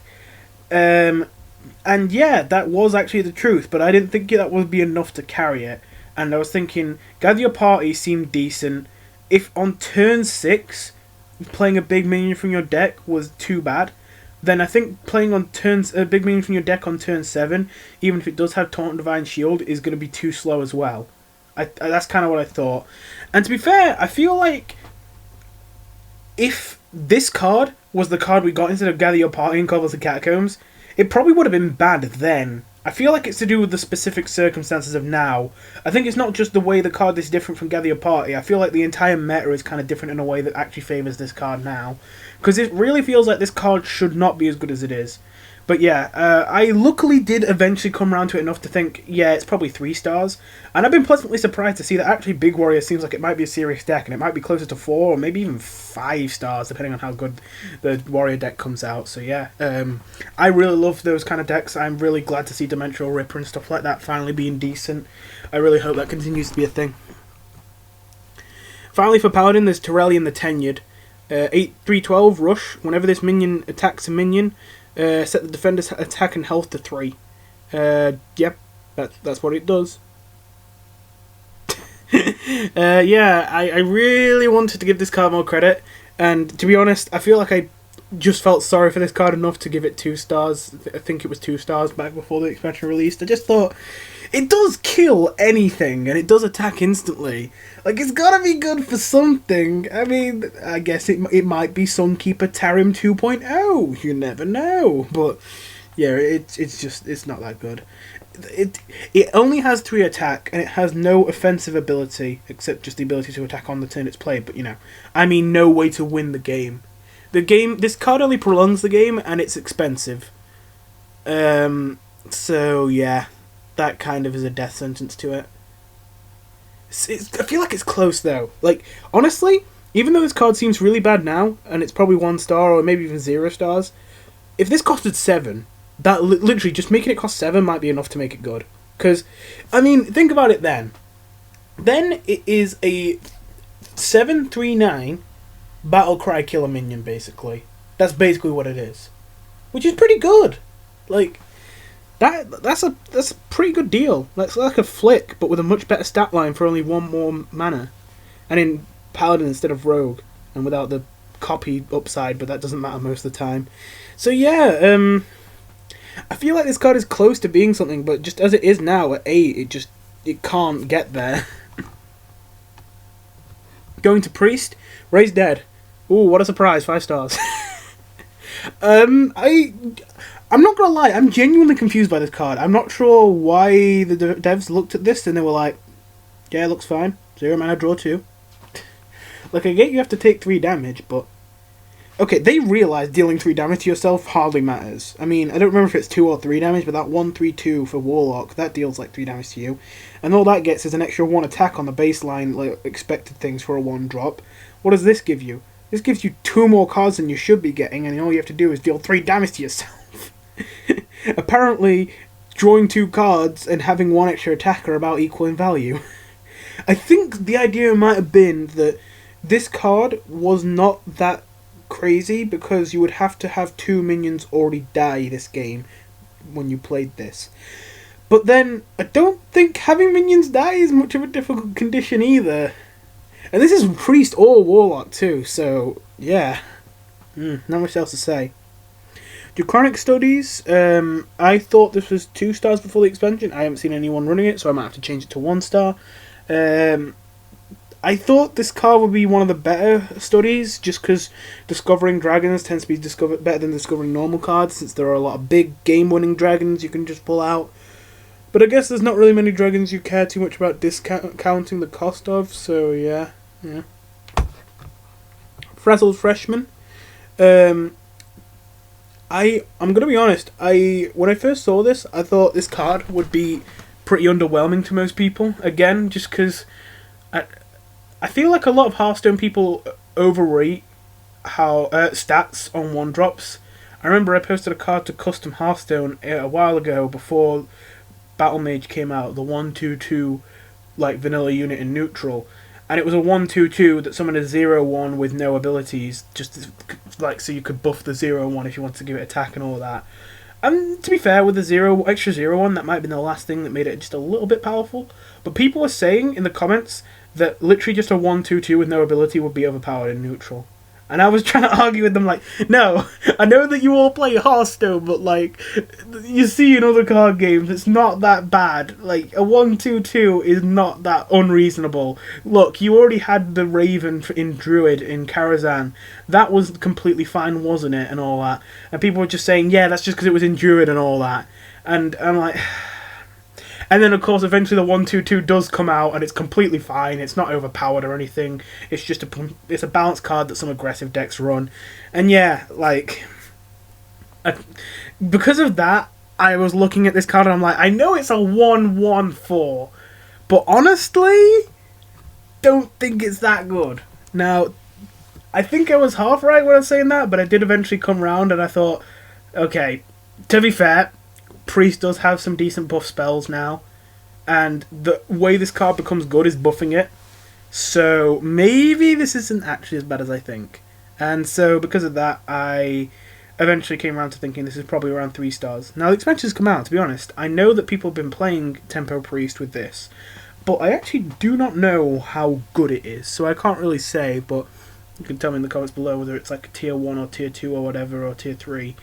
And yeah, that was actually the truth, but I didn't think that would be enough to carry it. And I was thinking, Gather Your Party seemed decent. If on turn 6, playing a big minion from your deck was too bad, then I think playing on a big minion from your deck on turn 7, even if it does have Taunt and Divine Shield, is going to be too slow as well. That's kind of what I thought. And to be fair, I feel like if this card was the card we got instead of Gather Your Party in Kobolds and Catacombs, it probably would have been bad then. I feel like it's to do with the specific circumstances of now. I think it's not just the way the card is different from Gather Your Party. I feel like the entire meta is kind of different in a way that actually favours this card now. Because it really feels like this card should not be as good as it is. But yeah, I luckily did eventually come around to it enough to think, yeah, it's probably 3 stars. And I've been pleasantly surprised to see that actually Big Warrior seems like it might be a serious deck, and it might be closer to 4 or maybe even 5 stars, depending on how good the Warrior deck comes out. So yeah, I really love those kind of decks. I'm really glad to see Dimensional Ripper and stuff like that finally being decent. I really hope that continues to be a thing. Finally for Paladin, there's Torellian the Tenured. 8/3/12 Rush. Whenever this minion attacks a minion, set the defender's attack and health to 3. Yep, that's what it does. Yeah, I really wanted to give this card more credit, and to be honest, I feel like I just felt sorry for this card enough to give it 2 stars. I think it was 2 stars back before the expansion released. I just thought, it does kill anything, and it does attack instantly. Like, it's gotta be good for something. I mean, I guess it might be Sunkeeper Tarim 2.0. You never know. But, yeah, it's not that good. It only has 3 attack, and it has no offensive ability, except just the ability to attack on the turn it's played. But, you know, I mean no way to win the game. This card only prolongs the game, and it's expensive. So, yeah. That kind of is a death sentence to it. I feel like it's close though. Like, honestly, even though this card seems really bad now, and it's probably 1 star or maybe even 0 stars, if this costed 7, that literally just making it cost 7 might be enough to make it good. Because, I mean, think about it then. Then it is a 7/3/9 battle cry killer minion, basically. That's basically what it is, which is pretty good. Like, that's a pretty good deal. That's like a flick, but with a much better stat line for only 1 more mana, and in Paladin instead of Rogue, and without the copy upside. But that doesn't matter most of the time. So yeah, I feel like this card is close to being something, but just as it is now at 8, it can't get there. Going to Priest, Raise Dead. Ooh, what a surprise! 5 stars. I'm not gonna lie, I'm genuinely confused by this card. I'm not sure why the devs looked at this and they were like, yeah, it looks fine. 0 mana, draw 2. Like, I get you have to take 3 damage, but... Okay, they realise dealing 3 damage to yourself hardly matters. I mean, I don't remember if it's 2 or 3 damage, but that 1/3/2 for Warlock, that deals like 3 damage to you. And all that gets is an extra 1 attack on the baseline, like, expected things for a 1-drop. What does this give you? This gives you 2 more cards than you should be getting, and all you have to do is deal 3 damage to yourself. Apparently, drawing 2 cards and having 1 extra attack are about equal in value. I think the idea might have been that this card was not that crazy because you would have to have 2 minions already die this game when you played this. But then, I don't think having minions die is much of a difficult condition either. And this is Priest or Warlock too, so yeah. Not much else to say. Chronic Studies, I thought this was 2 stars before the expansion. I haven't seen anyone running it, so I might have to change it to 1 star. I thought this card would be one of the better studies, just because discovering dragons tends to be better than discovering normal cards, since there are a lot of big game-winning dragons you can just pull out. But I guess there's not really many dragons you care too much about discounting the cost of, so yeah. Frazzled Freshman. I'm gonna be honest, when I first saw this, I thought this card would be pretty underwhelming to most people. Again, just because I feel like a lot of Hearthstone people overrate how stats on 1-drops. I remember I posted a card to Custom Hearthstone a while ago before Battle Mage came out, the 1/2/2 like vanilla unit in neutral, and it was a 1/2/2 that summoned a 0/1 with no abilities, just like so you could buff the 0/1 if you wanted to give it attack and all that. And to be fair, with the extra 0/1, that might have been the last thing that made it just a little bit powerful. But people were saying in the comments that literally just a 1/2/2 with no ability would be overpowered in neutral. And I was trying to argue with them like, no, I know that you all play Hearthstone, but like, you see in other card games, it's not that bad. Like, a 1/2/2 is not that unreasonable. Look, you already had the Raven in Druid in Karazhan. That was completely fine, wasn't it, and all that. And people were just saying, yeah, that's just because it was in Druid and all that. And I'm like... And then, of course, eventually the 1/2/2 does come out, and it's completely fine. It's not overpowered or anything. It's just it's a balanced card that some aggressive decks run. And yeah, like... because of that, I was looking at this card and I'm like, I know it's a 1/1/4, but honestly, don't think it's that good. Now, I think I was half right when I was saying that, but I did eventually come round and I thought, okay, to be fair... Priest does have some decent buff spells now, and the way this card becomes good is buffing it, so maybe this isn't actually as bad as I think. And so because of that, I eventually came around to thinking this is probably around 3 stars. Now the expansion's come out, to be honest. I know that people have been playing Tempo Priest with this, but I actually do not know how good it is, so I can't really say, but you can tell me in the comments below whether it's like tier 1 or tier 2 or whatever, or tier 3.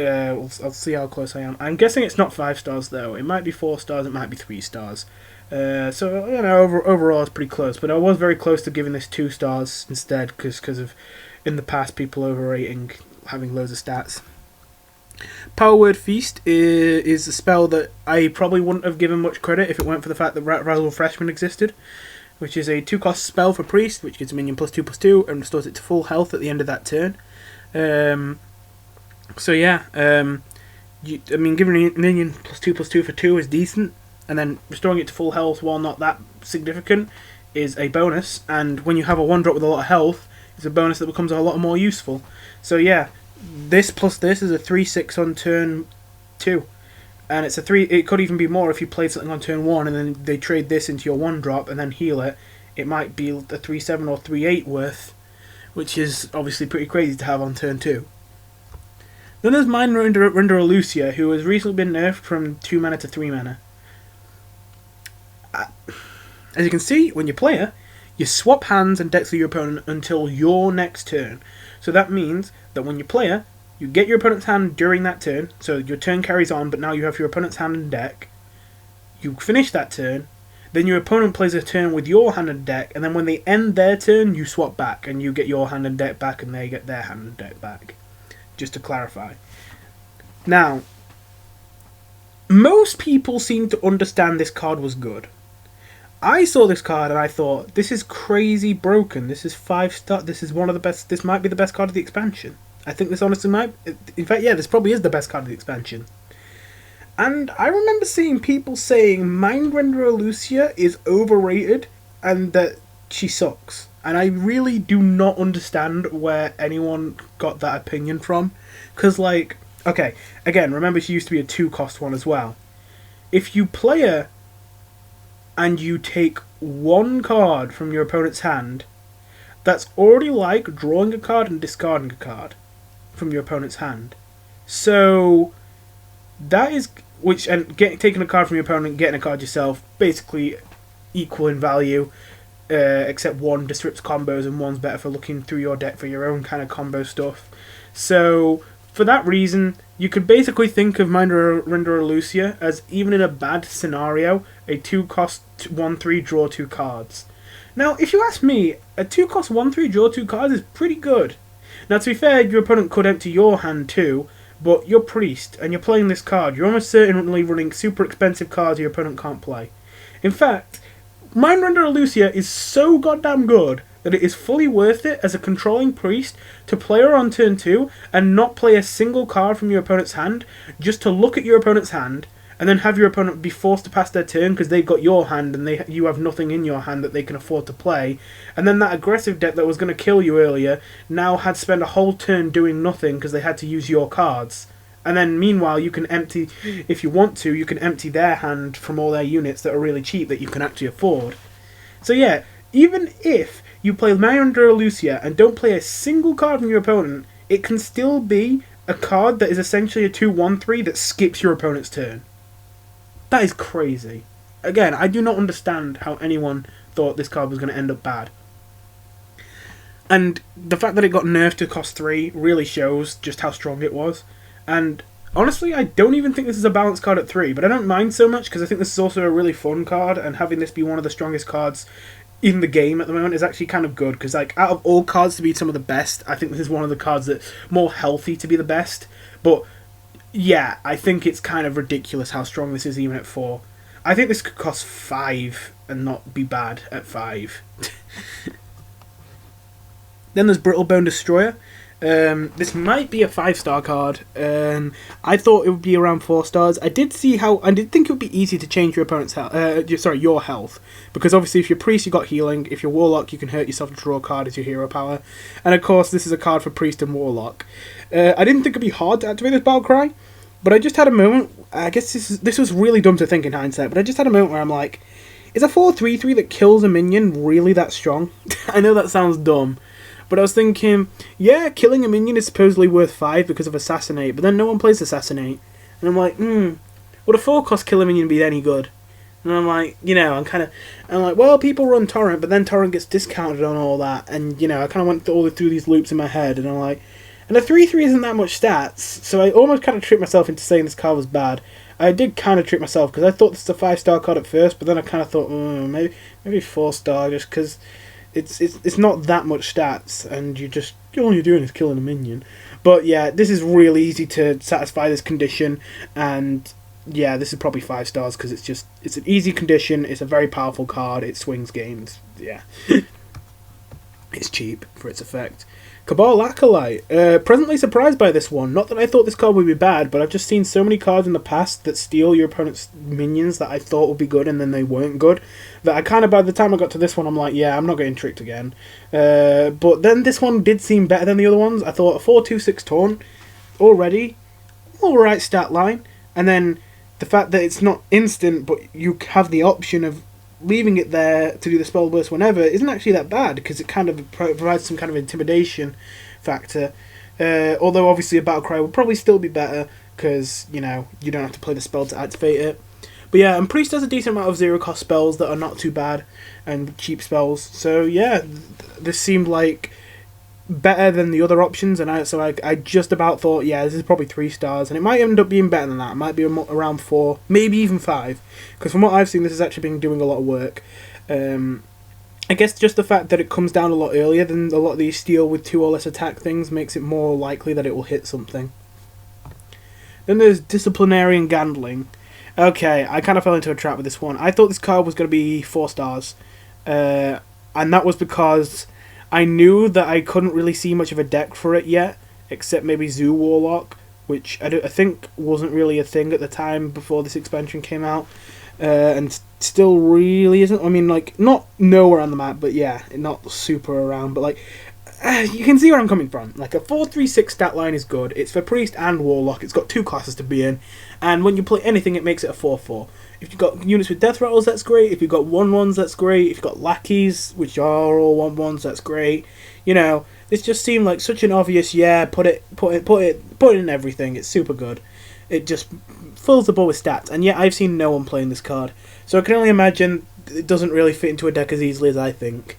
I'll see how close I am. I'm guessing it's not 5 stars though. It might be 4 stars, it might be 3 stars. So, you know, overall it's pretty close. But I was very close to giving this 2 stars instead, because of, in the past, people overrating having loads of stats. Power Word Feast is a spell that I probably wouldn't have given much credit if it weren't for the fact that Razzle Freshman existed, which is a 2-cost spell for Priest, which gives a minion +2/+2 and restores it to full health at the end of that turn. So yeah, I mean, giving a minion +2/+2 for 2 is decent. and then restoring it to full health while not that significant is a bonus, and when you have a 1-drop with a lot of health, it's a bonus that becomes a lot more useful. So yeah, this plus this is a 3/6 on turn 2. And it's a 3. It could even be more if you played something on turn 1 and then they trade this into your 1-drop and then heal it. It might be a 3/7 or 3/8 worth, which is obviously pretty crazy to have on turn 2. Then there's Mind Render Lucia, who has recently been nerfed from 2 mana to 3 mana. As you can see, when you play her, you swap hands and decks with your opponent until your next turn. So that means that when you play her, you get your opponent's hand during that turn, so your turn carries on, but now you have your opponent's hand and deck. You finish that turn, then your opponent plays a turn with your hand and deck, and then when they end their turn, you swap back, and you get your hand and deck back, and they get their hand and deck back. Just to clarify. Now, most people seem to understand this card was good. I saw this card and I thought, this is crazy broken. This is 5-star. This is one of the best. This might be the best card of the expansion. I think this honestly might. In fact, yeah, this probably is the best card of the expansion. And I remember seeing people saying Mind Renderer Lucia is overrated and that she sucks. And I really do not understand where anyone got that opinion from. Because, like, okay, again, remember she used to be a 2-cost one as well. If you play her and you take 1 card from your opponent's hand, that's already like drawing a card and discarding a card from your opponent's hand. So that is taking a card from your opponent and getting a card yourself, basically equal in value, except one disrupts combos and one's better for looking through your deck for your own kind of combo stuff. So for that reason, you could basically think of Mind Renderer Lucia as, even in a bad scenario, a 2-cost 1/3 draw 2 cards. Now, if you ask me, a 2-cost 1/3 draw 2 cards is pretty good. Now, to be fair, your opponent could empty your hand too, but you're Priest, and you're playing this card. You're almost certainly running super expensive cards your opponent can't play. In fact, Mind Renderer Lucia is so goddamn good that it is fully worth it as a controlling Priest to play her on turn 2 and not play a single card from your opponent's hand, just to look at your opponent's hand, and then have your opponent be forced to pass their turn because they've got your hand and you have nothing in your hand that they can afford to play. And then that aggressive deck that was going to kill you earlier now had to spend a whole turn doing nothing because they had to use your cards. And then meanwhile, you can empty, if you want to, you can empty their hand from all their units that are really cheap that you can actually afford. So yeah, even if you play Mind Renderer Lucia and don't play a single card from your opponent, it can still be a card that is essentially a 2/1/3 that skips your opponent's turn. That is crazy. Again, I do not understand how anyone thought this card was going to end up bad. And the fact that it got nerfed to cost 3 really shows just how strong it was. And honestly, I don't even think this is a balanced card at 3, but I don't mind so much because I think this is also a really fun card, and having this be one of the strongest cards in the game at the moment is actually kind of good, because like, out of all cards to be some of the best, I think this is one of the cards that's more healthy to be the best. But yeah, I think it's kind of ridiculous how strong this is even at 4. I think this could cost 5 and not be bad at 5. Then there's Brittlebone Destroyer. This might be a 5-star card. I thought it would be around 4 stars. I did think it would be easy to change your opponent's your health, because obviously if you're Priest you got healing, if you're Warlock you can hurt yourself to draw a card as your hero power, and of course this is a card for Priest and Warlock. I didn't think it'd be hard to activate this Battle Cry, but I just had a moment. I guess this was really dumb to think in hindsight, but I just had a moment where I'm like, is a 4/3/3 that kills a minion really that strong? I know that sounds dumb. But I was thinking, yeah, killing a minion is supposedly worth 5 because of Assassinate, but then no one plays Assassinate. And I'm like, would a 4-cost kill a minion be any good? And I'm like, I'm like, well, people run Torrent, but then Torrent gets discounted on all that, and, I kind of went through these loops in my head, and I'm like, and a 3/3 isn't that much stats, so I almost kind of tricked myself into saying this card was bad. I did kind of trick myself, because I thought this was a 5-star card at first, but then I kind of thought, maybe 4-star, just because it's not that much stats, and all you're doing is killing a minion. But yeah, this is really easy to satisfy this condition, and yeah, this is probably 5 stars because it's an easy condition. It's a very powerful card. It swings games. Yeah, it's cheap for its effect. Cabal Acolyte. Presently surprised by this one. Not that I thought this card would be bad, but I've just seen so many cards in the past that steal your opponent's minions that I thought would be good and then they weren't good. That I kind of, by the time I got to this one, I'm like, yeah, I'm not getting tricked again. But then this one did seem better than the other ones. I thought a 4/2/6 taunt, already, alright stat line. And then the fact that it's not instant, but you have the option of leaving it there to do the spell burst whenever isn't actually that bad, because it kind of provides some kind of intimidation factor. Although obviously a battle cry would probably still be better, because you know you don't have to play the spell to activate it. But yeah, and Priest has a decent amount of zero cost spells that are not too bad and cheap spells. So yeah, this seemed like better than the other options, and I just about thought, yeah, this is probably 3 stars, and it might end up being better than that. It might be around 4, maybe even 5, because from what I've seen, this has actually been doing a lot of work. I guess just the fact that it comes down a lot earlier than a lot of these steal with 2 or less attack things makes it more likely that it will hit something. Then there's Disciplinarian Gambling. Okay, I kind of fell into a trap with this one. I thought this card was going to be 4 stars, and that was because I knew that I couldn't really see much of a deck for it yet, except maybe Zoo Warlock, which I think wasn't really a thing at the time before this expansion came out, and still really isn't. I mean, like, not nowhere on the map, but yeah, not super around, but like, you can see where I'm coming from. Like, a 4/3/6 stat line is good. It's for Priest and Warlock. It's got 2 classes to be in, and when you play anything, it makes it a 4/4. If you've got units with death rattles, that's great. If you've got 1/1s, that's great. If you've got lackeys, which are all 1/1s, that's great. You know, this just seemed like such an obvious, yeah, put it in everything. It's super good. It just fills the board with stats, and yet I've seen no one playing this card. So I can only imagine it doesn't really fit into a deck as easily as I think.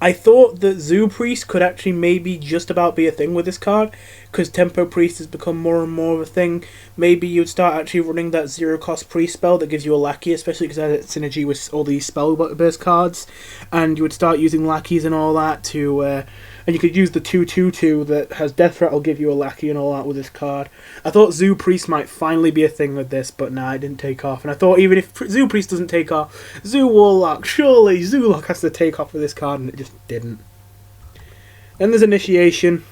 I thought that Zoo Priest could actually maybe just about be a thing with this card, because Tempo Priest has become more and more of a thing. Maybe you'd start actually running that zero cost Priest spell that gives you a lackey, especially because it has synergy with all these spell burst cards, and you would start using lackeys and all that to, and you could use the 2/2/2 that has Death Rattle give you a lackey and all that with this card. I thought Zoo Priest might finally be a thing with this, but nah, it didn't take off. And I thought even if Zoo Priest doesn't take off, Zoo Warlock, surely Zoolock has to take off with this card, and it just didn't. Then there's Initiation.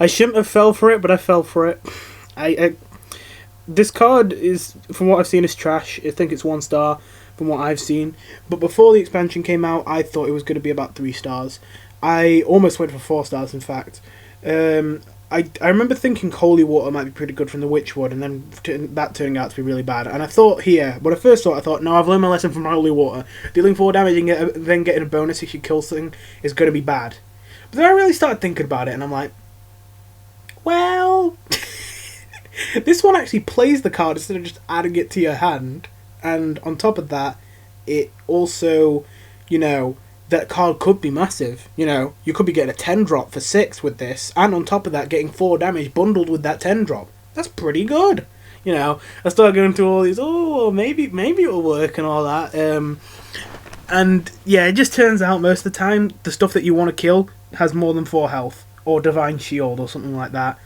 I shouldn't have fell for it, but I fell for it. This card is, from what I've seen, is trash. I think it's 1 star from what I've seen. But before the expansion came out, I thought it was going to be about 3 stars. I almost went for 4 stars, in fact. I remember thinking Holy Water might be pretty good from the Witchwood, and then that turning out to be really bad. And I thought here, when I first thought, I thought, no, I've learned my lesson from Holy Water. Dealing 4 damage and then getting a bonus if you kill something is going to be bad. But then I really started thinking about it, and I'm like, well, this one actually plays the card instead of just adding it to your hand. And on top of that, it also, you know, that card could be massive. You know, you could be getting a 10 drop for 6 with this, and on top of that, getting 4 damage bundled with that 10 drop. That's pretty good. You know, I started going through all these, oh, maybe it'll work and all that. And yeah, it just turns out most of the time, the stuff that you want to kill has more than 4 health, or Divine Shield, or something like that.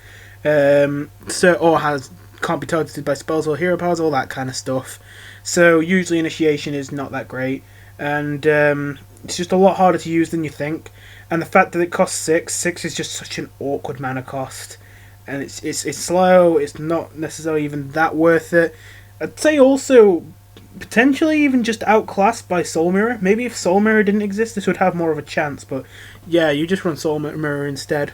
Or can't be targeted by spells or hero powers, all that kind of stuff. So usually Initiation is not that great, and it's just a lot harder to use than you think. And the fact that it costs 6 is just such an awkward mana cost, and it's slow. It's not necessarily even that worth it. I'd say also potentially even just outclassed by Soul Mirror. Maybe if Soul Mirror didn't exist, this would have more of a chance. But yeah, you just run Soul Mirror instead.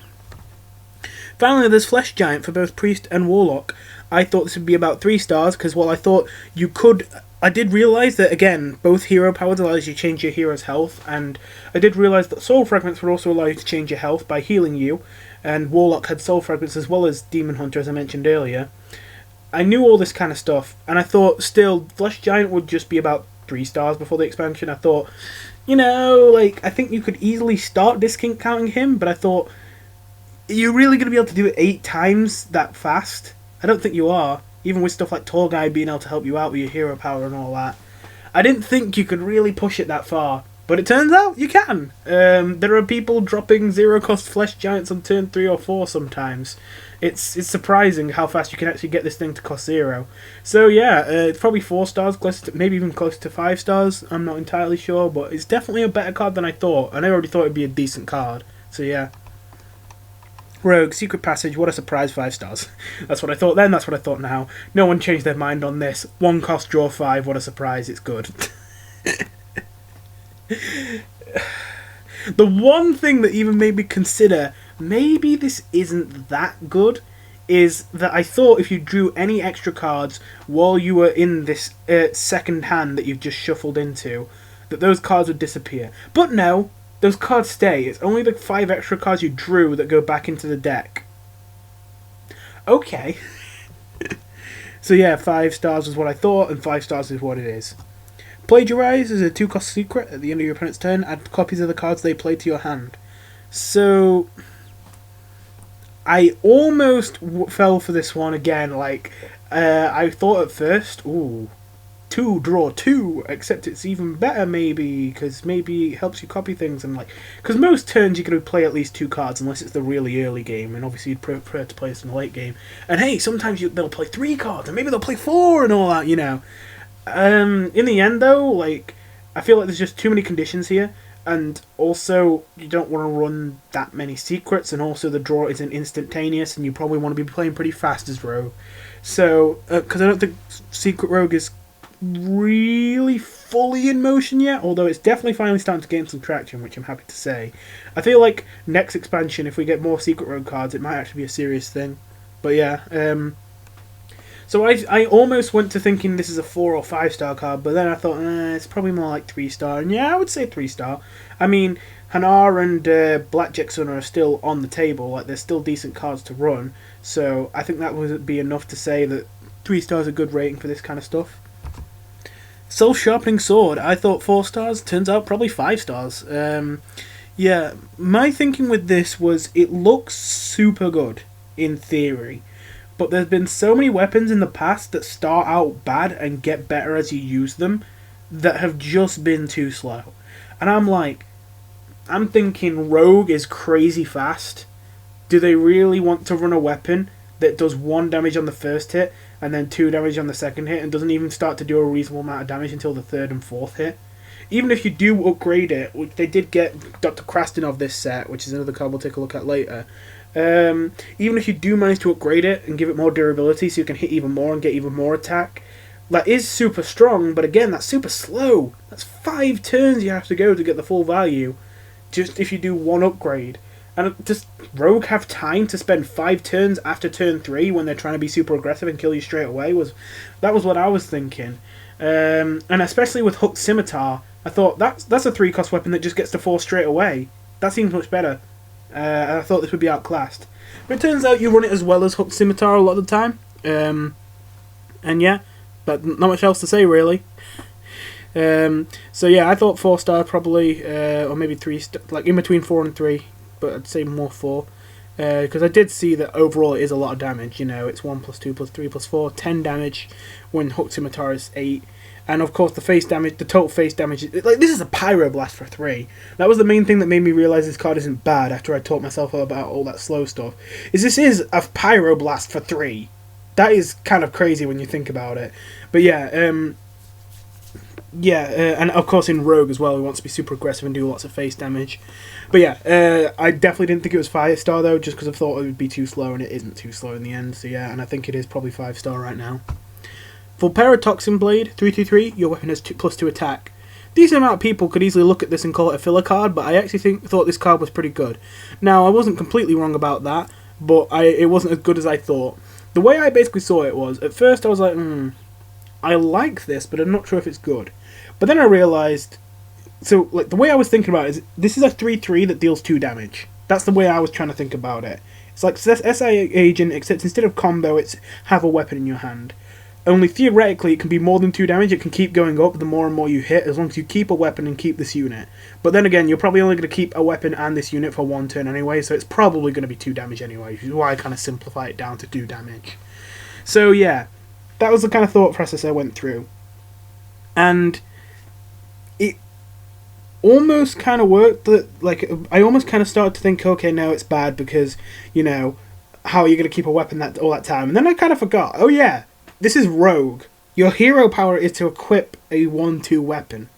Finally, there's Flesh Giant for both Priest and Warlock. I thought this would be about 3 stars, because while I thought you could, I did realise that, again, both hero powers allows you to change your hero's health, and I did realise that Soul Fragments would also allow you to change your health by healing you, and Warlock had Soul Fragments as well as Demon Hunter, as I mentioned earlier. I knew all this kind of stuff, and I thought still Flesh Giant would just be about 3 stars before the expansion. I thought, you know, like, I think you could easily start discount counting him, but I thought, are you really going to be able to do it 8 times that fast? I don't think you are, even with stuff like Tall Guy being able to help you out with your hero power and all that. I didn't think you could really push it that far. But it turns out you can. There are people dropping 0-cost flesh giants on turn 3 or 4 sometimes. It's surprising how fast you can actually get this thing to cost 0. So yeah, it's probably 4 stars, close to, maybe even close to 5 stars. I'm not entirely sure, but it's definitely a better card than I thought. And I already thought it'd be a decent card. So yeah. Rogue, Secret Passage, what a surprise, 5 stars. That's what I thought then, that's what I thought now. No one changed their mind on this. 1 cost, draw 5, what a surprise, it's good. The one thing that even made me consider maybe this isn't that good is that I thought if you drew any extra cards while you were in this second hand that you've just shuffled into, that those cards would disappear. But no, those cards stay. It's only the 5 extra cards you drew that go back into the deck. Okay. So yeah, 5 stars is what I thought, and 5 stars is what it is. Plagiarize is a 2-cost secret. At the end of your opponent's turn, add copies of the cards they played to your hand. So I almost fell for this one again. Like, I thought at first, ooh, 2, draw 2, except it's even better maybe, because maybe it helps you copy things. And like, because most turns you're going to play at least 2 cards, unless it's the really early game, and obviously you'd prefer to play this in the late game. And hey, sometimes they'll play 3 cards, and maybe they'll play 4 and all that, you know. In the end though, like, I feel like there's just too many conditions here, and also you don't want to run that many secrets, and also the draw isn't instantaneous, and you probably want to be playing pretty fast as Rogue. So, because I don't think Secret Rogue is really fully in motion yet, although it's definitely finally starting to gain some traction, which I'm happy to say. I feel like next expansion, if we get more Secret Rogue cards, it might actually be a serious thing. But yeah, so I almost went to thinking this is a 4 or 5 star card, but then I thought it's probably more like 3 star. And yeah, I would say 3 star. I mean, Hanar and Blackjack Sun are still on the table. Like, they're still decent cards to run. So I think that would be enough to say that 3 stars is a good rating for this kind of stuff. Soul Sharpening Sword, I thought 4 stars. Turns out probably 5 stars. Yeah, my thinking with this was it looks super good in theory. But there's been so many weapons in the past that start out bad and get better as you use them that have just been too slow. And I'm thinking Rogue is crazy fast. Do they really want to run a weapon that does 1 damage on the first hit and then 2 damage on the second hit and doesn't even start to do a reasonable amount of damage until the 3rd and 4th hit? Even if you do upgrade it, which they did get Dr. Krasnov this set, which is another card we'll take a look at later. Even if you do manage to upgrade it and give it more durability so you can hit even more and get even more attack, that is super strong, but again, that's super slow. That's 5 turns you have to go to get the full value, just if you do 1 upgrade. And does Rogue have time to spend 5 turns after turn 3 when they're trying to be super aggressive and kill you straight away? That was what I was thinking. And especially with Hooked Scimitar, I thought that's a 3-cost weapon that just gets to 4 straight away. That seems much better. I thought this would be outclassed. But it turns out you run it as well as Hooked Scimitar a lot of the time. And yeah, but not much else to say really. So yeah, I thought 4 star probably, or maybe 3 star, like in between 4 and 3, but I'd say more 4. Because I did see that overall it is a lot of damage, you know, it's 1 plus 2 plus 3 plus 4, 10 damage when Hooked Scimitar is 8. And of course the face damage, the total face damage, like this is a Pyroblast for 3. That was the main thing that made me realise this card isn't bad after I taught myself about all that slow stuff. This is a Pyroblast for 3. That is kind of crazy when you think about it. But yeah, and of course in Rogue as well, he wants to be super aggressive and do lots of face damage. But yeah, I definitely didn't think it was 5 star though, just because I thought it would be too slow, and it isn't too slow in the end. So yeah, and I think it is probably 5 star right now. Volpera Toxin Blade, 3/3, your weapon has +2 attack. Decent amount of people could easily look at this and call it a filler card, but I actually thought this card was pretty good. Now, I wasn't completely wrong about that, but it wasn't as good as I thought. The way I basically saw it was, at first I was like, I like this, but I'm not sure if it's good. But then I realised, so like the way I was thinking about it is, this is a 3/3 that deals 2 damage. That's the way I was trying to think about it. It's like SI Agent, except instead of combo, it's have a weapon in your hand. Only theoretically it can be more than 2 damage, it can keep going up the more and more you hit, as long as you keep a weapon and keep this unit. But then again, you're probably only going to keep a weapon and this unit for 1 turn anyway, so it's probably going to be 2 damage anyway, which is why I kind of simplify it down to 2 damage. So yeah, that was the kind of thought process I went through. And almost kind of worked. Like, I almost kind of started to think, okay, no, it's bad because, you know, how are you going to keep a weapon all that time? And then I kind of forgot, oh yeah, this is Rogue. Your hero power is to equip a 1/2 weapon.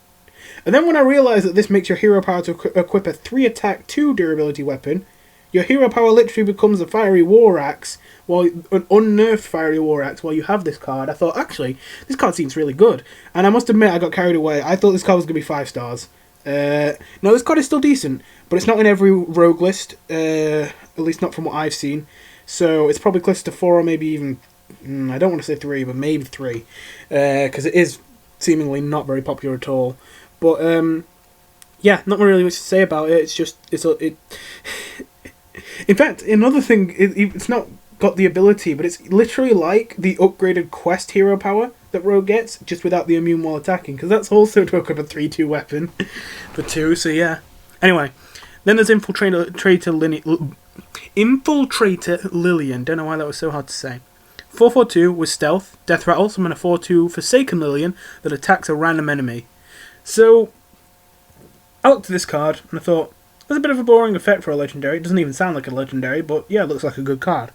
And then when I realised that this makes your hero power to equip a 3 attack, 2 durability weapon, your hero power literally becomes a fiery war axe, an unnerfed fiery war axe while you have this card. I thought, actually, this card seems really good. And I must admit, I got carried away. I thought this card was going to be 5 stars. No, this card is still decent, but it's not in every rogue list, at least not from what I've seen. So it's probably close to 4 or maybe even, I don't want to say 3, but maybe 3. Because it is seemingly not very popular at all. But, yeah, not really much to say about it. It's just, in fact, another thing, it's not got the ability, but it's literally like the upgraded quest hero power that Rogue gets, just without the immune while attacking, because that's also to equip a 3/2 weapon for 2, so yeah. Anyway, then there's Infiltrator Lillian, don't know why that was so hard to say. 4/4/2 with Stealth, Death Rattle, summon a 4/2 Forsaken Lillian that attacks a random enemy. So, I looked at this card, and I thought, that's a bit of a boring effect for a legendary. It doesn't even sound like a legendary, but yeah, it looks like a good card.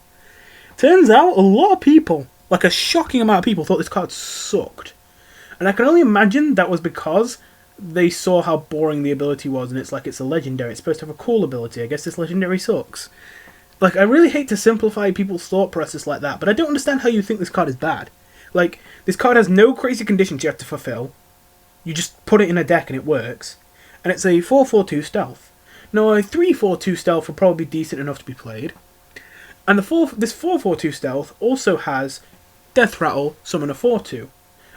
Turns out, a lot of people, like a shocking amount of people, thought this card sucked. And I can only imagine that was because they saw how boring the ability was, and it's like it's a legendary. It's supposed to have a cool ability. I guess this legendary sucks. Like, I really hate to simplify people's thought process like that, but I don't understand how you think this card is bad. Like, this card has no crazy conditions you have to fulfill. You just put it in a deck and it works. And it's a 4/4/2 Stealth. Now, a 3/4/2 Stealth would probably be decent enough to be played. And this 4/4/2 Stealth also has Death Rattle, summon a 4/2.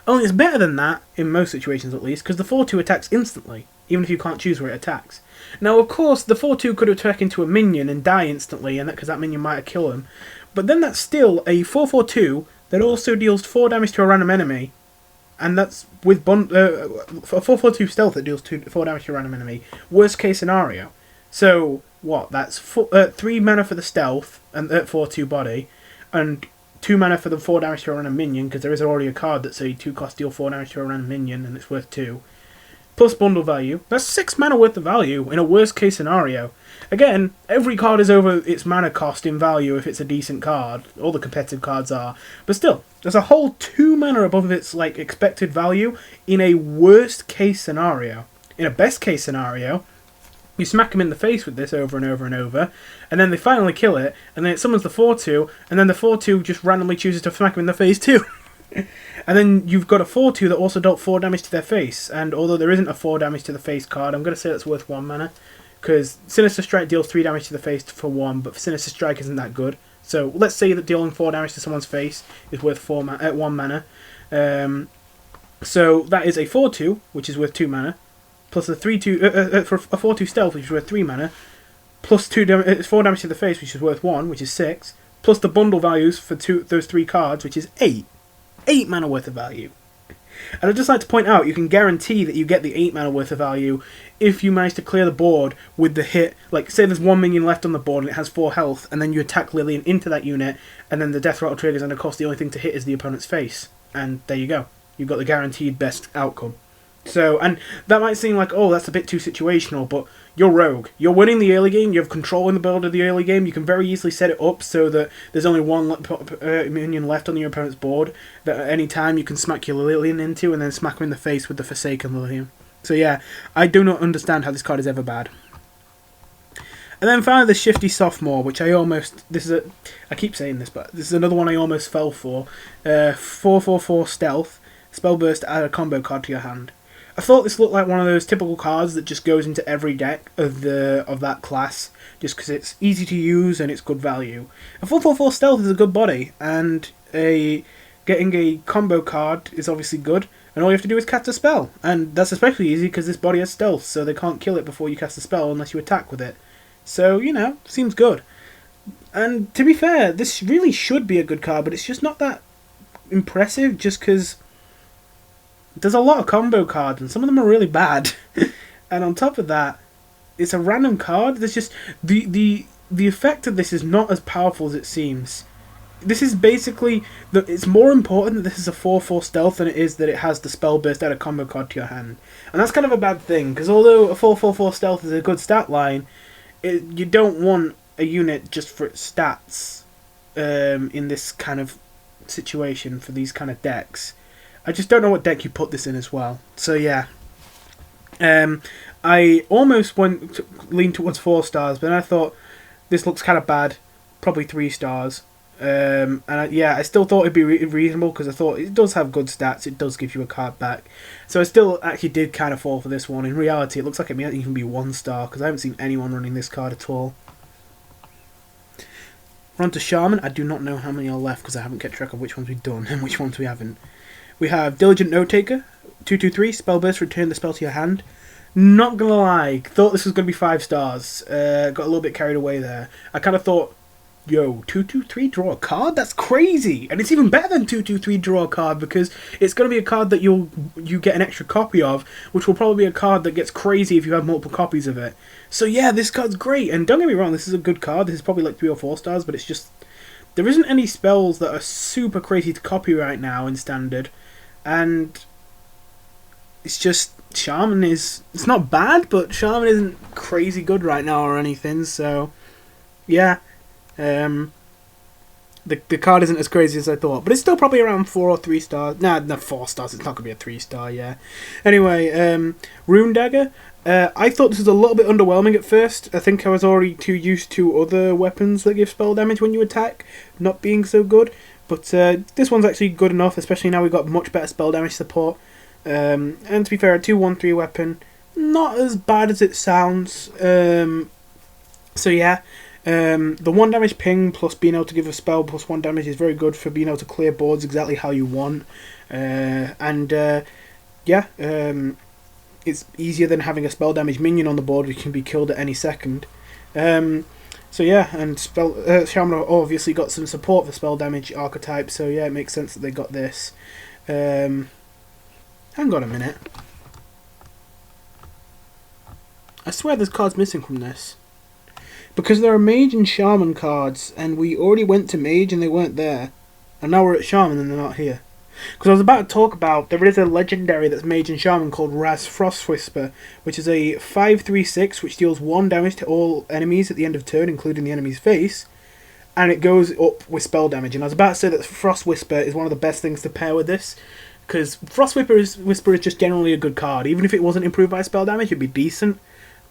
Only it's better than that, in most situations at least, because the 4/2 attacks instantly, even if you can't choose where it attacks. Now, of course, the 4/2 could attack into a minion and die instantly, and because that minion might kill him. But then that's still a 4/4/2 that also deals 4 damage to a random enemy, and that's with a 4/4/2 Stealth that deals 4 damage to a random enemy. Worst case scenario. So, what? That's 3 mana for the Stealth, and 4/2 body, and 2 mana for the 4 damage to a random minion, because there is already a card that says 2 cost deal 4 damage to a random minion, and it's worth 2. Plus bundle value. That's 6 mana worth of value in a worst case scenario. Again, every card is over its mana cost in value if it's a decent card. All the competitive cards are. But still, there's a whole 2 mana above its like expected value in a worst case scenario. In a best case scenario, you smack them in the face with this over and over and over, and then they finally kill it, and then it summons the 4/2, and then the 4/2 just randomly chooses to smack them in the face too. And then you've got a 4/2 that also dealt 4 damage to their face, and although there isn't a 4 damage to the face card, I'm going to say that's worth 1 mana, because Sinister Strike deals 3 damage to the face for 1, but Sinister Strike isn't that good. So let's say that dealing 4 damage to someone's face is worth 1 mana. So that is a 4/2, which is worth 2 mana, plus a 3/2 for a 4/2 Stealth, which is worth 3 mana, plus 4 damage to the face, which is worth 1, which is 6, plus the bundle values for those 3 cards, which is 8. 8 mana worth of value. And I'd just like to point out, you can guarantee that you get the 8 mana worth of value if you manage to clear the board with the hit. Like, say there's 1 minion left on the board and it has 4 health, and then you attack Lillian into that unit, and then the Death Rattle triggers, and of course the only thing to hit is the opponent's face. And there you go. You've got the guaranteed best outcome. So, and that might seem like, oh, that's a bit too situational, but you're Rogue. You're winning the early game, you have control in the build of the early game, you can very easily set it up so that there's only 1 minion left on your opponent's board that at any time you can smack your Lillian into and then smack him in the face with the Forsaken Lillian. So yeah, I do not understand how this card is ever bad. And then finally the Shifty Sophomore, which I keep saying this, but this is another one I almost fell for. 4/4/4 Stealth, Spellburst, add a combo card to your hand. I thought this looked like one of those typical cards that just goes into every deck of that class, just because it's easy to use and it's good value. A 4/4/4 Stealth is a good body, and getting a combo card is obviously good, and all you have to do is cast a spell, and that's especially easy because this body has Stealth, so they can't kill it before you cast a spell unless you attack with it. So, you know, seems good. And to be fair, this really should be a good card, but it's just not that impressive, just because there's a lot of combo cards, and some of them are really bad. And on top of that, it's a random card. There's just the effect of this is not as powerful as it seems. this is basically it's more important that this is a 4/4 stealth than it is that it has the spell burst out of combo card to your hand, and that's kind of a bad thing because although a 4/4/4 stealth is a good stat line, you don't want a unit just for its stats in this kind of situation for these kind of decks. I just don't know what deck you put this in as well. So yeah, I almost leaned towards 4 stars, but then I thought this looks kind of bad, probably 3 stars. And I still thought it'd be reasonable because I thought it does have good stats. It does give you a card back, so I still actually did kind of fall for this one. In reality, it looks like it might even be 1 star because I haven't seen anyone running this card at all. We're on to Shaman. I do not know how many are left because I haven't kept track of which ones we've done and which ones we haven't. We have Diligent Note Taker, 2/2/3, spell burst, return the spell to your hand. Not gonna lie, thought this was gonna be 5 stars. Got a little bit carried away there. I kind of thought, yo, 2/2/3 draw a card? That's crazy! And it's even better than 2/2/3 draw a card because it's going to be a card that you get an extra copy of, which will probably be a card that gets crazy if you have multiple copies of it. So yeah, this card's great, and don't get me wrong, this is a good card. This is probably like 3 or 4 stars, but it's just there isn't any spells that are super crazy to copy right now in Standard, and it's just Shaman it's not bad, but Shaman isn't crazy good right now or anything. So yeah. The card isn't as crazy as I thought, but it's still probably around 4 or 3 stars. Nah, 4 stars. It's not gonna be a 3-star. Yeah. Anyway, Rune Dagger. I thought this was a little bit underwhelming at first. I think I was already too used to other weapons that give spell damage when you attack not being so good. But this one's actually good enough, especially now we've got much better spell damage support. And to be fair, a 2/1/3 weapon, not as bad as it sounds. So yeah. The 1 damage ping plus being able to give a spell plus 1 damage is very good for being able to clear boards exactly how you want. It's easier than having a spell damage minion on the board which can be killed at any second. So yeah, and Shaman obviously got some support for spell damage archetype, so yeah, it makes sense that they got this. Hang on a minute. I swear there's cards missing from this. Because there are Mage and Shaman cards, and we already went to Mage and they weren't there. And now we're at Shaman and they're not here. Because I was about to talk about, there is a legendary that's Mage and Shaman called Raz Frost Whisper, which is a 5/3/6 which deals 1 damage to all enemies at the end of turn, including the enemy's face. And it goes up with spell damage. And I was about to say that Frost Whisper is one of the best things to pair with this. Because Frost Whisper is just generally a good card. Even if it wasn't improved by spell damage, it'd be decent.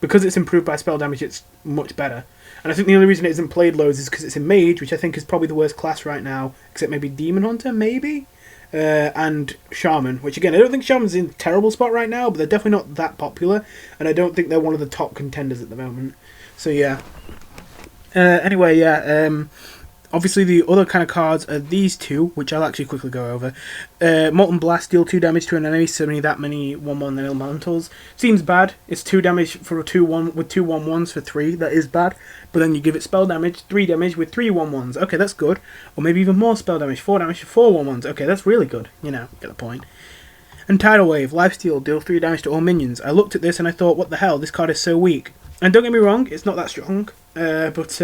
Because it's improved by spell damage, it's much better. And I think the only reason it isn't played loads is because it's in Mage, which I think is probably the worst class right now, except maybe Demon Hunter, maybe? And Shaman, which again, I don't think Shaman's in a terrible spot right now, but they're definitely not that popular, and I don't think they're one of the top contenders at the moment. So yeah. Anyway, yeah, obviously the other kind of cards are these two, which I'll actually quickly go over. Molten Blast, deal 2 damage to an enemy, suddenly that many 1/1 elementals. Seems bad. It's 2 damage for a 2/1 with 2 1/1s for 3. That is bad. But then you give it spell damage, 3 damage with 3 1/1s. Okay, that's good. Or maybe even more spell damage, 4 damage for 4 1/1s. Okay, that's really good. You know, get the point. And Tidal Wave, Lifesteal, deal 3 damage to all minions. I looked at this and I thought, what the hell, this card is so weak. And don't get me wrong, it's not that strong. But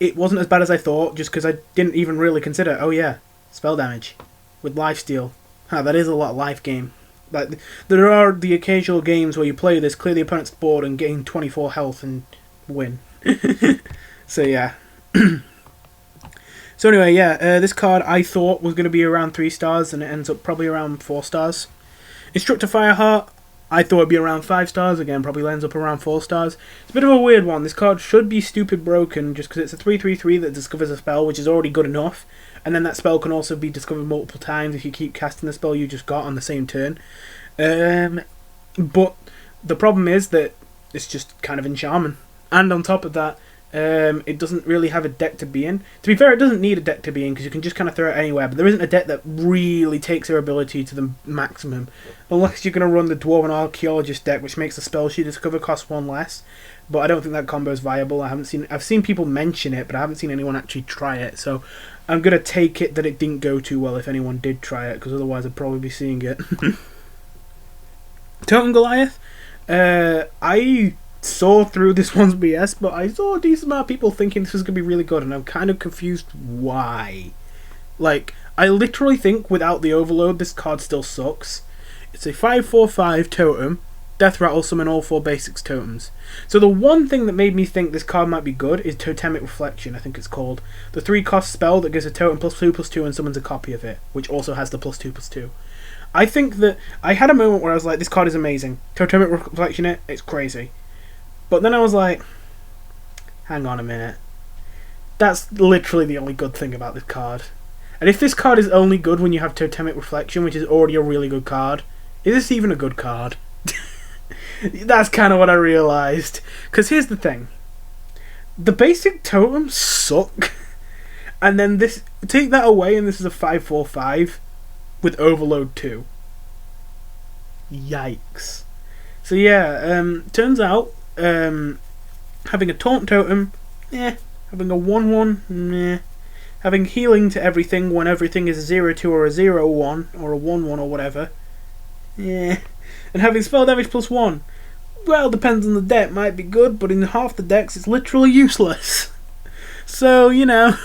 it wasn't as bad as I thought, just because I didn't even really consider, oh yeah, spell damage with lifesteal. That is a lot of life game. Like, there are the occasional games where you play this, clear the opponent's board and gain 24 health and win. So yeah. So anyway, yeah, this card I thought was going to be around 3 stars, and it ends up probably around 4 stars. Instructor Fireheart, I thought it'd be around 5 stars, again, probably ends up around 4 stars. It's a bit of a weird one. This card should be stupid broken, just because it's a 3/3/3 that discovers a spell, which is already good enough. And then that spell can also be discovered multiple times if you keep casting the spell you just got on the same turn. But the problem is that it's just kind of in Shaman. And on top of that, it doesn't really have a deck to be in. To be fair, it doesn't need a deck to be in because you can just kind of throw it anywhere, but there isn't a deck that really takes their ability to the maximum. Unless you're going to run the Dwarven Archaeologist deck, which makes the spell she discover cost 1 less. But I don't think that combo is viable. I've seen people mention it, but I haven't seen anyone actually try it. So I'm going to take it that it didn't go too well if anyone did try it, because otherwise I'd probably be seeing it. Totem Goliath. I saw through this one's BS, but I saw a decent amount of people thinking this was going to be really good, and I'm kind of confused why. Like, I literally think without the overload, this card still sucks. It's a 5/4/5 totem, Death Rattle, summon all 4 basics totems. So the one thing that made me think this card might be good is Totemic Reflection, I think it's called. The 3-cost spell that gives a totem +2/+2 and summons a copy of it, which also has the +2/+2. I think that I had a moment where I was like, this card is amazing. Totemic Reflection it's crazy. But then I was like, hang on a minute. That's literally the only good thing about this card. And if this card is only good when you have Totemic Reflection, which is already a really good card, is this even a good card? That's kind of what I realised. Because here's the thing. The basic totems suck. And then this, take that away and this is a 5/4/5 with Overload 2. Yikes. So yeah, turns out having a Taunt Totem, having a 1/1, having healing to everything when everything is a 0/2 or a 0/1 or a 1/1 or whatever, and having spell damage +1, well, depends on the deck, might be good, but in half the decks it's literally useless. So, you know,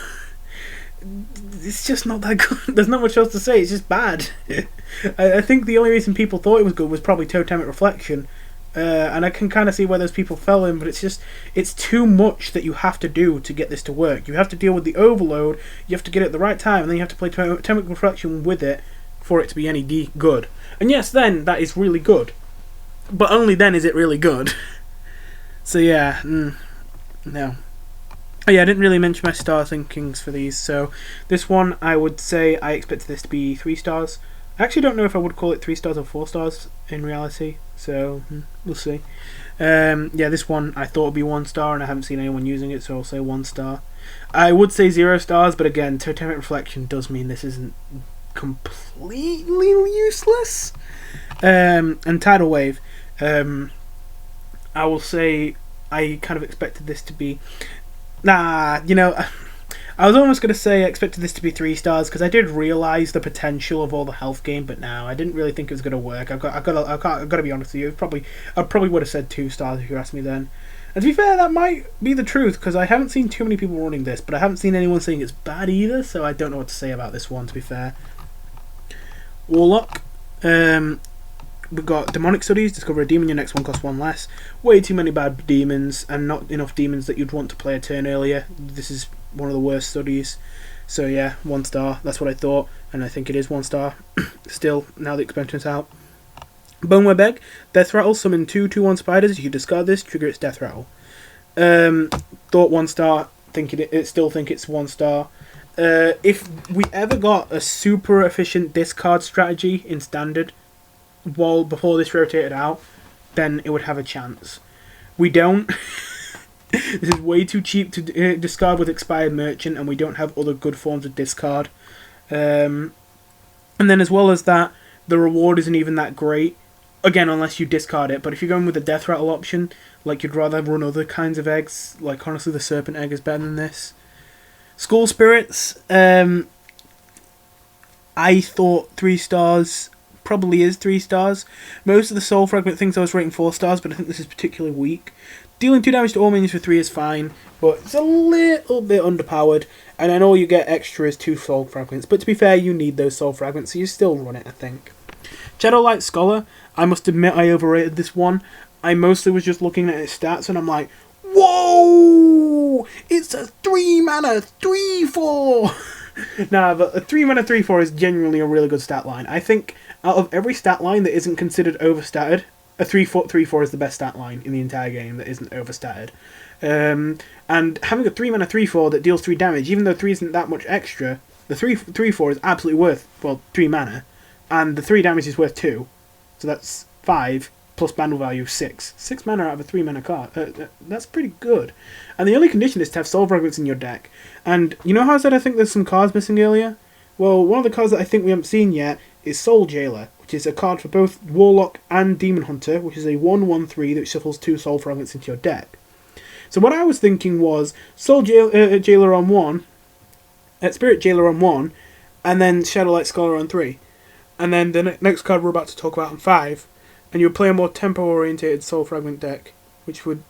it's just not that good. There's not much else to say, it's just bad. I think the only reason people thought it was good was probably Totemic Reflection, and I can kind of see where those people fell in, but it's too much that you have to do to get this to work. You have to deal with the overload, you have to get it at the right time, and then you have to play Totemic Reflection with it for it to be any good. And yes, then, that is really good. But only then is it really good. So yeah, no. Oh yeah, I didn't really mention my star thinkings for these, so this one I would say I expected this to be 3 stars. I actually don't know if I would call it 3 stars or 4 stars in reality, so we'll see. Yeah, this one I thought would be 1 star, and I haven't seen anyone using it, so I'll say 1 star. I would say 0 stars, but again, Totemic Reflection does mean this isn't completely useless. And Tidal Wave, I will say I kind of expected this to be... I was almost going to say I expected this to be 3 stars because I did realise the potential of all the health gain, but no, I didn't really think it was going to work. I've got to be honest with you. I probably would have said 2 stars if you asked me then. And to be fair, that might be the truth because I haven't seen too many people running this, but I haven't seen anyone saying it's bad either, so I don't know what to say about this one, to be fair. Warlock. We've got Demonic Studies, discover a demon, your next one costs 1 less. Way too many bad demons, and not enough demons that you'd want to play a turn earlier. This is one of the worst studies. So yeah, 1 star, that's what I thought, and I think it is 1 star. Still, now the expansion's out. Boneweb Egg, Death Rattle, summon 2 2/1 spiders. You discard this, trigger its Death Rattle. Thought 1 star, still think it's 1 star. If we ever got a super efficient discard strategy in Standard, before this rotated out, then it would have a chance. We don't. This is way too cheap to discard with Expired Merchant, and we don't have other good forms of discard. And then as well as that, the reward isn't even that great. Again, unless you discard it. But if you're going with the Death Rattle option, like you'd rather run other kinds of eggs, like honestly the Serpent Egg is better than this. School Spirits, I thought 3 stars... probably is 3 stars. Most of the Soul Fragment things I was rating 4 stars, but I think this is particularly weak. Dealing 2 damage to all minions for 3 is fine, but it's a little bit underpowered, and I know you get extra as 2 Soul Fragments, but to be fair, you need those Soul Fragments, so you still run it, I think. Shadowlight Scholar, I must admit I overrated this one. I mostly was just looking at its stats, and I'm like, whoa! It's a 3 mana 3/4! Nah, but a 3 mana 3/4 is genuinely a really good stat line. I think out of every stat line that isn't considered overstatted, a 3/4 is the best stat line in the entire game that isn't overstatted. And having a 3 mana 3/4 that deals 3 damage, even though 3 isn't that much extra, the 3/4 is absolutely worth, 3 mana, and the 3 damage is worth 2. So that's 5, plus bundle value 6. 6 mana out of a 3 mana card. That's pretty good. And the only condition is to have Soul Fragments in your deck. And you know how I said I think there's some cards missing earlier? Well, one of the cards that I think we haven't seen yet is Soul Jailer, which is a card for both Warlock and Demon Hunter, which is a 1/1/3 that shuffles 2 Soul Fragments into your deck. So what I was thinking was Soul Jailer on 1, Spirit Jailer on 1, and then Shadowlight Scholar on 3. And then the next card we're about to talk about on 5, and you would play a more tempo-orientated Soul Fragment deck. which would,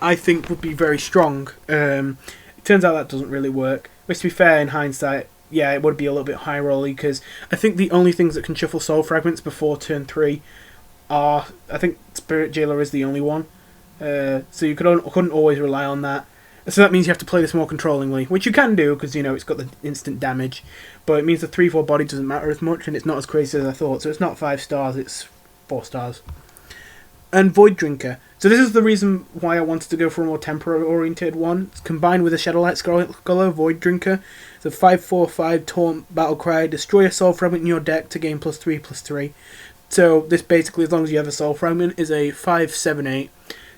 I think, would be very strong. It turns out that doesn't really work. Which, to be fair, in hindsight, yeah, it would be a little bit high rolly, because I think the only things that can shuffle Soul Fragments before turn 3 are, I think Spirit Jailer is the only one. So you couldn't always rely on that. So that means you have to play this more controllingly, which you can do, because, you know, it's got the instant damage. But it means the 3/4 body doesn't matter as much, and it's not as crazy as I thought. So it's not 5 stars, it's 4 stars. And Void Drinker. So this is the reason why I wanted to go for a more tempo-oriented one. It's combined with a Shadowlight Scholar, Void Drinker. It's a 5/4/5 Taunt Battlecry. Destroy a Soul Fragment in your deck to gain +3/+3. So this basically, as long as you have a Soul Fragment, is a 5/7/8.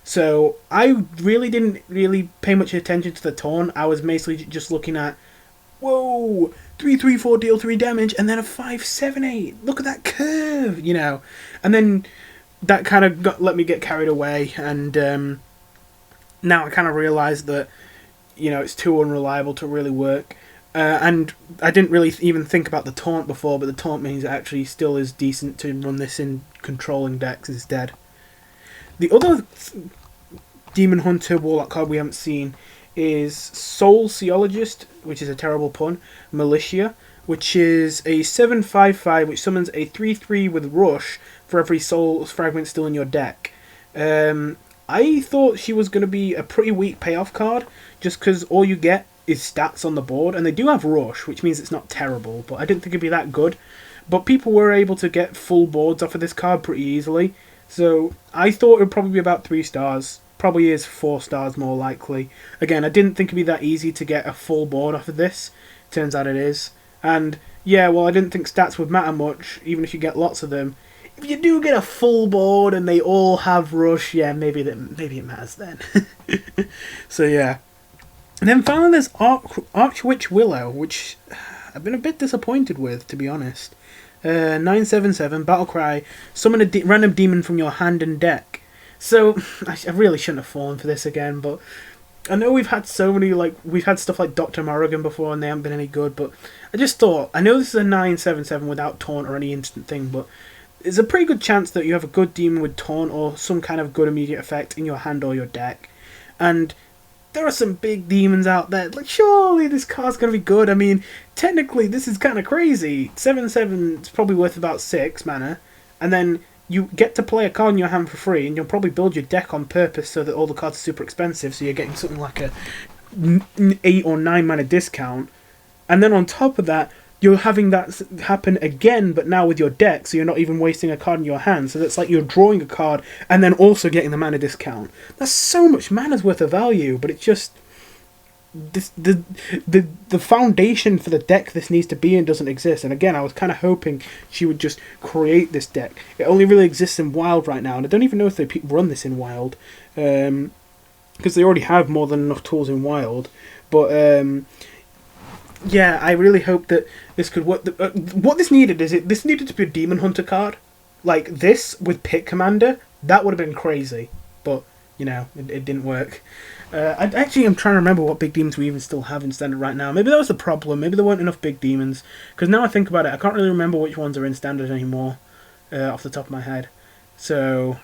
So I really didn't pay much attention to the taunt. I was basically just looking at, whoa, 3/3/4 deal 3 damage, and then a 5/7/8. Look at that curve, you know. And then that kind of let me get carried away, and now I kind of realised that, you know, it's too unreliable to really work. And I didn't really even think about the taunt before, but the taunt means it actually still is decent to run this in controlling decks instead. The other Demon Hunter Warlock card we haven't seen is Soul Seologist, which is a terrible pun, Militia, which is a 7/5/5 which summons a 3/3 with Rush for every Soul Fragment still in your deck. I thought she was going to be a pretty weak payoff card, just because all you get is stats on the board, and they do have Rush, which means it's not terrible, but I didn't think it'd be that good. But people were able to get full boards off of this card pretty easily. So I thought it would probably be about 3 stars. Probably is 4 stars more likely. Again, I didn't think it'd be that easy to get a full board off of this. Turns out it is. And yeah, well, I didn't think stats would matter much, even if you get lots of them. If you do get a full board and they all have Rush, yeah, maybe it matters then. So yeah. And then finally there's Archwitch Willow, which I've been a bit disappointed with, to be honest. 9/7/7 Battlecry. Summon a random demon from your hand and deck. So I really shouldn't have fallen for this again, but I know we've had so many, we've had stuff like Dr. Morrigan before and they haven't been any good, but I just thought, I know this is a 9/7/7 without taunt or any instant thing, but there's a pretty good chance that you have a good demon with taunt or some kind of good immediate effect in your hand or your deck. And there are some big demons out there. Like, surely this card's going to be good. I mean, technically, this is kind of crazy. 7/7 is probably worth about 6 mana. And then you get to play a card in your hand for free, and you'll probably build your deck on purpose so that all the cards are super expensive, so you're getting something like a 8 or 9 mana discount. And then on top of that, you're having that happen again, but now with your deck, so you're not even wasting a card in your hand. So that's like you're drawing a card and then also getting the mana discount. That's so much mana's worth of value, but it's just the foundation for the deck this needs to be in doesn't exist. And again, I was kind of hoping she would just create this deck. It only really exists in Wild right now, and I don't even know if they run this in Wild, because they already have more than enough tools in Wild. But yeah, I really hope that this could work. What this needed is this needed to be a Demon Hunter card. Like this with Pit Commander, that would have been crazy. But, you know, it didn't work. I'm trying to remember what big demons we even still have in Standard right now. Maybe that was the problem. Maybe there weren't enough big demons. Because now I think about it, I can't really remember which ones are in Standard anymore. Off the top of my head. So,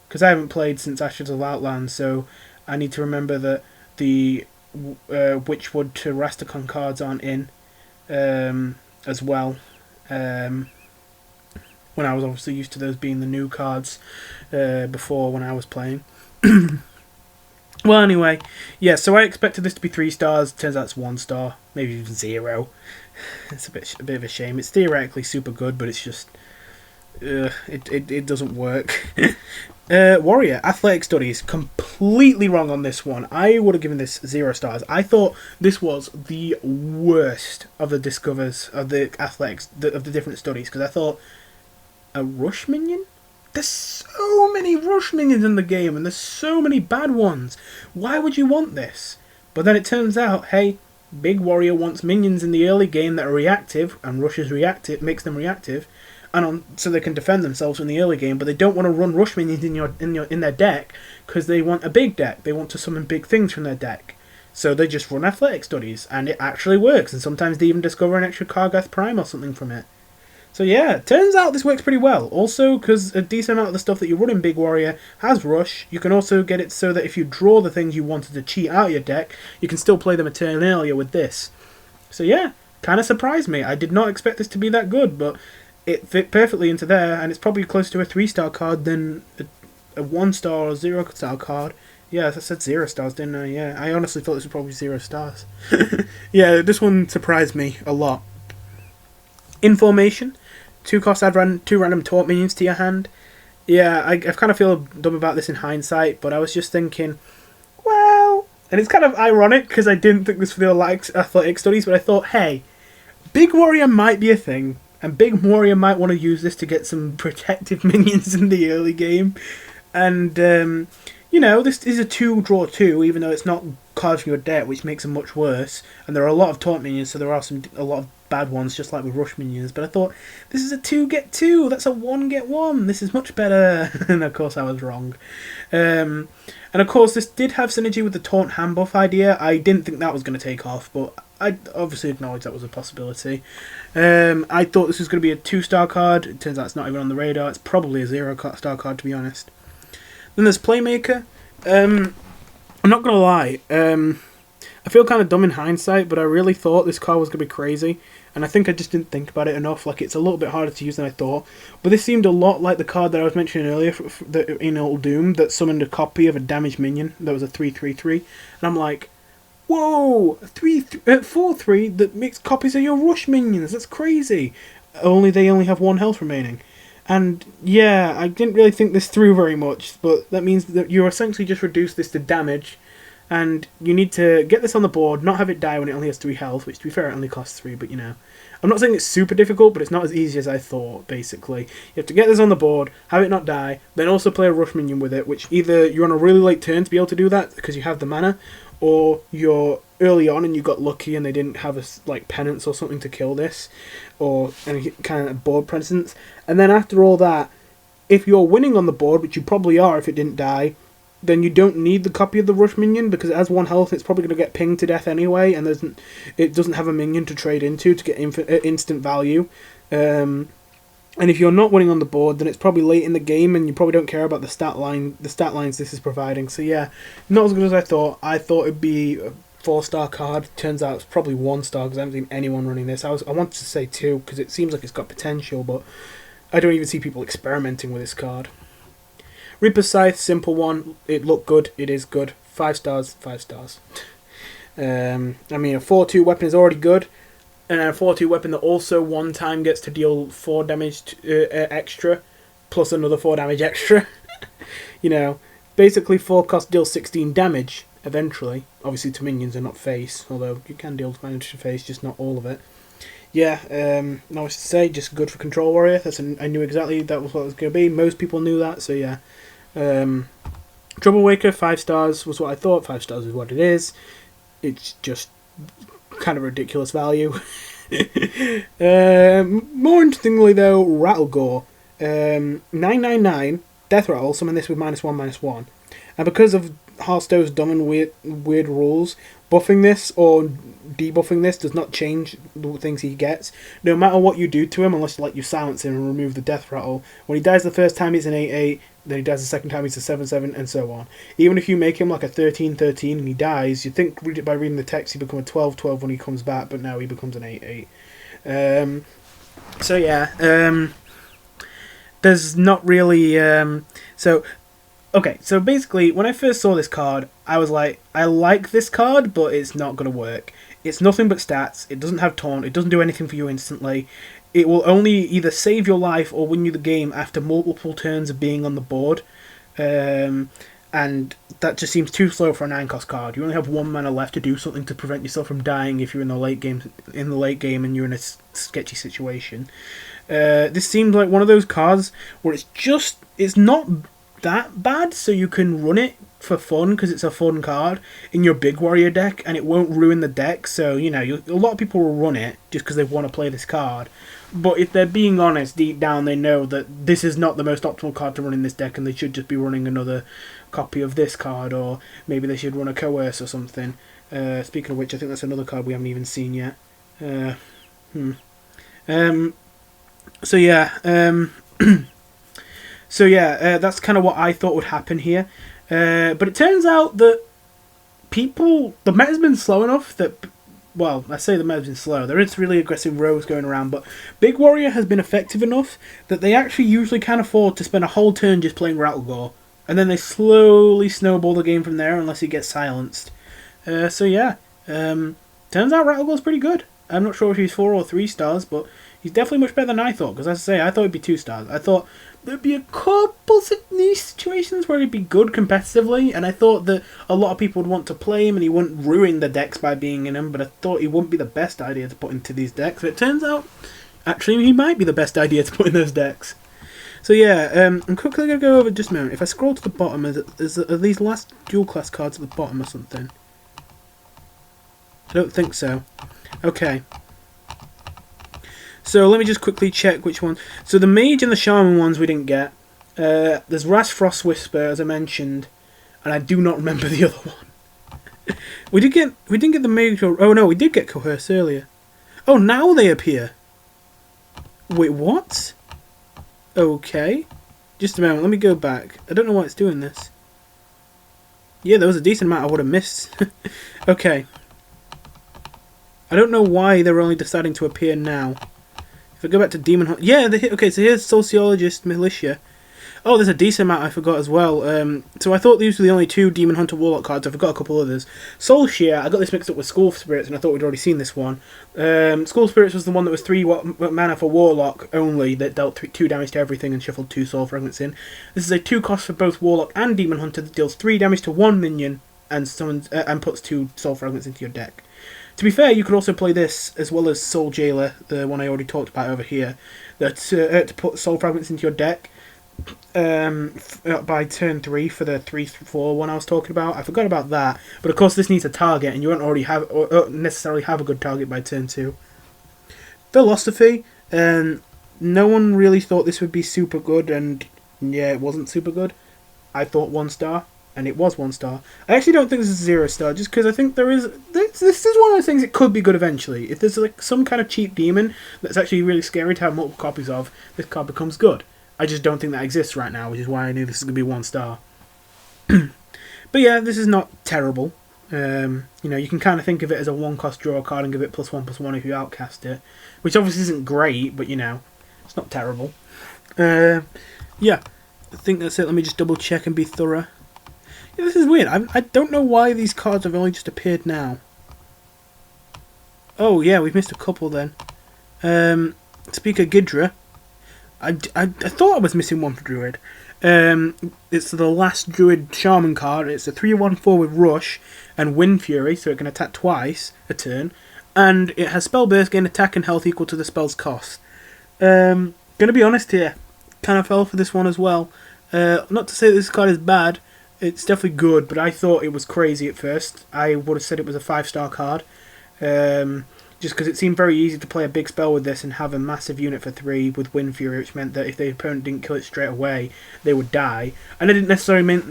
because I haven't played since Ashes of Outland, so I need to remember that the Witchwood to Rastakhan cards aren't in as well. When I was obviously used to those being the new cards before when I was playing. Well, anyway, yeah, so I expected this to be 3 stars. Turns out it's 1 star, maybe even 0. It's a bit of a shame. It's theoretically super good, but it's just it doesn't work. Warrior, Athletic Studies, completely wrong on this one. I would have given this 0 stars. I thought this was the worst of the discovers of the athletics of the different studies, because I thought a rush minion? There's so many rush minions in the game, and there's so many bad ones. Why would you want this? But then it turns out, hey, Big Warrior wants minions in the early game that are reactive, and Rush is reactive, makes them reactive, and so they can defend themselves in the early game. But they don't want to run rush minions in their deck because they want a big deck. They want to summon big things from their deck. So they just run Athletic Studies, and it actually works. And sometimes they even discover an extra Kargath Prime or something from it. So yeah, turns out this works pretty well. Also, because a decent amount of the stuff that you run in Big Warrior has Rush, you can also get it so that if you draw the things you wanted to cheat out of your deck, you can still play them a turn earlier with this. So yeah, kind of surprised me. I did not expect this to be that good, but it fit perfectly into there, and it's probably closer to a 3-star card than a 1-star or 0-star card. Yeah, I said 0 stars, didn't I? Yeah, I honestly thought this was probably 0 stars. Yeah, this one surprised me a lot. In formation, 2 cost, add 2 random taunt minions to your hand. Yeah, I kind of feel dumb about this in hindsight, but I was just thinking, well... And it's kind of ironic, because I didn't think this for the athletic studies, but I thought, hey, Big Warrior might be a thing, and Big Warrior might want to use this to get some protective minions in the early game. And, you know, this is a 2-draw 2, even though it's not cards from your deck, which makes them much worse. And there are a lot of taunt minions, so there are a lot of bad ones, just like with rush minions. But I thought, this is a 2-get-2, that's a 1-get-1, this is much better. And of course I was wrong. And of course this did have synergy with the taunt hand buff idea. I didn't think that was going to take off, but I obviously acknowledged that was a possibility. I thought this was going to be a 2-star card. It turns out it's not even on the radar. It's probably a 0-star card, to be honest. Then there's Playmaker. I'm not going to lie. I feel kind of dumb in hindsight, but I really thought this card was going to be crazy. And I think I just didn't think about it enough. Like, it's a little bit harder to use than I thought. But this seemed a lot like the card that I was mentioning earlier in Old Doom that summoned a copy of a damaged minion that was a 3/3/3. And I'm like, whoa! 4/3 that makes copies of your rush minions. That's crazy. They only have 1 health remaining. And yeah, I didn't really think this through very much, but that means that you essentially just reduce this to damage, and you need to get this on the board, not have it die when it only has 3 health, which to be fair it only costs 3, but you know. I'm not saying it's super difficult, but it's not as easy as I thought, basically. You have to get this on the board, have it not die, then also play a rush minion with it, which either you're on a really late turn to be able to do that, because you have the mana, or you're early on and you got lucky and they didn't have a penance or something to kill this, or any kind of board presence. And then after all that, if you're winning on the board, which you probably are if it didn't die, then you don't need the copy of the rush minion, because it has 1 health, it's probably going to get pinged to death anyway, and it doesn't have a minion to trade into to get instant value. And if you're not winning on the board, then it's probably late in the game, and you probably don't care about the stat lines this is providing. So yeah, not as good as I thought. I thought it'd be a 4-star card. Turns out it's probably 1-star, because I haven't seen anyone running this. I wanted to say 2, because it seems like it's got potential, but I don't even see people experimenting with this card. Reaper's Scythe, simple one. It looked good. It is good. 5 stars, 5 stars. I mean, a 4/2 weapon is already good. And a 4/2 weapon that also one time gets to deal 4 damage extra, plus another 4 damage extra. You know, basically 4 cost deals 16 damage, eventually. Obviously to minions and not face, although you can deal damage to face, just not all of it. Yeah, not much to say, just good for Control Warrior. I knew exactly that was what it was going to be. Most people knew that, so yeah. Troublewaker, 5 stars was what I thought. 5 stars is what it is. It's just kind of ridiculous value. More interestingly though, Rattlegore. 999, Death Rattle, summon this with -1/-1. And because of Hearthstone's dumb and weird rules, buffing this or debuffing this does not change the things he gets. No matter what you do to him, unless you silence him and remove the Death Rattle, when he dies the first time he's an 8/8, then he dies the second time he's a 7/7, and so on. Even if you make him like a 13/13 and he dies, you'd think by reading the text he'd become a 12/12 when he comes back, but no, he becomes an 8/8. So yeah, there's not really... Okay, so basically, when I first saw this card, I was like, I like this card, but it's not going to work. It's nothing but stats, it doesn't have taunt, it doesn't do anything for you instantly. It will only either save your life or win you the game after multiple turns of being on the board. And that just seems too slow for a 9-cost card. You only have 1 mana left to do something to prevent yourself from dying if you're in the late game and you're in a sketchy situation. This seems like one of those cards where it's not that bad, so you can run it for fun because it's a fun card in your big warrior deck and it won't ruin the deck. So you know, a lot of people will run it just because they want to play this card, but if they're being honest, deep down they know that this is not the most optimal card to run in this deck and they should just be running another copy of this card, or maybe they should run a Coerce or something. Speaking of which, I think that's another card we haven't even seen yet. So yeah, that's kind of what I thought would happen here. But it turns out that the meta's been slow enough that, well, I say the meta's been slow. There is really aggressive rogues going around, but Big Warrior has been effective enough that they actually usually can't afford to spend a whole turn just playing Rattlegore. And then they slowly snowball the game from there unless he gets silenced. Turns out Rattlegore's pretty good. I'm not sure if he's 4 or 3 stars, but he's definitely much better than I thought. Because as I say, I thought he'd be 2 stars. I thought there'd be a couple niche situations where he'd be good competitively, and I thought that a lot of people would want to play him and he wouldn't ruin the decks by being in them, but I thought he wouldn't be the best idea to put into these decks. But it turns out, actually, he might be the best idea to put in those decks. So yeah, I'm quickly going to go over just a moment. If I scroll to the bottom, are these last dual class cards at the bottom or something? I don't think so. Okay. So let me just quickly check which one. So the Mage and the Shaman ones we didn't get. There's Ras Frost Whisper, as I mentioned, and I do not remember the other one. we didn't get the Mage. Oh no, we did get Coerce earlier. Oh, now they appear. Wait, what? Okay. Just a moment, let me go back. I don't know why it's doing this. Yeah, there was a decent amount I would have missed. Okay. I don't know why they're only deciding to appear now. If I go back to Demon Hunter... Yeah, okay, so here's Sociologist Militia. Oh, there's a decent amount I forgot as well. So I thought these were the only 2 Demon Hunter Warlock cards. I forgot a couple others. Soulshare, I got this mixed up with School Spirits, and I thought we'd already seen this one. School Spirits was the one that was 3 mana for Warlock only, that dealt 2 damage to everything and shuffled 2 Soul Fragments in. This is a 2 cost for both Warlock and Demon Hunter that deals 3 damage to 1 minion and summons and puts 2 Soul Fragments into your deck. To be fair, you could also play this as well as Soul Jailer, the one I already talked about over here, that to put Soul Fragments into your deck by turn 3 for the 3/4 one I was talking about. I forgot about that, but of course this needs a target, and you won't already have or necessarily have a good target by turn 2. Philosophy, no one really thought this would be super good, and yeah, it wasn't super good. I thought 1 star. And it was 1 star. I actually don't think this is 0 star, just because I think this is one of those things that could be good eventually. If there's like some kind of cheap demon that's actually really scary to have multiple copies of, this card becomes good. I just don't think that exists right now, which is why I knew this is going to be 1 star. But yeah, this is not terrible. You know, you can kind of think of it as a 1-cost draw card and give it +1/+1 if you outcast it, which obviously isn't great, but you know, it's not terrible. Yeah, I think that's it. Let me just double check and be thorough. Yeah, this is weird. I don't know why these cards have only just appeared now. Oh yeah, we've missed a couple then. Speaker Gidra. I thought I was missing one for Druid. It's the last Druid Shaman card. It's a 3/1/4 with Rush and Wind Fury, so it can attack twice a turn. And it has Spell Burst, gain attack and health equal to the spell's cost. Gonna be honest here. Kind of fell for this one as well. Not to say that this card is bad. It's definitely good, but I thought it was crazy at first. I would have said it was a 5-star card. Just because it seemed very easy to play a big spell with this and have a massive unit for 3 with Wind Fury, which meant that if the opponent didn't kill it straight away, they would die. And I didn't necessarily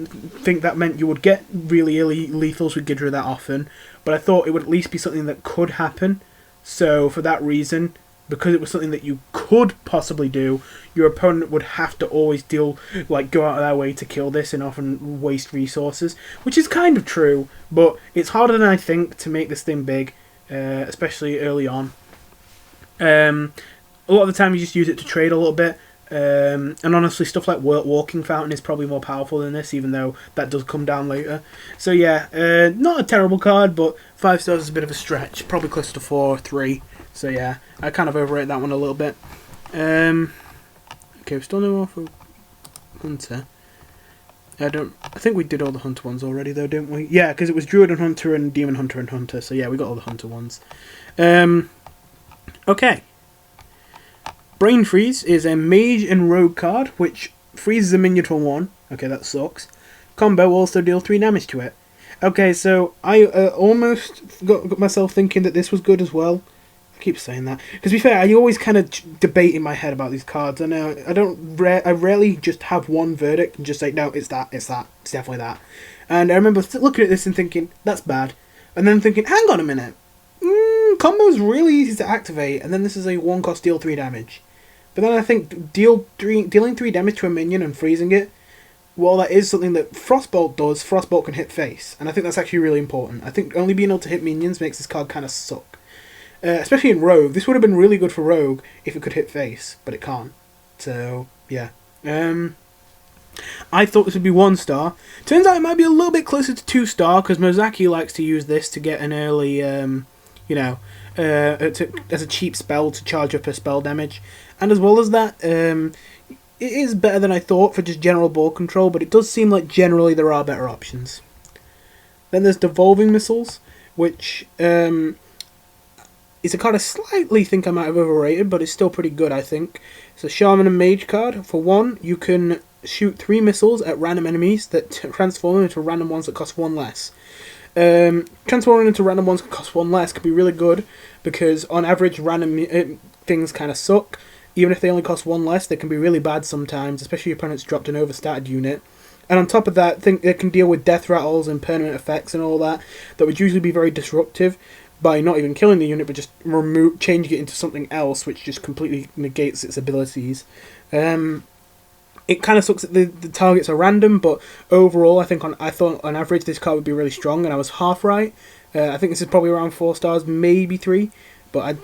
think that meant you would get really lethals with Gidra that often, but I thought it would at least be something that could happen. So for that reason, because it was something that you could possibly do, your opponent would have to always go out of their way to kill this and often waste resources, which is kind of true, but it's harder than I think to make this thing big, especially early on. A lot of the time you just use it to trade a little bit, and honestly stuff like Walking Fountain is probably more powerful than this, even though that does come down later. So yeah, not a terrible card, but 5 stars is a bit of a stretch, probably close to 4 or 3. So yeah, I kind of overrate that one a little bit. Okay, we're still no more for Hunter. I think we did all the Hunter ones already though, didn't we? Yeah, because it was Druid and Hunter and Demon Hunter and Hunter. So yeah, we got all the Hunter ones. Okay. Brain Freeze is a Mage and Rogue card, which freezes a minion for 1. Okay, that sucks. Combo will also deal 3 damage to it. Okay, so I almost got myself thinking that this was good as well. Keep saying that, because to be fair, I always kind of debate in my head about these cards. I know I rarely just have one verdict and just say no, it's definitely that. And I remember looking at this and thinking that's bad, and then thinking, hang on a minute, combo's really easy to activate, and then this is a 1-cost deal 3 damage. But then I think dealing 3 damage to a minion and freezing it, well, that is something that Frostbolt does. Frostbolt can hit face, and I think that's actually really important. I think only being able to hit minions makes this card kind of suck. Especially in Rogue. This would have been really good for Rogue if it could hit face, but it can't. So, yeah. I thought this would be 1 star. Turns out it might be a little bit closer to 2 star, because Mazaki likes to use this to get an early, as a cheap spell to charge up her spell damage. And as well as that, it is better than I thought for just general board control, but it does seem like generally there are better options. Then there's Devolving Missiles, which is a card I slightly think I might have overrated, but it's still pretty good, I think. It's a Shaman and Mage card. For 1, you can shoot 3 missiles at random enemies that transform them into random ones that cost 1 less. Transforming into random ones that cost 1 less can be really good, because on average random things kind of suck. Even if they only cost 1 less, they can be really bad sometimes, especially if your opponent's dropped an overstated unit. And on top of that, I think they can deal with death rattles and permanent effects and all that would usually be very disruptive by not even killing the unit, but just changing it into something else, which just completely negates its abilities. It kind of sucks that the targets are random, but overall, I thought on average this card would be really strong, and I was half right. I think this is probably around 4 stars, maybe 3. But I'd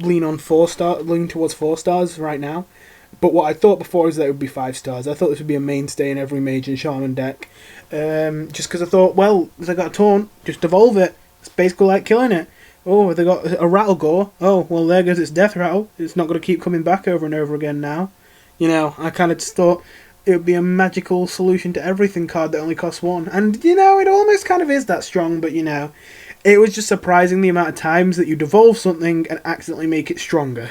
lean towards 4 stars right now. But what I thought before is that it would be 5 stars. I thought this would be a mainstay in every Mage and Shaman deck. Just because I thought, well, if they got a taunt, just devolve it. It's basically like killing it. Oh, they got a rattle gore. Oh, well, there goes its death rattle. It's not going to keep coming back over and over again now. You know, I kind of just thought it would be a magical solution to everything card that only costs 1. And, you know, it almost kind of is that strong, but, you know, it was just surprising the amount of times that you devolve something and accidentally make it stronger.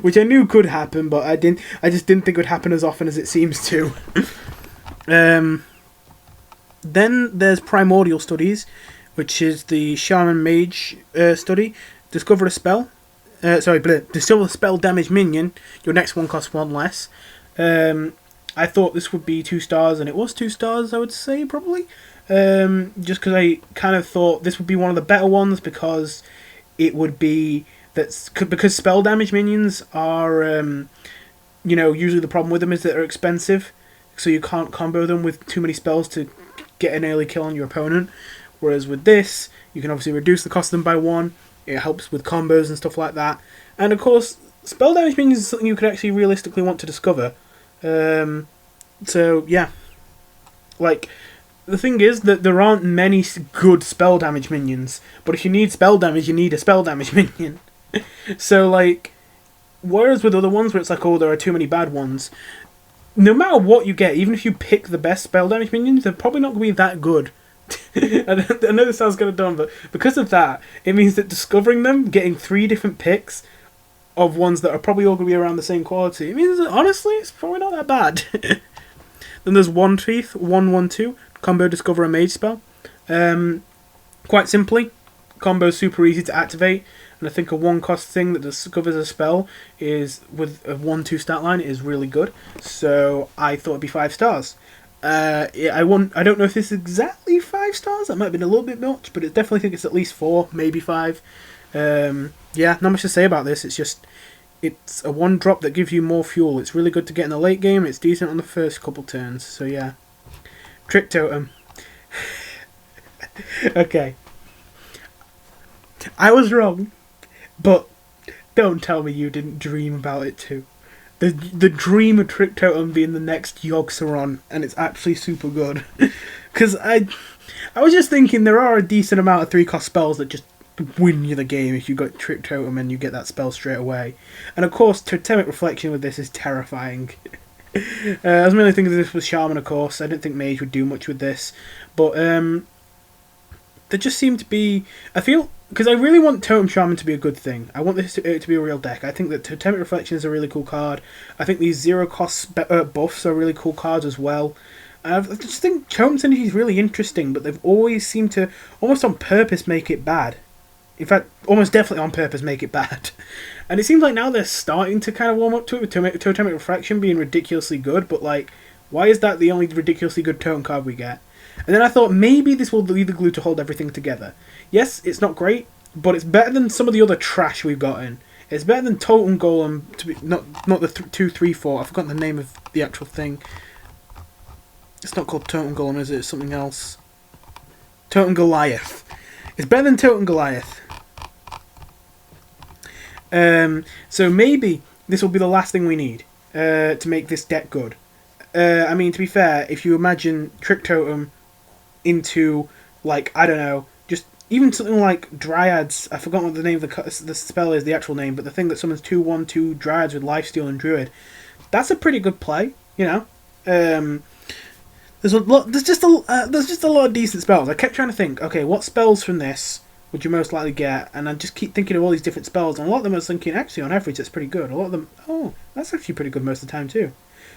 Which I knew could happen, but I just didn't think it would happen as often as it seems to. Then there's Primordial Studies, which is the Shaman Mage study. Discover a spell. Discover a spell damage minion. Your next one costs 1 less. I thought this would be 2 stars, and it was 2 stars, I would say, probably. Just because I kind of thought this would be one of the better ones, because it would be because spell damage minions are usually the problem with them is that they're expensive, so you can't combo them with too many spells to get an early kill on your opponent, whereas with this you can obviously reduce the cost of them by 1. It helps with combos and stuff like that, and of course spell damage minions is something you could actually realistically want to discover. So yeah, like, the thing is that there aren't many good spell damage minions, but if you need spell damage, you need a spell damage minion. So, like, whereas with other ones where it's like, oh, there are too many bad ones, no matter what you get, even if you pick the best spell damage minions, they're probably not going to be that good. I know this sounds kind of dumb, but because of that, it means that discovering them, getting 3 different picks of ones that are probably all going to be around the same quality, it means that, honestly, it's probably not that bad. Then there's One Teeth, 1/1/2. Combo Discover a Mage spell. Quite simply, combo is super easy to activate, and I think a 1-cost thing that discovers a spell is with a 1/2 stat line is really good. So I thought it'd be 5 stars. I don't know if this is exactly 5 stars. That might have been a little bit much, but I definitely think it's at least 4, maybe 5. Yeah, not much to say about this. It's a 1-drop that gives you more fuel. It's really good to get in the late game. It's decent on the first couple turns. So yeah. Trick Totem. Okay. I was wrong, but don't tell me you didn't dream about it too. The dream of Trick Totem being the next Yogg-Saron, and it's actually super good. Because I was just thinking there are a decent amount of 3-cost spells that just win you the game if you got Trick Totem and you get that spell straight away. And of course, Totemic Reflection with this is terrifying. I was mainly thinking this was Shaman, of course. I didn't think Mage would do much with this, but there just seemed to be. I feel because I really want Totem Shaman to be a good thing. I want this to be a real deck. I think that Totemic Reflection is a really cool card. I think these 0-cost buffs are really cool cards as well. I just think Totem Synergy is really interesting, but they've always seemed to almost on purpose make it bad. In fact, almost definitely on purpose make it bad. And it seems like now they're starting to kind of warm up to it, with Totemic Reflection being ridiculously good, but like, why is that the only ridiculously good totem card we get? And then I thought maybe this will be the glue to hold everything together. Yes, it's not great, but it's better than some of the other trash we've gotten. It's better than Totem Golem, to be not the 2/3/4. I've forgotten the name of the actual thing. It's not called Totem Golem, is it? It's something else. Totem Goliath. It's better than Totem Goliath. So maybe this will be the last thing we need to make this deck good. I mean, to be fair, if you imagine Trick Totem into, like, I don't know, just even something like Dryads. I forgot what the name of the spell is, the actual name, but the thing that summons 2/1/2 Dryads with Lifesteal and Druid. That's a pretty good play, you know. There's a lot. There's just a lot of decent spells. I kept trying to think, okay, what spells from this would you most likely get? And I just keep thinking of all these different spells, and a lot of them I was thinking, actually, on average, that's pretty good. A lot of them, oh, that's actually pretty good most of the time too.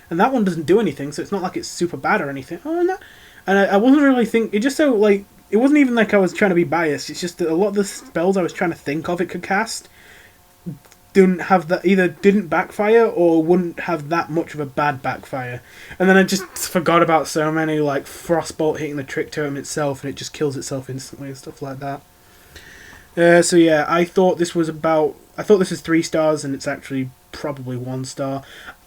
And that one doesn't do anything, so it's not like it's super bad or anything. Oh, no. And I wasn't really thinking. It just so like it wasn't even like I was trying to be biased. It's just that a lot of the spells I was trying to think of it could cast didn't have that, either didn't backfire or wouldn't have that much of a bad backfire. And then I just forgot about so many, like Frostbolt hitting the Trick Totem itself and it just kills itself instantly and stuff like that. So yeah, I thought this was 3 stars and it's actually probably 1 star,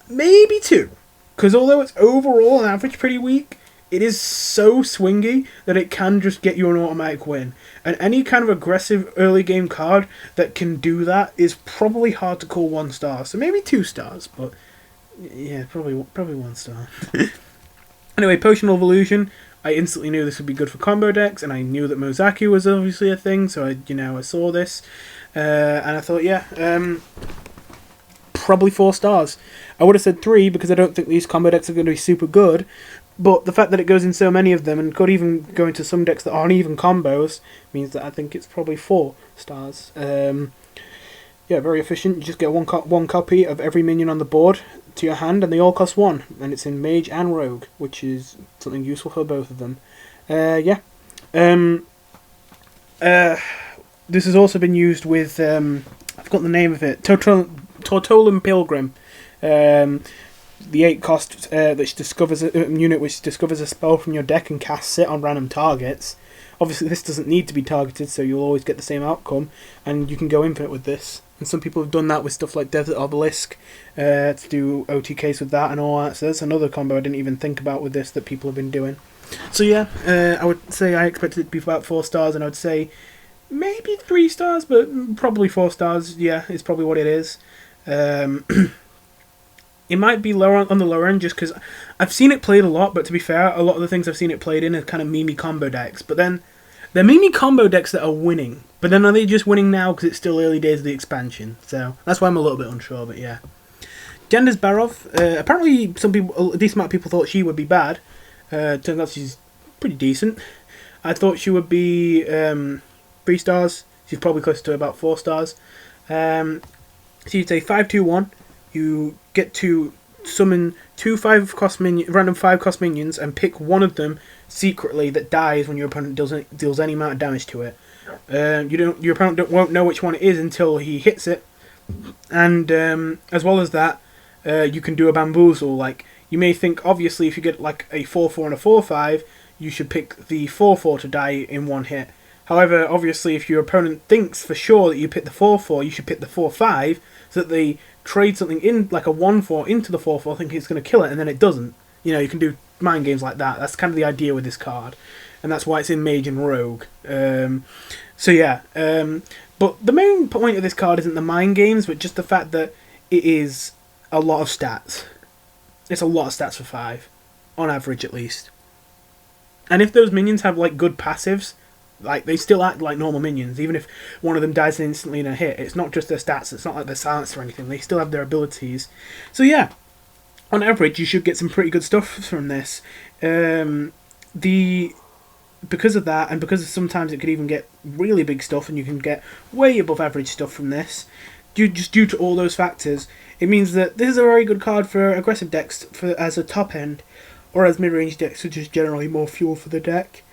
maybe 2, because although it's overall on average pretty weak, it is so swingy that it can just get you an automatic win. And any kind of aggressive early game card that can do that is probably hard to call 1 star. So maybe 2 stars, but yeah, probably 1 star. Anyway, Potional Evolution. I instantly knew this would be good for combo decks, and I knew that Mazaki was obviously a thing, so I saw this. And I thought, yeah, probably 4 stars. I would have said 3 because I don't think these combo decks are going to be super good. But the fact that it goes in so many of them and could even go into some decks that aren't even combos means that I think it's probably 4 stars. Yeah, very efficient. You just get one copy of every minion on the board to your hand, and they all cost 1. And it's in Mage and Rogue, which is something useful for both of them. Yeah. This has also been used with, I've got the name of it, Tortolan Pilgrim. The 8 cost which discovers a unit which discovers a spell from your deck and casts it on random targets. Obviously this doesn't need to be targeted, so you'll always get the same outcome, and you can go infinite with this. And some people have done that with stuff like Desert Obelisk, to do OTKs with that and all that. So that's another combo I didn't even think about with this that people have been doing. So yeah, I would say I expected it to be about 4 stars, and I would say maybe 3 stars, but probably 4 stars. Yeah, is probably what it is. It might be lower on the lower end just because I've seen it played a lot, but to be fair, a lot of the things I've seen it played in are kind of meme combo decks. But then, they're meme combo decks that are winning. But then are they just winning now because it's still early days of the expansion? So that's why I'm a little bit unsure, but yeah. Genders Barov, apparently a decent amount of people thought she would be bad. Turns out she's pretty decent. I thought she would be 3 stars. She's probably close to about 4 stars. So you'd say 5/2/1. You get to summon 2 random 5 cost minions and pick one of them secretly that dies when your opponent deals any amount of damage to it. Your opponent won't know which one it is until he hits it. And as well as that, you can do a bamboozle. Like, you may think, obviously, if you get like a 4/4 and a 4/5, you should pick the 4/4 to die in one hit. However, obviously, if your opponent thinks for sure that you pick the 4/4, you should pick the 4/5, so that they trade something in, like a 1/4 into the 4/4, thinking it's going to kill it, and then it doesn't. You know, you can do mind games like that. That's kind of the idea with this card. And that's why it's in Mage and Rogue. So yeah. But the main point of this card isn't the mind games, but just the fact that it is a lot of stats. It's a lot of stats for 5. On average, at least. And if those minions have, like, good passives, like, they still act like normal minions, even if one of them dies instantly in a hit. It's not just their stats, it's not like they're silenced or anything, they still have their abilities. So yeah, on average, you should get some pretty good stuff from this. Because of that, and because sometimes it could even get really big stuff, and you can get way above average stuff from this, due to all those factors, it means that this is a very good card for aggressive decks as a top end, or as mid-range decks, which is generally more fuel for the deck.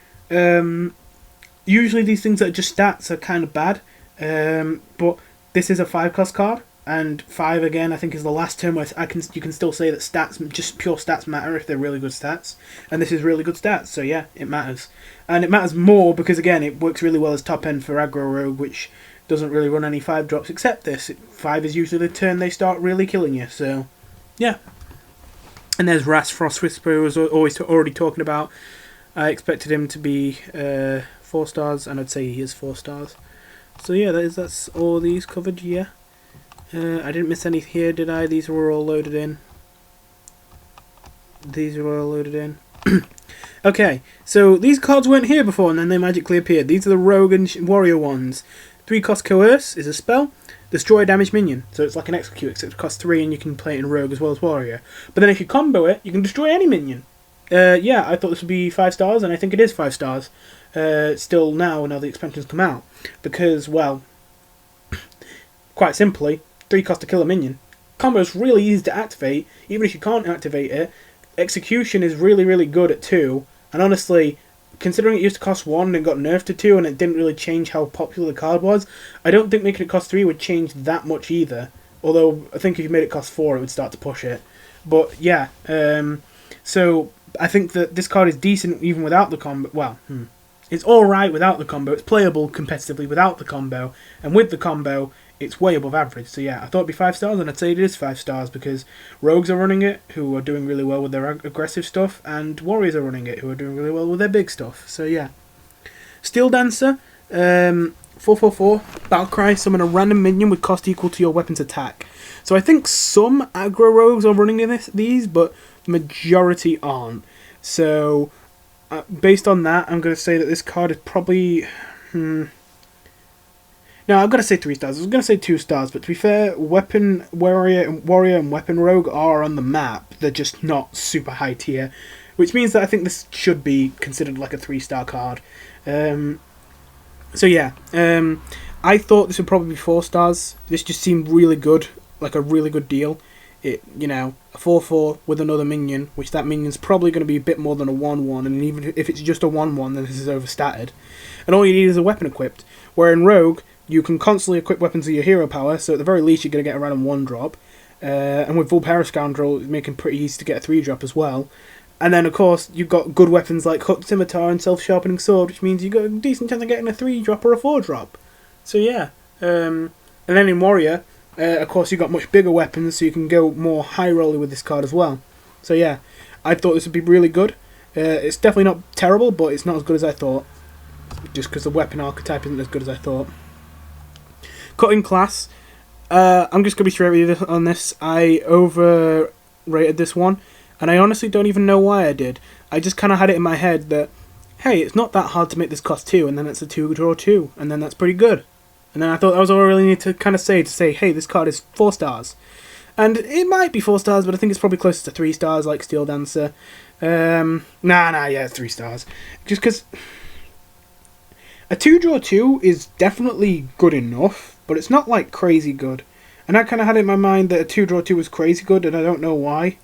Usually these things that are just stats are kind of bad, but this is a 5 cost card, and 5 again I think is the last term where you can still say that stats, just pure stats, matter if they're really good stats, and this is really good stats, so yeah, it matters. And it matters more because again it works really well as top end for aggro rogue, which doesn't really run any 5-drops except this. 5 is usually the turn they start really killing you, so yeah. And there's Ras Frost Whisperer, who was already talking about. I expected him to be 4 stars, and I'd say he is 4 stars. So yeah, that's all these covered, yeah. I didn't miss any here, did I? These were all loaded in. These are all loaded in. Okay, so these cards weren't here before, and then they magically appeared. These are the Rogue and Warrior ones. 3-cost Coerce is a spell. Destroy a damaged minion. So it's like an Execute, except it costs 3, and you can play it in Rogue as well as Warrior. But then if you combo it, you can destroy any minion. Yeah, I thought this would be 5 stars, and I think it is 5 stars. Still now the expansions come out. Because, well, quite simply, 3 cost to kill a minion. Combo is really easy to activate, even if you can't activate it. Execution is really, really good at 2, and honestly, considering it used to cost 1 and got nerfed to 2 and it didn't really change how popular the card was, I don't think making it cost 3 would change that much either. Although, I think if you made it cost 4, it would start to push it. But, yeah, so I think that this card is decent even without the combo. Well, it's alright without the combo. It's playable competitively without the combo, and with the combo, it's way above average. So yeah, I thought it'd be 5 stars, and I'd say it is 5 stars because Rogues are running it, who are doing really well with their aggressive stuff, and Warriors are running it, who are doing really well with their big stuff. So yeah. Steel Dancer, 4/4/4, Battlecry, summon a random minion with cost equal to your weapon's attack. So I think some aggro Rogues are running these, but the majority aren't. So based on that, I'm going to say that this card is probably... No, I've got to say 3 stars. I was going to say 2 stars, but to be fair, Weapon Warrior and Weapon Rogue are on the map. They're just not super high tier, which means that I think this should be considered like a 3-star card. So yeah, I thought this would probably be 4 stars. This just seemed really good, like a really good deal. A 4/4 with another minion, which that minion's probably going to be a bit more than a 1/1, and even if it's just a 1/1, then this is overstatted. And all you need is a weapon equipped. Where in Rogue, you can constantly equip weapons with your hero power, so at the very least you're going to get a random 1-drop. And with Vulpera Scoundrel, making pretty easy to get a 3-drop as well. And then, of course, you've got good weapons like Hooked Scimitar and Self-Sharpening Sword, which means you've got a decent chance of getting a 3-drop or a 4-drop. So yeah. And then in Warrior, of course, you've got much bigger weapons, so you can go more high-roller with this card as well. So yeah, I thought this would be really good. It's definitely not terrible, but it's not as good as I thought. Just because the weapon archetype isn't as good as I thought. Cutting Class. I'm just going to be straight with you on this. I overrated this one, and I honestly don't even know why I did. I just kind of had it in my head that, hey, it's not that hard to make this cost 2, and then it's a 2-draw-2, and then that's pretty good. And then I thought that was all I really need to kind of say, hey, this card is 4 stars. And it might be 4 stars, but I think it's probably closer to 3 stars, like Steel Dancer. Yeah, 3 stars. Just because a 2-draw-2 is definitely good enough, but it's not, like, crazy good. And I kind of had it in my mind that a 2-draw-2 was crazy good, and I don't know why.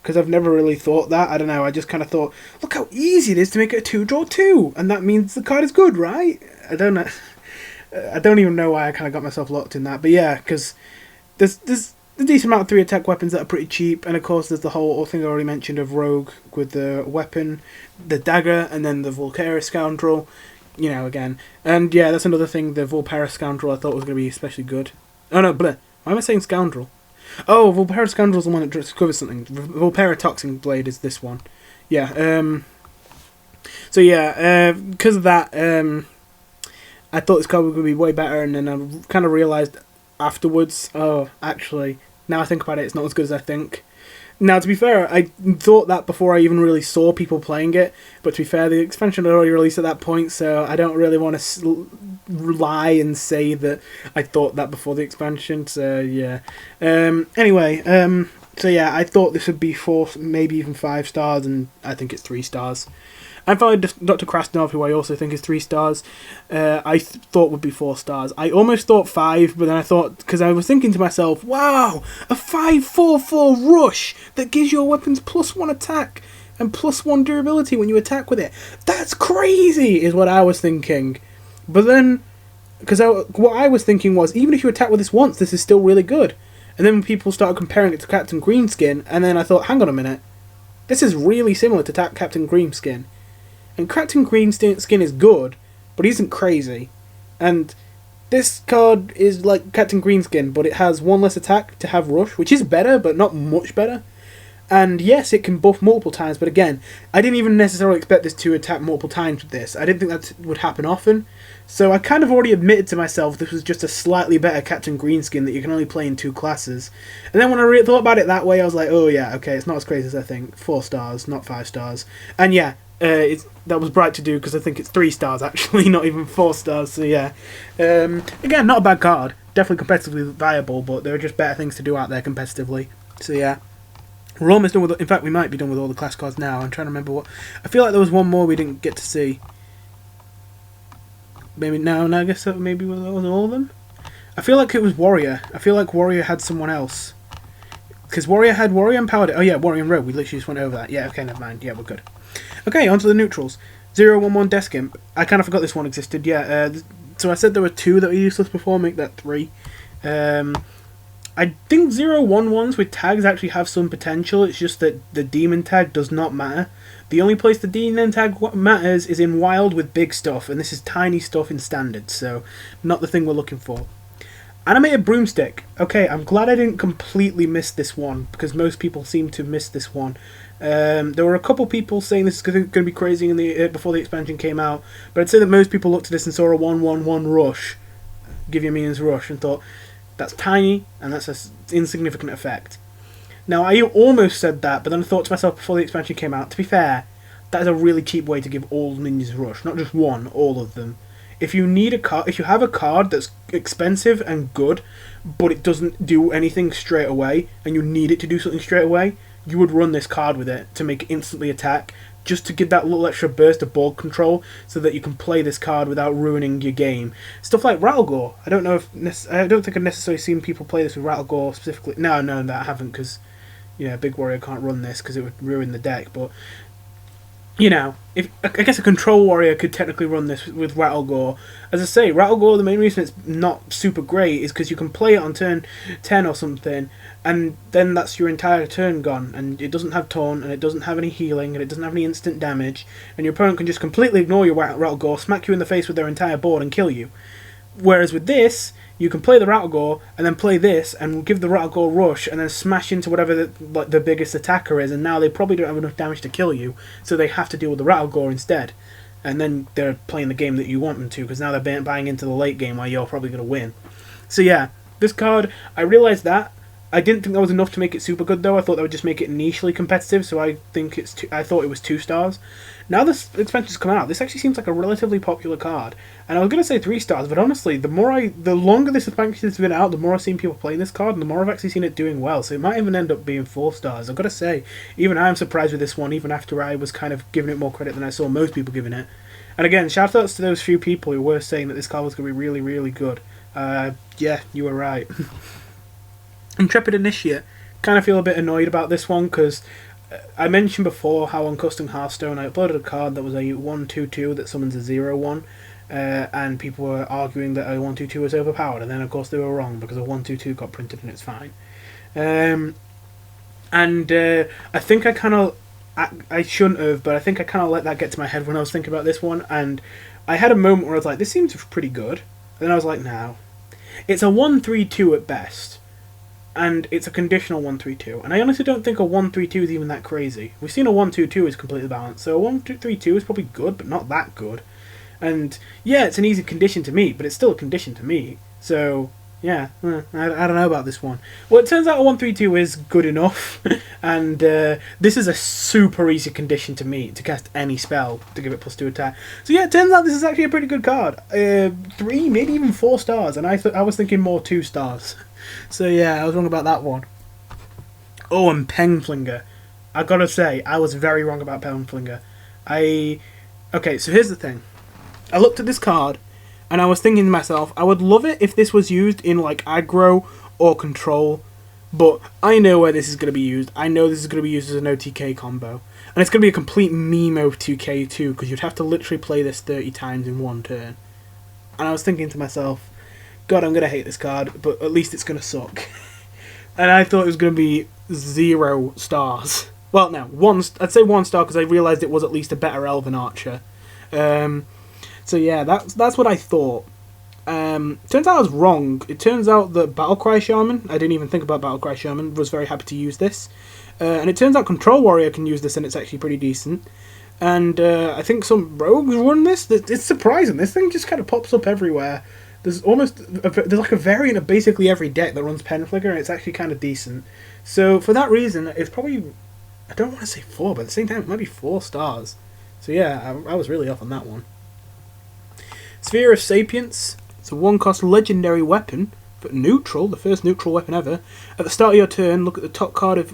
Because I've never really thought that. I don't know, I just kind of thought, look how easy it is to make it a 2-draw-2, and that means the card is good, right? I don't know. I don't even know why I kind of got myself locked in that. But yeah, because there's a decent amount of 3-attack weapons that are pretty cheap, and of course there's the whole thing I already mentioned of Rogue with the weapon, the dagger, and then the Vulpera Scoundrel. Again. And yeah, that's another thing, the Vulpera Scoundrel I thought was going to be especially good. Oh no, why am I saying Scoundrel? Oh, Vulpera Scoundrel is the one that discovers something. Vulpera Toxin Blade is this one. Yeah, so yeah, because of that, I thought this card was going to be way better, and then I kind of realised afterwards, oh, actually, now I think about it, it's not as good as I think. Now, to be fair, I thought that before I even really saw people playing it, but to be fair, the expansion had already released at that point, so I don't really want to lie and say that I thought that before the expansion, so yeah. Anyway, so yeah, I thought this would be 4, maybe even 5 stars, and I think it's 3 stars. And finally, Dr. Krasnov, who I also think is 3 stars, I thought would be 4 stars. I almost thought 5, but then I thought, because I was thinking to myself, wow, a 5/4/4 rush that gives your weapons +1 attack and +1 durability when you attack with it. That's crazy, is what I was thinking. But then, because what I was thinking was, even if you attack with this once, this is still really good. And then when people started comparing it to Captain Greenskin, and then I thought, hang on a minute, this is really similar to Captain Greenskin. And Captain Greenskin is good, but he isn't crazy. And this card is like Captain Greenskin, but it has one less attack to have Rush, which is better, but not much better. And yes, it can buff multiple times, but again, I didn't even necessarily expect this to attack multiple times with this. I didn't think that would happen often. So I kind of already admitted to myself this was just a slightly better Captain Greenskin that you can only play in 2 classes. And then when I thought about it that way, I was like, oh yeah, okay, it's not as crazy as I think. 4 stars, not 5 stars. And yeah, that was bright to do because I think it's 3 stars actually, not even 4 stars, so yeah. Again, not a bad card. Definitely competitively viable, but there are just better things to do out there competitively. So yeah. We're almost done with... In fact, we might be done with all the class cards now. I'm trying to remember what... I feel like there was one more we didn't get to see. Maybe... No, I guess that maybe that was all of them? I feel like it was Warrior. I feel like Warrior had someone else. Because Warrior had Warrior and Paladin... Oh yeah, Warrior and Rogue. We literally just went over that. Yeah, okay, never mind. Yeah, we're good. Okay, on to the neutrals. 0-1-1 Desk Imp. I kind of forgot this one existed. Yeah, so I said there were 2 that were useless before. Make that 3. I think 0-1-1s with tags actually have some potential. It's just that the demon tag does not matter. The only place the demon tag matters is in wild with big stuff, and this is tiny stuff in standard, so not the thing we're looking for. Animated Broomstick. Okay, I'm glad I didn't completely miss this one, because most people seem to miss this one. There were a couple people saying this is going to be crazy before the expansion came out, but I'd say that most people looked at this and saw a 1-1-1 rush, give your minions rush, and thought, that's tiny, and that's an insignificant effect. Now, I almost said that, but then I thought to myself before the expansion came out, to be fair, that is a really cheap way to give all minions rush, not just one, all of them. If you need a card, if you have a card that's expensive and good, but it doesn't do anything straight away, and you need it to do something straight away, you would run this card with it to make it instantly attack, just to give that little extra burst of board control, so that you can play this card without ruining your game. Stuff like Rattlegore. I don't think I've necessarily seen people play this with Rattlegore specifically. No, that I haven't, because yeah, Big Warrior can't run this because it would ruin the deck. But you know, I guess a Control Warrior could technically run this with Rattlegore. As I say, Rattlegore, the main reason it's not super great is because you can play it on turn 10 or something, and then that's your entire turn gone, and it doesn't have taunt, and it doesn't have any healing, and it doesn't have any instant damage, and your opponent can just completely ignore your Rattlegore, smack you in the face with their entire board, and kill you. Whereas with this, you can play the Rattlegore, and then play this, and give the Rattlegore rush, and then smash into whatever the biggest attacker is, and now they probably don't have enough damage to kill you, so they have to deal with the Rattlegore instead. And then they're playing the game that you want them to, because now they're buying into the late game where you're probably going to win. So yeah, this card, I realised that. I didn't think that was enough to make it super good though. I thought that would just make it nichely competitive, so I thought it was 2 stars. Now this expansion's come out, this actually seems like a relatively popular card. And I was going to say 3 stars, but honestly, the longer this expansion's been out, the more I've seen people playing this card, and the more I've actually seen it doing well. So it might even end up being 4 stars. I've got to say, even I'm surprised with this one, even after I was kind of giving it more credit than I saw most people giving it. And again, shout outs to those few people who were saying that this card was going to be really, really good. Yeah, you were right. Intrepid Initiate. Kind of feel a bit annoyed about this one because I mentioned before how on Custom Hearthstone I uploaded a card that was a 1/2/2 that summons a 0/1, and people were arguing that a 1/2/2 was overpowered, and then of course they were wrong because a 1/2/2 got printed and it's fine. I think I shouldn't have, but I think I kind of let that get to my head when I was thinking about this one, and I had a moment where I was like, this seems pretty good, and then I was like, no. It's a 1/3/2 at best. And it's a conditional 1/3/2. And I honestly don't think a 1/3/2 is even that crazy. We've seen a 1/2/2 is completely balanced, so a 1/3/2 is probably good, but not that good. And yeah, it's an easy condition to meet, but it's still a condition to meet. So yeah, I don't know about this one. Well, it turns out a 1/3/2 is good enough, and this is a super easy condition to meet to cast any spell to give it +2 attack. So yeah, it turns out this is actually a pretty good card. 3, maybe even 4 stars, and I was thinking more 2 stars. So yeah, I was wrong about that one. Oh, and Penflinger. I gotta say, I was very wrong about Penflinger. Okay, so here's the thing. I looked at this card, and I was thinking to myself, I would love it if this was used in like aggro or control, but I know where this is going to be used. I know this is going to be used as an OTK combo. And it's going to be a complete meme OTK too, because you'd have to literally play this 30 times in one turn. And I was thinking to myself, God, I'm going to hate this card, but at least it's going to suck. And I thought it was going to be 0 stars. Well, no, I'd say 1 star because I realised it was at least a better Elven Archer. So yeah, that's what I thought. Turns out I was wrong. It turns out that Battlecry Shaman, I didn't even think about Battlecry Shaman, was very happy to use this. And it turns out Control Warrior can use this, and it's actually pretty decent. And I think some rogues run this. It's surprising. This thing just kind of pops up everywhere. There's like a variant of basically every deck that runs Pen Flicker, and it's actually kind of decent. So for that reason, it's probably, I don't want to say 4, but at the same time, it might be 4 stars. So yeah, I was really off on that one. Sphere of Sapience. It's a 1-cost legendary weapon for neutral, the first neutral weapon ever. At the start of your turn, look at the top card of.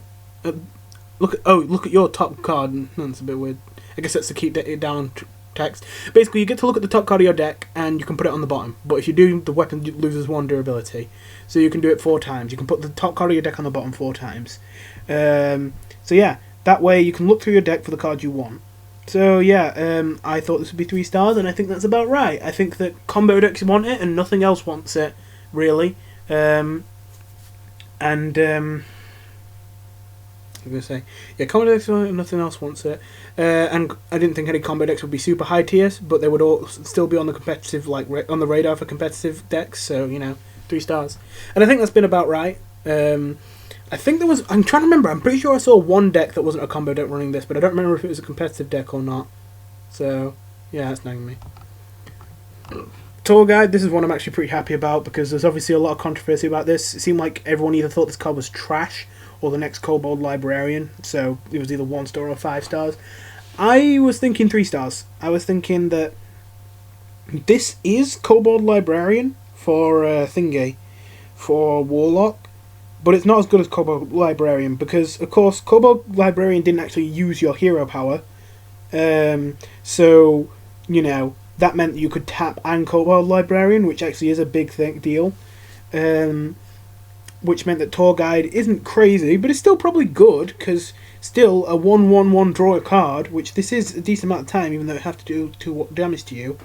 Look at your top card. That's a bit weird. I guess that's to keep it down text. Basically, you get to look at the top card of your deck, and you can put it on the bottom. But if you do, the weapon loses 1 durability. So you can do it 4 times. You can put the top card of your deck on the bottom 4 times. So yeah, that way you can look through your deck for the cards you want. So yeah, I thought this would be 3 stars, and I think that's about right. I think that combo decks want it, and nothing else wants it, really. I'm going to say, yeah, combo decks want it, and nothing else wants it. And I didn't think any combo decks would be super high tiers, but they would all still be on the competitive, like on the radar for competitive decks. So 3 stars, and I think that's been about right. I think there was. I'm trying to remember. I'm pretty sure I saw one deck that wasn't a combo deck running this, but I don't remember if it was a competitive deck or not. So yeah, that's nagging me. Tour Guide. This is one I'm actually pretty happy about because there's obviously a lot of controversy about this. It seemed like everyone either thought this card was trash or the next Kobold Librarian. So it was either 1 star or 5 stars. I was thinking 3 stars. I was thinking that this is Kobold Librarian for for Warlock. But it's not as good as Kobold Librarian because, of course, Kobold Librarian didn't actually use your hero power. So, that meant you could tap and Kobold Librarian, which actually is a big deal. Which meant that Tour Guide isn't crazy, but it's still probably good, because still a 1/1/1 draw a card, which this is a decent amount of time, even though it have to do 2 damage to you,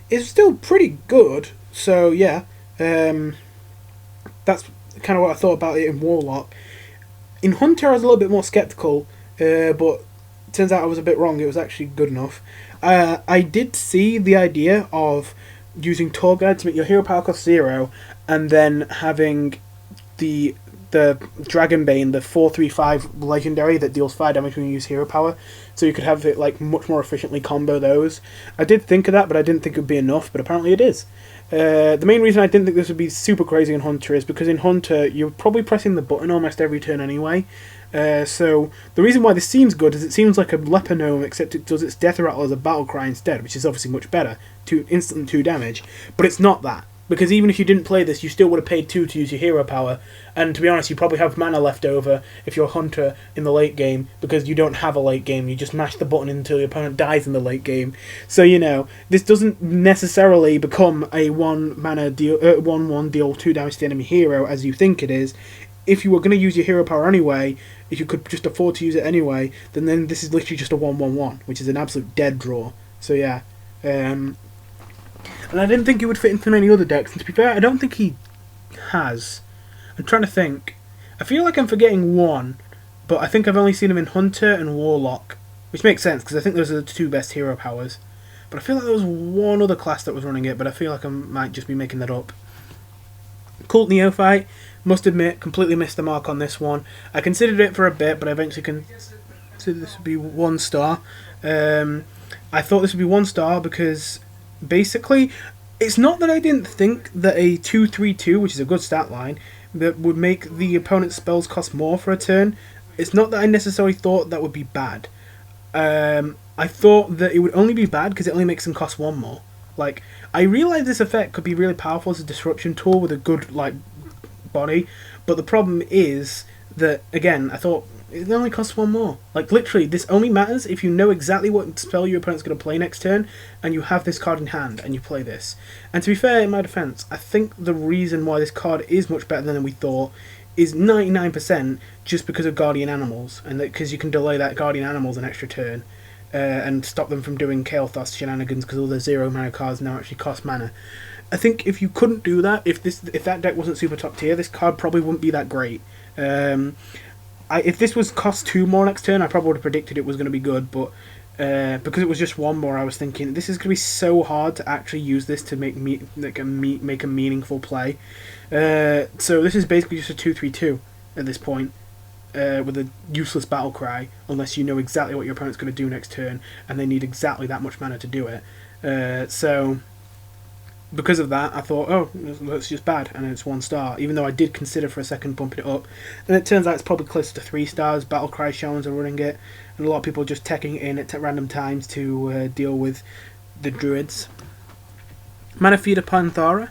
is still pretty good. So, yeah, that's kind of what I thought about it in Warlock. In Hunter I was a little bit more skeptical, but it turns out I was a bit wrong. It was actually good enough. I did see the idea of using Tour Guide to make your hero power cost 0, and then having the Dragonbane, the 4/3/5 legendary that deals 5 damage when you use hero power, so you could have it like much more efficiently combo those. I did think of that, but I didn't think it would be enough, but apparently it is. The main reason I didn't think this would be super crazy in Hunter is because in Hunter you're probably pressing the button almost every turn anyway. So the reason why this seems good is it seems like a Leper Gnome, except it does its Death Rattle as a battle cry instead, which is obviously much better, instant 2 damage. But it's not that, because even if you didn't play this, you still would have paid 2 to use your hero power, and to be honest, you probably have mana left over if you're a Hunter in the late game, because you don't have a late game, you just mash the button until your opponent dies in the late game. So, this doesn't necessarily become a 1-mana deal, 1/1 deal 2 damage to the enemy hero as you think it is. If you were going to use your hero power anyway, if you could just afford to use it anyway, then this is literally just a 1/1/1, which is an absolute dead draw. So yeah, and I didn't think it would fit into many other decks, and to be fair, I don't think he has. I'm trying to think. I feel like I'm forgetting one, but I think I've only seen him in Hunter and Warlock, which makes sense, because I think those are the 2 best hero powers. But I feel like there was one other class that was running it, but I feel like I might just be making that up. Cult Neophyte, must admit, completely missed the mark on this one. I considered it for a bit, but I eventually considered this would be 1 star. I thought this would be 1 star because basically, it's not that I didn't think that a 2/3/2, which is a good stat line, that would make the opponent's spells cost more for a turn. It's not that I necessarily thought that would be bad. I thought that it would only be bad because it only makes them cost 1 more. Like, I realised this effect could be really powerful as a disruption tool with a good, body, but the problem is that, again, I thought it only costs 1 more. Like, literally, this only matters if you know exactly what spell your opponent's going to play next turn, and you have this card in hand, and you play this. And to be fair, in my defence, I think the reason why this card is much better than we thought is 99% just because of Guardian Animals, and because you can delay that Guardian Animals an extra turn, and stop them from doing Kael'thas shenanigans, because all the 0 mana cards now actually cost mana. I think if you couldn't do that, if that deck wasn't super top tier, this card probably wouldn't be that great. If this was cost 2 more next turn, I probably would have predicted it was going to be good, but because it was just one more, I was thinking this is going to be so hard to actually use this to make make a meaningful play. So this is basically just a 2/3/2 at this point, with a useless battle cry, unless you know exactly what your opponent's going to do next turn, and they need exactly that much mana to do it. So because of that, I thought, oh, that's just bad, and it's 1 star, even though I did consider for a second bumping it up. And it turns out it's probably closer to 3 stars. Battlecry Shamans are running it, and a lot of people are just teching it in at random times to deal with the Druids. Mana Feeder Panthara.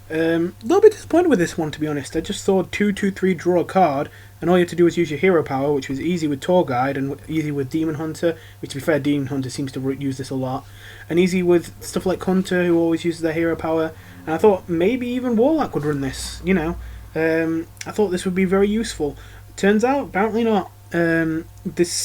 A little bit disappointed with this one, to be honest. I just saw 2/2/3 draw a card, and all you had to do was use your hero power, which was easy with Tour Guide and easy with Demon Hunter, which, to be fair, Demon Hunter seems to use this a lot, and easy with stuff like Hunter, who always uses their hero power. And I thought maybe even Warlock would run this, you know. I thought this would be very useful. Turns out, apparently not. I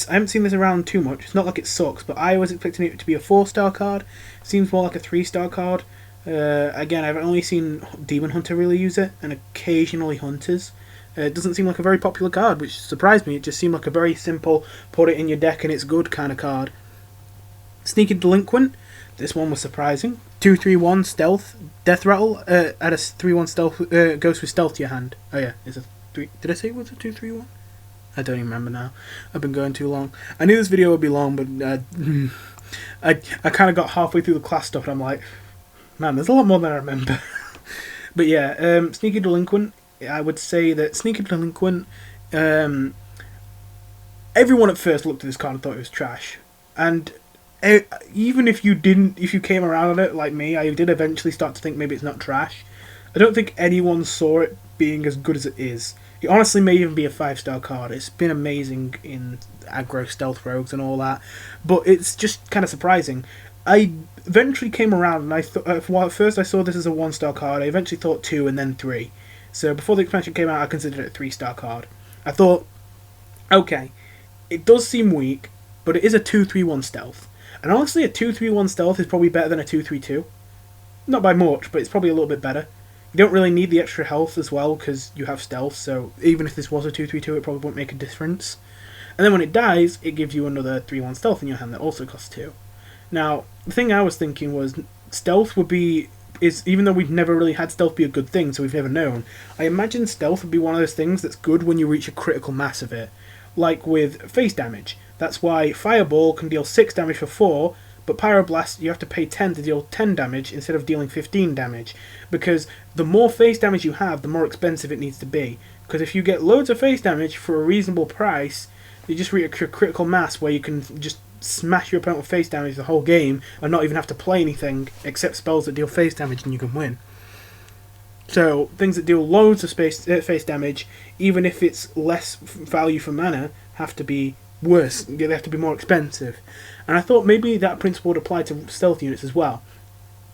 haven't seen this around too much. It's not like it sucks, but I was expecting it to be a 4-star card. Seems more like a 3-star card. Again, I've only seen Demon Hunter really use it, and occasionally Hunters. It doesn't seem like a very popular card, which surprised me. It just seemed like a very simple, put it in your deck and it's good kind of card. Sneaky Delinquent. This one was surprising. 2/3/1 stealth. Death Rattle. Add a 3/1 stealth. Goes with stealth to your hand. Oh yeah, it's a 3. Did I say it was a 2/3/1? I don't even remember now. I've been going too long. I knew this video would be long, but I kind of got halfway through the class stuff and I'm like, man, there's a lot more than I remember. But yeah, Sneaky Delinquent. I would say that Sneaky Delinquent, everyone at first looked at this card and thought it was trash. And even if you came around on it like me, I did eventually start to think maybe it's not trash. I don't think anyone saw it being as good as it is. It honestly may even be a 5-star card. It's been amazing in aggro stealth rogues and all that. But it's just kind of surprising. I eventually came around and I thought, at first I saw this as a 1-star card. I eventually thought 2 and then 3. So before the expansion came out, I considered it a 3-star card. I thought, okay, it does seem weak, but it is a 2/3/1 stealth. And honestly, a 2/3/1 stealth is probably better than a 2/3/2. Not by much, but it's probably a little bit better. You don't really need the extra health as well, because you have stealth, so even if this was a 2/3/2, it probably won't make a difference. And then when it dies, it gives you another 3/1 stealth in your hand that also costs 2. Now, the thing I was thinking was, stealth even though we've never really had stealth be a good thing, so we've never known, I imagine stealth would be one of those things that's good when you reach a critical mass of it. Like with face damage. That's why Fireball can deal 6 damage for 4, but Pyroblast you have to pay 10 to deal 10 damage instead of dealing 15 damage. Because the more face damage you have, the more expensive it needs to be. Because if you get loads of face damage for a reasonable price, you just reach a critical mass where you can just smash your opponent with face damage the whole game and not even have to play anything except spells that deal face damage, and you can win. So things that deal loads of face damage, even if it's less value for mana, have to be worse. They have to be more expensive. And I thought maybe that principle would apply to stealth units as well,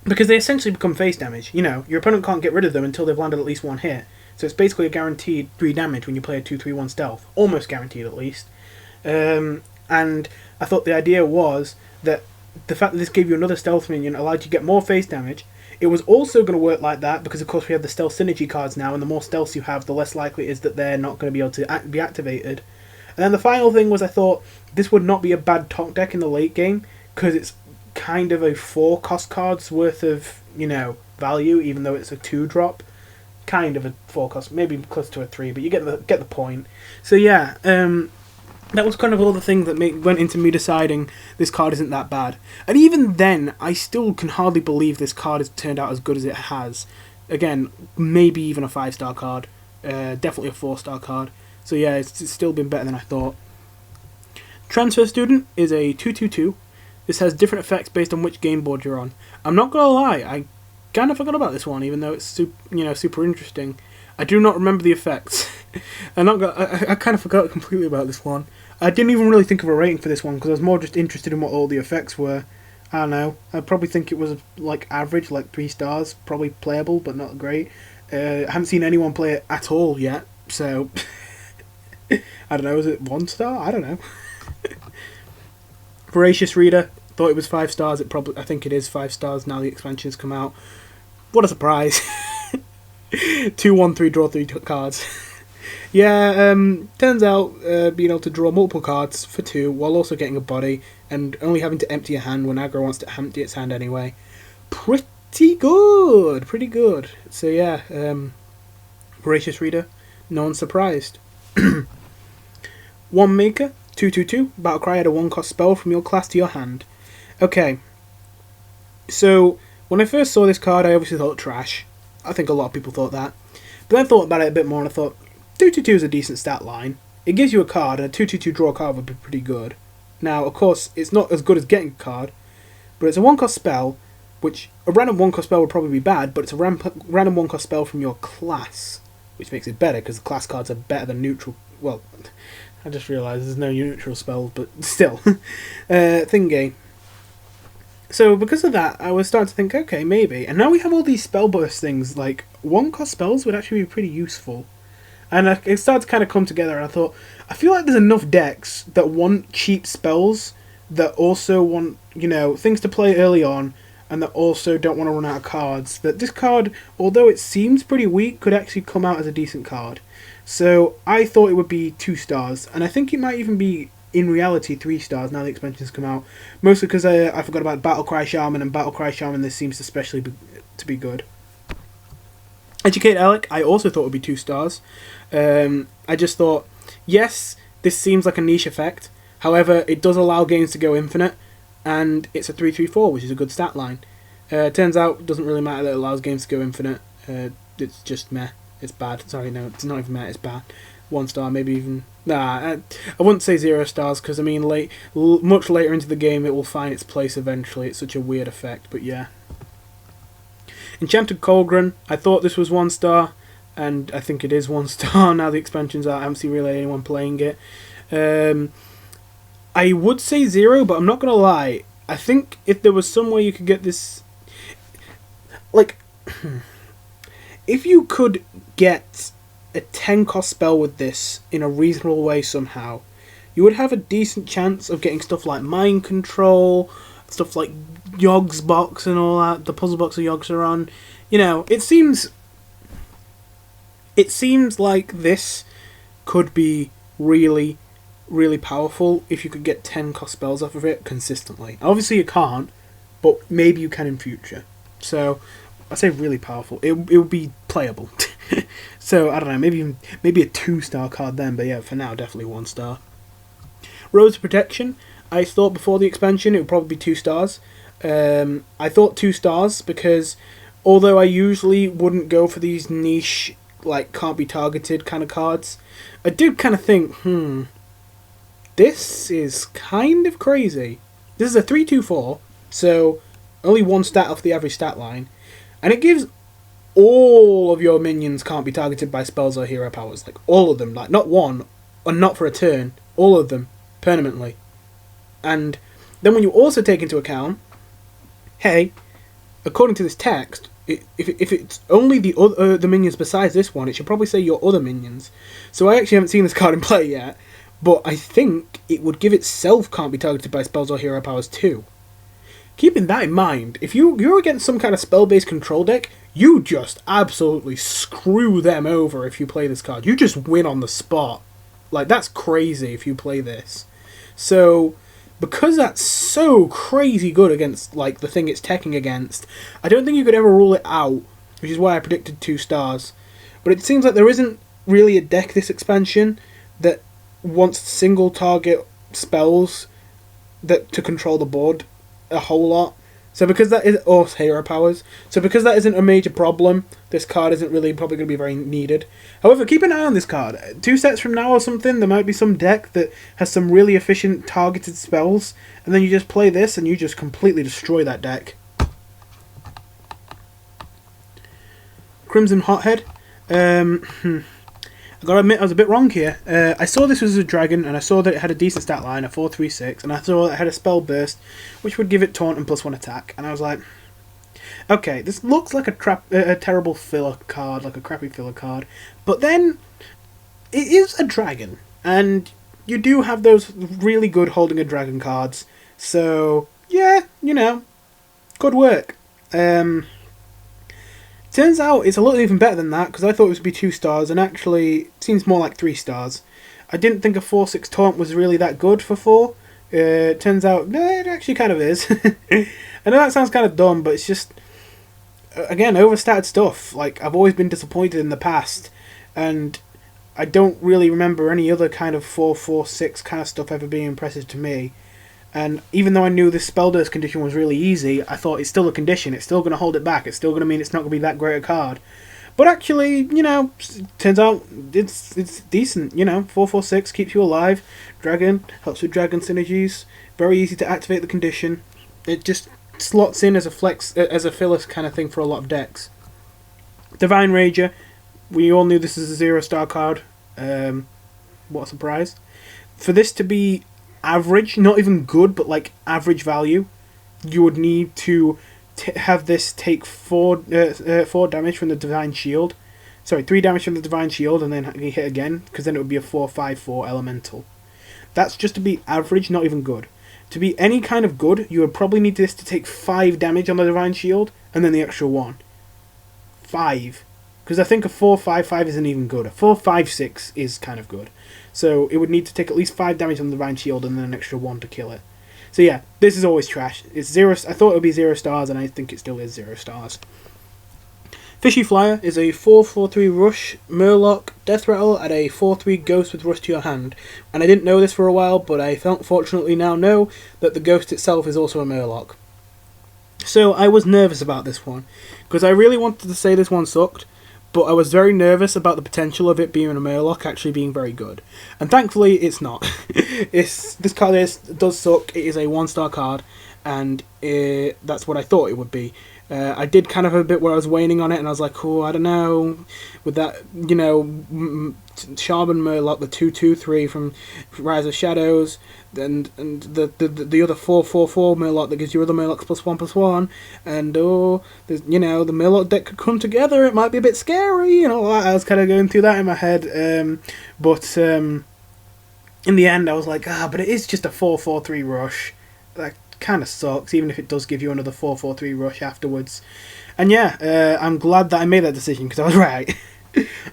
because they essentially become face damage. You know, your opponent can't get rid of them until they've landed at least 1 hit. So it's basically a guaranteed 3 damage when you play a 2/3/1 stealth, almost guaranteed at least. And I thought the idea was that the fact that this gave you another stealth minion allowed you to get more face damage. It was also going to work like that because, of course, we have the stealth synergy cards now, and the more stealths you have, the less likely it is that they're not going to be able to be activated. And then the final thing was, I thought this would not be a bad top deck in the late game because it's kind of a 4 cost cards worth of, you know, value, even though it's a 2-drop. Kind of a 4 cost, maybe close to a 3, but you get the point. So yeah, that was kind of all the things that went into me deciding this card isn't that bad. And even then, I still can hardly believe this card has turned out as good as it has. Again, maybe even a 5-star card. Definitely a 4-star card. So yeah, it's still been better than I thought. Transfer Student is a 2/2/2. This has different effects based on which game board you're on. I'm not going to lie, I kind of forgot about this one, even though it's super interesting. I do not remember the effects. I kind of forgot completely about this one. I didn't even really think of a rating for this one because I was more just interested in what all the effects were. I don't know. I probably think it was like average, like 3 stars. Probably playable, but not great. I haven't seen anyone play it at all yet, so I don't know. Is it 1 star? I don't know. Voracious Reader. Thought it was 5 stars. I think it is 5 stars now the expansion's come out. What a surprise. 2/1/3 draw 3 cards. Yeah, turns out being able to draw multiple cards for 2 while also getting a body and only having to empty your hand when aggro wants to empty its hand anyway. Pretty good, pretty good. So yeah, voracious reader, no one's surprised. 1 maker, 2/2/2, Battlecry add a 1-cost spell from your class to your hand. Okay, so when I first saw this card I obviously thought trash. I think a lot of people thought that. But then I thought about it a bit more and I thought, 2/2/2 is a decent stat line. It gives you a card, and a 2/2/2 draw card would be pretty good. Now, of course, it's not as good as getting a card, but it's a 1-cost spell, which a random 1-cost spell would probably be bad, but it's a random 1-cost spell from your class, which makes it better, because the class cards are better than neutral. Well, I just realised there's no neutral spells, but still. Thingy. So, because of that, I was starting to think, okay, maybe. And now we have all these spell burst things, like, 1-cost spells would actually be pretty useful. And it started to kind of come together, and I thought, I feel like there's enough decks that want cheap spells, that also want, you know, things to play early on, and that also don't want to run out of cards. That this card, although it seems pretty weak, could actually come out as a decent card. So, I thought it would be 2 stars, and I think it might even be, in reality, 3 stars now the expansions come out. Mostly because I forgot about Battlecry Shaman, and Battlecry Shaman this seems especially to be good. Educate Alec, I also thought would be 2 stars. I just thought, yes, this seems like a niche effect. However, it does allow games to go infinite, and it's a 3/3/4, which is a good stat line. Turns out, it doesn't really matter that it allows games to go infinite. It's just meh. It's bad. Sorry, no, it's not even meh, it's bad. 1 star, maybe even... Nah, I wouldn't say 0 stars, because, I mean, much later into the game, it will find its place eventually. It's such a weird effect, but yeah. Enchanted Cauldron, I thought this was 1 star, and I think it is 1 star now the expansion's out. I haven't seen really anyone playing it. I would say 0, but I'm not going to lie. I think if there was some way you could get this... Like, if you could get a 10-cost spell with this in a reasonable way somehow, you would have a decent chance of getting stuff like Mind Control, stuff like Yogg's Box and all that, the puzzle box of Yogg's are on. You know, it seems like this could be really, really powerful if you could get 10-cost spells off of it consistently. Obviously you can't, but maybe you can in future. So, I say really powerful. It would be playable. So, I don't know, maybe a 2-star card then, but yeah, for now, definitely 1 star. Rose of Protection, I thought before the expansion it would probably be 2 stars. I thought 2 stars because although I usually wouldn't go for these niche, like, can't be targeted kind of cards, I did kind of think, this is kind of crazy. This is a 3/2/4, so only 1 stat off the average stat line, and it gives all of your minions can't be targeted by spells or hero powers. Like, all of them. Like, not 1, or not for a turn. All of them. Permanently. And then when you also take into account, hey, according to this text, if it's only the minions besides this one, it should probably say your other minions. So I actually haven't seen this card in play yet, but I think it would give itself can't be targeted by spells or hero powers too. Keeping that in mind, if you're against some kind of spell-based control deck, you just absolutely screw them over if you play this card. You just win on the spot. Like, that's crazy if you play this. So, because that's so crazy good against, like, the thing it's teching against, I don't think you could ever rule it out, which is why I predicted 2 stars. But it seems like there isn't really a deck this expansion that wants single target spells that to control the board a whole lot. So because that is, or hero powers. So because that isn't a major problem, this card isn't really probably going to be very needed. However, keep an eye on this card. 2 sets from now or something, there might be some deck that has some really efficient targeted spells, and then you just play this and you just completely destroy that deck. Crimson Hothead. I gotta admit, I was a bit wrong here. I saw this was a dragon, and I saw that it had a decent stat line, a 4/3/6, and I saw it had a spell burst, which would give it taunt and +1 attack. And I was like, okay, this looks like a terrible filler card, like a crappy filler card. But then, it is a dragon, and you do have those really good holding a dragon cards. So, yeah, you know, could work. Turns out it's a little even better than that, because I thought it was to be 2 stars, and actually it seems more like 3 stars. I didn't think a 4/6 taunt was really that good for 4. Turns out, no, it actually kind of is. I know that sounds kind of dumb, but it's just, again, overstated stuff. Like, I've always been disappointed in the past, and I don't really remember any other kind of 4/4/6 kind of stuff ever being impressive to me. And even though I knew this spell burst condition was really easy, I thought it's still a condition, it's still going to hold it back, it's still going to mean it's not going to be that great a card. But actually, you know, turns out it's decent, you know, 4/4/6 keeps you alive, dragon, helps with dragon synergies, very easy to activate the condition, it just slots in as a flex, as a filler kind of thing for a lot of decks. Divine Rager, we all knew this is a 0-star card, what a surprise. For this to be average, not even good, but like average value, you would need to have this take 4 damage from the Divine Shield. Sorry, 3 damage from the Divine Shield, and then hit again, because then it would be a 4/5/4 elemental. That's just to be average, not even good. To be any kind of good, you would probably need this to take 5 damage on the Divine Shield, and then the extra 1. 5. Because I think a 4/5/5 isn't even good. A 4/5/6 is kind of good. So it would need to take at least 5 damage on the Divine Shield and then an extra 1 to kill it. So yeah, this is always trash. It's 0. I thought it would be 0 stars, and I think it still is 0 stars. Fishy Flyer is a 4/4/3 Rush Murloc Death Rattle at a 4/3 Ghost with Rush to your hand. And I didn't know this for a while, but I fortunately now know that the Ghost itself is also a Murloc. So I was nervous about this one, because I really wanted to say this one sucked, but I was very nervous about the potential of it being a Murloc actually being very good. And thankfully, it's not. This card does suck. It is a 1-star card, and that's what I thought it would be. I did kind of have a bit where I was waning on it, and I was like, oh, I don't know, with that, you know, Shaman Murloc, the 2/2/3 from Rise of Shadows, and the other 4/4/4 Murloc that gives you other Murlocs +1/+1, and you know, the Murloc deck could come together. It might be a bit scary, you know. I was kind of going through that in my head, but in the end, I was like, but it is just a 4/4/3 Rush. That kind of sucks, even if it does give you another 4/4/3 Rush afterwards. And yeah, I'm glad that I made that decision, because I was right.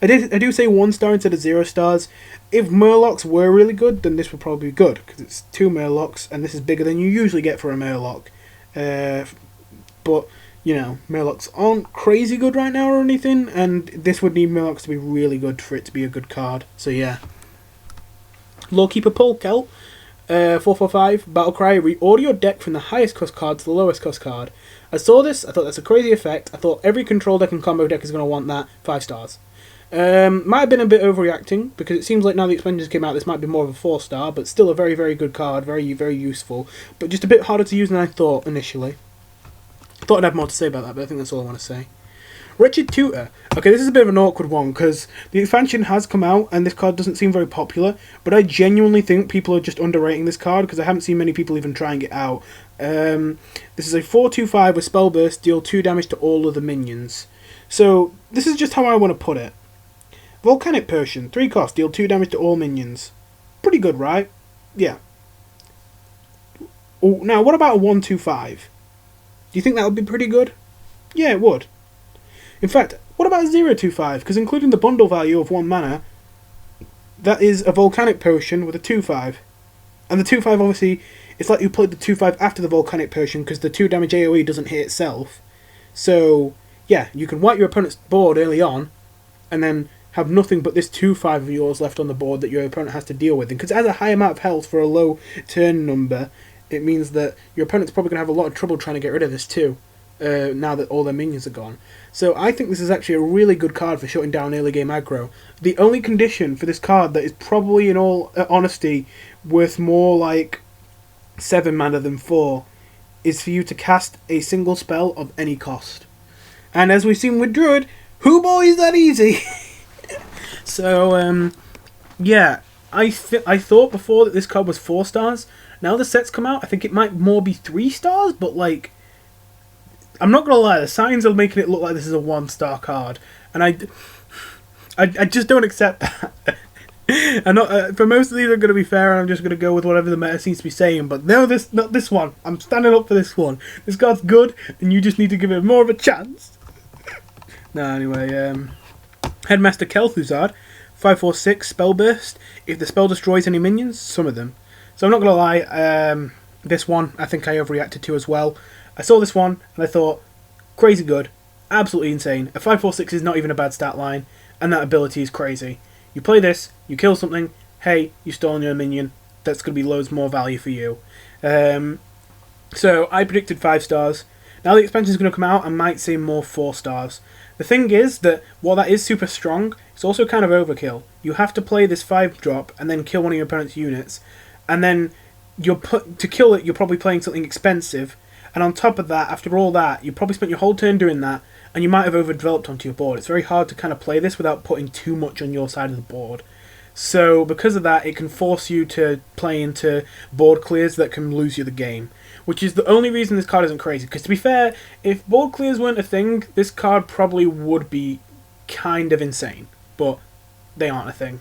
I do say 1 star instead of 0 stars. If Murlocs were really good, then this would probably be good, because it's 2 Murlocs, and this is bigger than you usually get for a Murloc. But, you know, Murlocs aren't crazy good right now or anything, and this would need Murlocs to be really good for it to be a good card. So yeah. Lawkeeper Polkel, 4/4/5 Battlecry. Reorder your deck from the highest cost card to the lowest cost card. I saw this, I thought that's a crazy effect. I thought every control deck and combo deck is going to want that. 5 stars. Might have been a bit overreacting, because it seems like now the expansions came out, this might be more of a 4-star, but still a very, very good card, very, very useful, but just a bit harder to use than I thought initially. I thought I'd have more to say about that, but I think that's all I want to say. Wretched Tutor. Okay, this is a bit of an awkward one, because the expansion has come out, and this card doesn't seem very popular, but I genuinely think people are just underrating this card, because I haven't seen many people even trying it out. This is a 4/2/5 with Spell Burst, deal 2 damage to all other minions. So, this is just how I want to put it. Volcanic Potion, 3 cost, deal 2 damage to all minions. Pretty good, right? Yeah. Oh, now, what about a 1/2/5? Do you think that would be pretty good? Yeah, it would. In fact, what about a 0/2/5? Because including the bundle value of 1 mana, that is a Volcanic Potion with a 2/5. And the 2/5, obviously, it's like you played the 2/5 after the Volcanic Potion, because the 2 damage AoE doesn't hit itself. So, yeah, you can wipe your opponent's board early on, and then have nothing but this 2/5 of yours left on the board that your opponent has to deal with. Because it has a high amount of health for a low turn number, it means that your opponent's probably going to have a lot of trouble trying to get rid of this too, now that all their minions are gone. So I think this is actually a really good card for shutting down early game aggro. The only condition for this card that is probably, in all honesty, worth more like 7 mana than 4, is for you to cast a single spell of any cost. And as we've seen with Druid, who boy is that easy? So, yeah, I thought before that this card was 4 stars. Now the set's come out, I think it might more be 3 stars, but like, I'm not going to lie, the signs are making it look like this is a 1-star card. And I just don't accept that. And for most of these I'm going to be fair, and I'm just going to go with whatever the meta seems to be saying. But no, not this one. I'm standing up for this one. This card's good, and you just need to give it more of a chance. No, anyway, Headmaster Kel'Thuzad, 5/4/6 spell burst. If the spell destroys any minions, summon them. So I'm not gonna lie, this one I think I overreacted to as well. I saw this one and I thought, crazy good, absolutely insane. A 5/4/6 is not even a bad stat line, and that ability is crazy. You play this, you kill something, hey, you've stolen your minion. That's gonna be loads more value for you. So I predicted 5 stars. Now the expansion is going to come out, I might say more 4 stars. The thing is that while that is super strong, it's also kind of overkill. You have to play this 5-drop and then kill one of your opponent's units, and then to kill it, you're probably playing something expensive. And on top of that, after all that, you probably spent your whole turn doing that, and you might have overdeveloped onto your board. It's very hard to kind of play this without putting too much on your side of the board. So because of that, it can force you to play into board clears that can lose you the game. Which is the only reason this card isn't crazy. Because to be fair, if board clears weren't a thing, this card probably would be kind of insane. But they aren't a thing.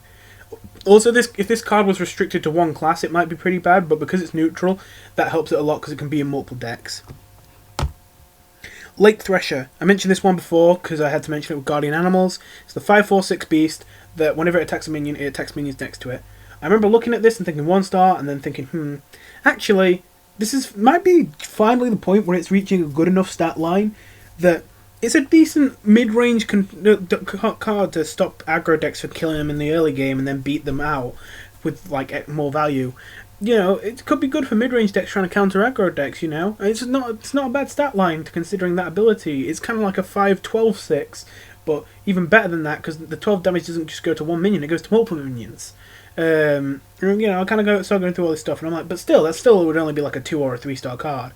Also, if this card was restricted to one class, it might be pretty bad. But because it's neutral, that helps it a lot because it can be in multiple decks. Lake Thresher. I mentioned this one before because I had to mention it with Guardian Animals. It's the 5/4/6 beast that whenever it attacks a minion, it attacks minions next to it. I remember looking at this and thinking 1 star and then thinking, actually, might be finally the point where it's reaching a good enough stat line that it's a decent mid-range card to stop aggro decks from killing them in the early game and then beat them out with like more value. You know, it could be good for mid-range decks trying to counter aggro decks, you know. It's not a bad stat line considering that ability. It's kind of like a 5/12/6, but even better than that because the 12 damage doesn't just go to one minion, it goes to multiple minions. You know, I kind of started going through all this stuff, and I'm like, but still, that still would only be like a 2 or a 3-star card.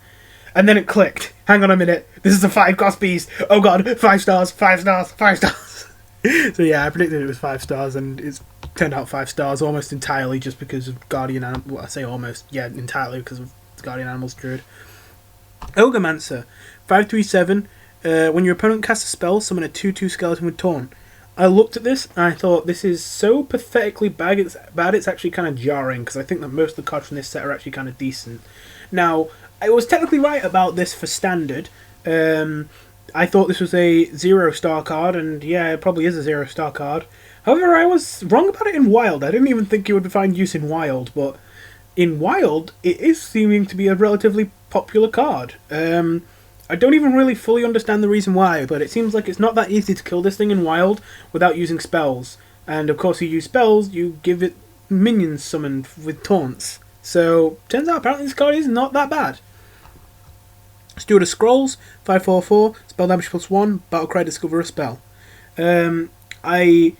And then it clicked. Hang on a minute, this is a 5-cost beast. Oh god, 5 stars, 5 stars, 5 stars. So yeah, I predicted it was 5 stars, and it's turned out 5 stars almost entirely just because of Guardian Animals. Well, I say almost, yeah, entirely because of Guardian Animals Druid. Scholomance, 5/3/7. When your opponent casts a spell, summon a 2/2 skeleton with Taunt. I looked at this and I thought, this is so pathetically bad it's actually kind of jarring, because I think that most of the cards from this set are actually kind of decent. Now, I was technically right about this for Standard. I thought this was a 0-star card, and yeah, it probably is a 0-star card. However, I was wrong about it in Wild. I didn't even think it would find use in Wild, but in Wild, it is seeming to be a relatively popular card. I don't even really fully understand the reason why, but it seems like it's not that easy to kill this thing in Wild without using spells. And of course, you use spells, you give it minions summoned with taunts. So, turns out apparently this card is not that bad. Steward of Scrolls, 5/4/4, spell damage +1, Battlecry, discover a spell. When I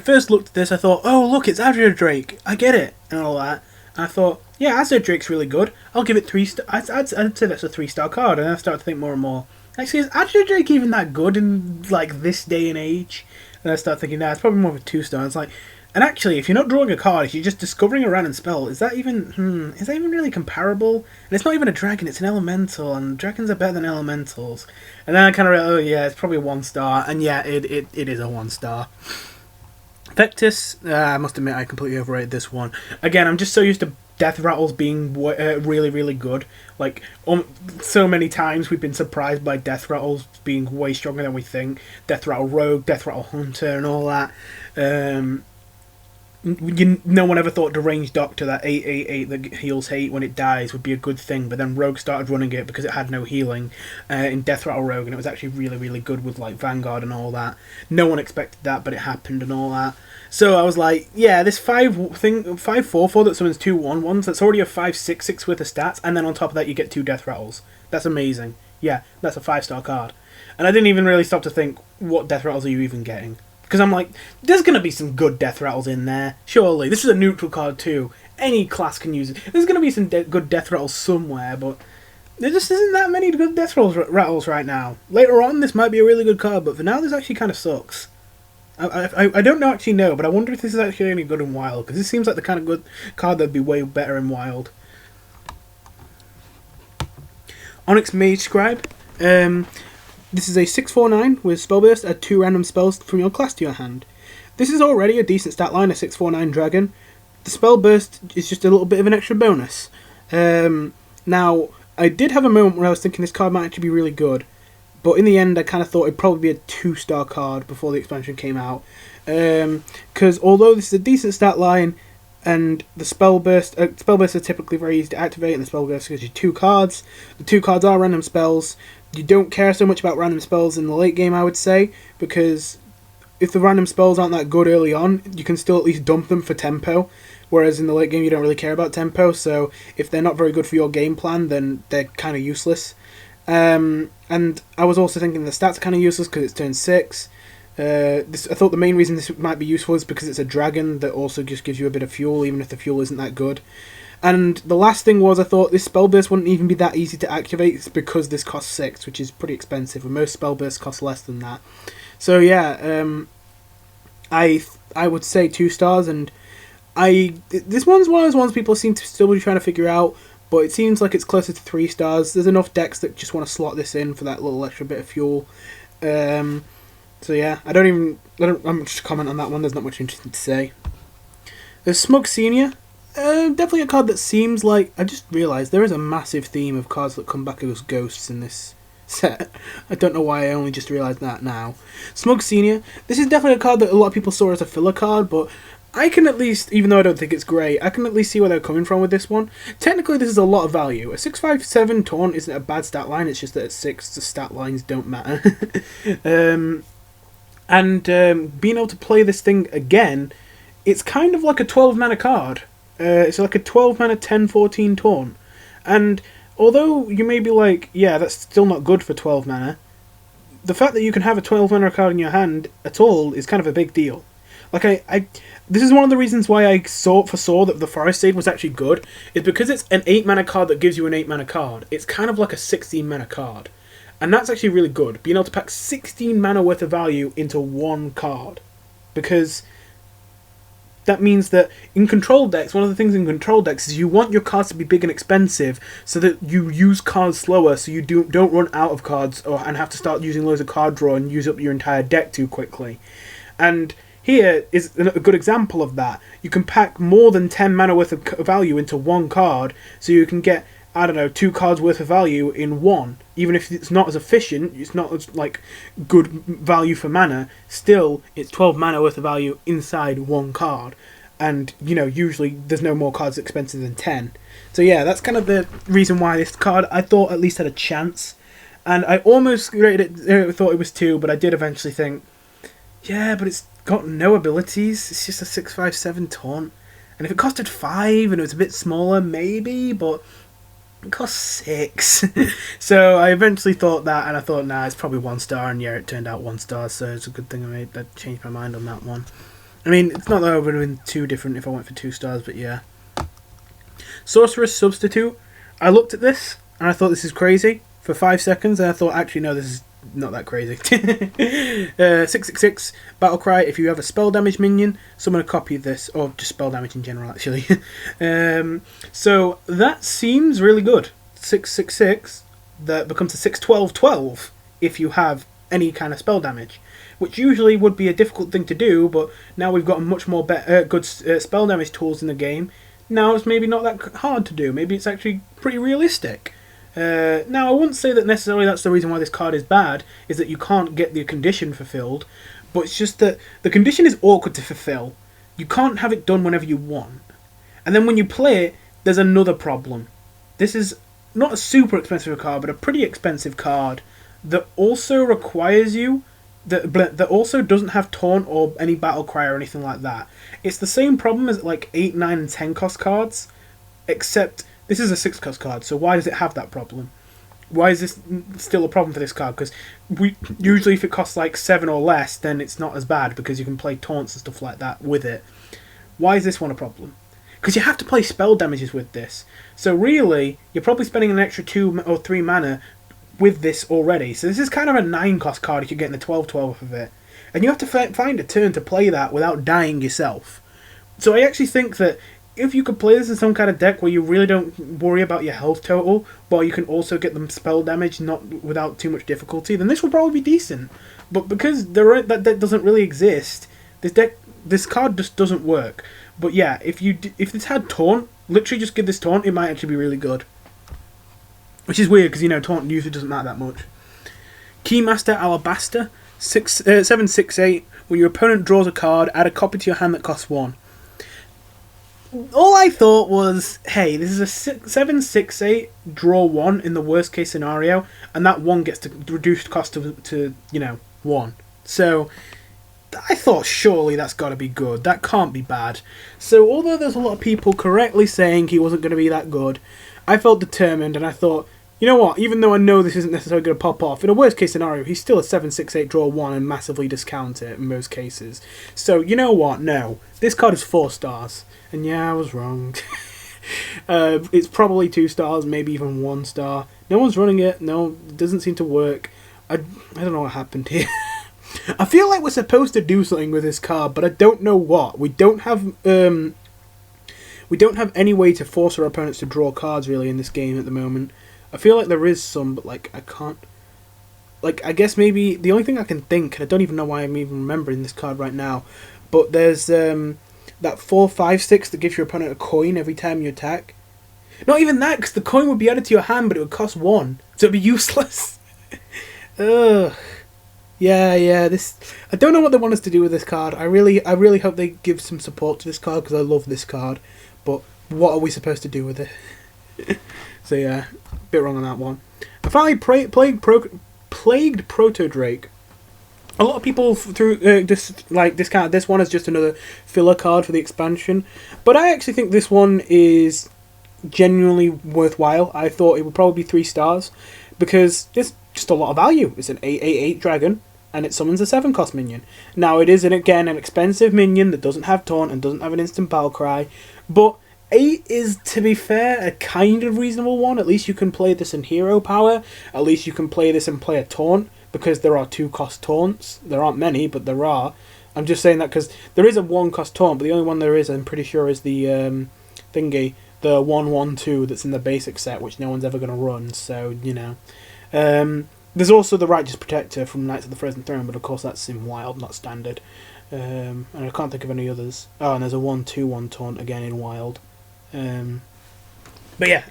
first looked at this, I thought, oh look, it's Azure Drake, I get it, and all that. And I thought, yeah, Azure Drake's really good. I'll give it 3 stars. I'd say that's a 3-star card, and I started to think more and more. Actually, is Azure Drake even that good in like this day and age? And I started thinking, nah, it's probably more of a 2-star. It's like, and actually, if you're not drawing a card, if you're just discovering a random spell, is that even really comparable? And it's not even a dragon; it's an elemental, and dragons are better than elementals. And then I kind of realized, oh yeah, it's probably a 1-star, and yeah, it is a 1-star. Vectis, I must admit I completely overrated this one. Again, I'm just so used to death rattles being really, really good. Like, so many times we've been surprised by death rattles being way stronger than we think. Death rattle rogue, death rattle hunter, and all that. No one ever thought Deranged Doctor, that 8/8/8 that heals hate when it dies, would be a good thing, but then Rogue started running it because it had no healing in Death Rattle Rogue, and it was actually really, really good with like Vanguard and all that. No one expected that, but it happened and all that. So I was like, yeah, this 5/4/4 that summons 2 1/1s, that's already a 5/6/6 worth of stats, and then on top of that you get 2 Death Rattles. That's amazing. Yeah, that's a 5-star card. And I didn't even really stop to think, what Death Rattles are you even getting? Because I'm like, there's going to be some good Death Rattles in there. Surely. This is a neutral card too. Any class can use it. There's going to be some good Death Rattles somewhere, but there just isn't that many good Death Rattles right now. Later on, this might be a really good card, but for now, this actually kind of sucks. I don't actually know, but I wonder if this is actually any good in Wild, because this seems like the kind of good card that'd be way better in Wild. Onyx Mage Scribe. This is a 6/4/9 with spell burst, add 2 random spells from your class to your hand. This is already a decent stat line, a 6/4/9 dragon. The spell burst is just a little bit of an extra bonus. Now, I did have a moment where I was thinking this card might actually be really good. but in the end I kind of thought it'd probably be a 2-star card before the expansion came out. Because although this is a decent stat line, and the spellbursts are typically very easy to activate, and the spellburst gives you 2 cards. The 2 cards are random spells. You don't care so much about random spells in the late game, I would say, because if the random spells aren't that good early on, you can still at least dump them for tempo, whereas in the late game you don't really care about tempo, so if they're not very good for your game plan, then they're kind of useless. And I was also thinking the stats are kind of useless because it's turn 6. I thought the main reason this might be useful is because it's a dragon that also just gives you a bit of fuel, even if the fuel isn't that good. And the last thing was, I thought this spell burst wouldn't even be that easy to activate because this costs 6, which is pretty expensive, and most spell bursts cost less than that. So yeah, I would say 2 stars, and this one's one of those ones people seem to still be trying to figure out, but it seems like it's closer to 3 stars. There's enough decks that just want to slot this in for that little extra bit of fuel. So yeah, I'm just comment on that one. There's not much interesting to say. There's Smug Senior. Definitely a card that seems like... I just realised there is a massive theme of cards that come back as ghosts in this set. I don't know why I only just realised that now. Smug Senior. This is definitely a card that a lot of people saw as a filler card, but I can at least, even though I don't think it's great, I can at least see where they're coming from with this one. Technically, this is a lot of value. A 6/5/7 taunt isn't a bad stat line, it's just that at 6, the stat lines don't matter. Being able to play this thing again, it's kind of like a 12 mana card. It's like a 12 mana 10/14 taunt. And although you may be like, yeah, that's still not good for 12 mana, the fact that you can have a 12 mana card in your hand at all is kind of a big deal. Like, this is one of the reasons why I foresaw that the Forest Sage was actually good, is because it's an 8 mana card that gives you an 8 mana card. It's kind of like a 16 mana card. And that's actually really good, being able to pack 16 mana worth of value into one card. Because that means that in control decks, one of the things in control decks is you want your cards to be big and expensive so that you use cards slower, so you don't run out of cards and have to start using loads of card draw and use up your entire deck too quickly. And here is a good example of that. You can pack more than 10 mana worth of value into one card, so you can get, I don't know, 2 cards worth of value in one. Even if it's not as efficient, it's not as like good value for mana, still it's 12 mana worth of value inside one card. And, you know, usually there's no more cards expensive than 10. So yeah, that's kind of the reason why this card, I thought, at least had a chance. And I almost rated it, thought it was 2, but I did eventually think, yeah, but it's got no abilities, it's just a 6/5/7 taunt. And if it costed 5 and it was a bit smaller, maybe, but it cost 6. So I eventually thought that, and I thought, nah, it's probably 1 star, and yeah, it turned out 1 star, so it's a good thing I changed my mind on that one. I mean, it's not that I would have been too different if I went for 2 stars, but yeah. Sorcerer's Substitute. I looked at this, and I thought this is crazy for 5 seconds, and I thought, actually, no, this is not that crazy. 6/6/6 Battlecry. If you have a spell damage minion, summon a copy of this, or just spell damage in general, actually. So that seems really good. 6/6/6 that becomes a 6/12/12 if you have any kind of spell damage, which usually would be a difficult thing to do, but now we've got much more good spell damage tools in the game. Now it's maybe not that hard to do. Maybe it's actually pretty realistic. Now, I wouldn't say that necessarily that's the reason why this card is bad, is that you can't get the condition fulfilled, but it's just that the condition is awkward to fulfill. You can't have it done whenever you want. And then when you play it, there's another problem. This is not a super expensive card, but a pretty expensive card that also requires you, that also doesn't have taunt or any battle cry or anything like that. It's the same problem as like 8, 9, and 10 cost cards, except this is a 6 cost card, so why does it have that problem? Why is this still a problem for this card? Because usually if it costs like 7 or less, then it's not as bad because you can play taunts and stuff like that with it. Why is this one a problem? Because you have to play spell damages with this. So really, you're probably spending an extra 2 or 3 mana with this already. So this is kind of a 9 cost card if you're getting the 12/12 of it. And you have to find a turn to play that without dying yourself. So I actually think that if you could play this in some kind of deck where you really don't worry about your health total, but you can also get them spell damage without too much difficulty, then this will probably be decent. But because that deck doesn't really exist, this card just doesn't work. But yeah, if this had taunt, literally just give this taunt, it might actually be really good. Which is weird because, you know, taunt usually doesn't matter that much. Keymaster Alabaster, 7/6/8. When your opponent draws a card, add a copy to your hand that costs 1. All I thought was, hey, this is a 7/6/8, draw 1 in the worst case scenario, and that 1 gets to reduced cost to 1. So I thought surely that's got to be good. That can't be bad. So although there's a lot of people correctly saying he wasn't going to be that good, I felt determined, and I thought, you know what, even though I know this isn't necessarily going to pop off, in a worst case scenario, he's still a 7/6/8, draw 1 and massively discount it in most cases. So, you know what, no. This card is 4 stars. And yeah, I was wrong. It's probably 2 stars, maybe even 1 star. No one's running it. No, it doesn't seem to work. I don't know what happened here. I feel like we're supposed to do something with this card, but I don't know what. We don't have any way to force our opponents to draw cards really in this game at the moment. I feel like there is some, but like I can't. Like I guess maybe the only thing I can think, and I don't even know why I'm even remembering this card right now, but there's that 4/5/6 that gives your opponent a coin every time you attack. Not even that, because the coin would be added to your hand, but it would cost 1, so it'd be useless. Ugh. Yeah. This, I don't know what they want us to do with this card. I really hope they give some support to this card because I love this card. But what are we supposed to do with it? So yeah, a bit wrong on that one. And finally, Plagued Proto Drake. A lot of people discount this one as just another filler card for the expansion, but I actually think this one is genuinely worthwhile. I thought it would probably be 3 stars because it's just a lot of value. It's an 8/8/8 dragon, and it summons a 7-cost minion. Now it is again an expensive minion that doesn't have taunt and doesn't have an instant battle cry, but 8 is, to be fair, a kind of reasonable one. At least you can play this in hero power. At least you can play this and play a taunt, because there are 2-cost taunts. There aren't many, but there are. I'm just saying that because there is a 1-cost taunt, but the only one there is, I'm pretty sure, is the thingy, the 1/1/2 that's in the basic set, which no one's ever going to run, so, there's also the Righteous Protector from Knights of the Frozen Throne, but of course that's in Wild, not Standard. And I can't think of any others. Oh, and there's a 1/2/1 taunt again in Wild. But yeah,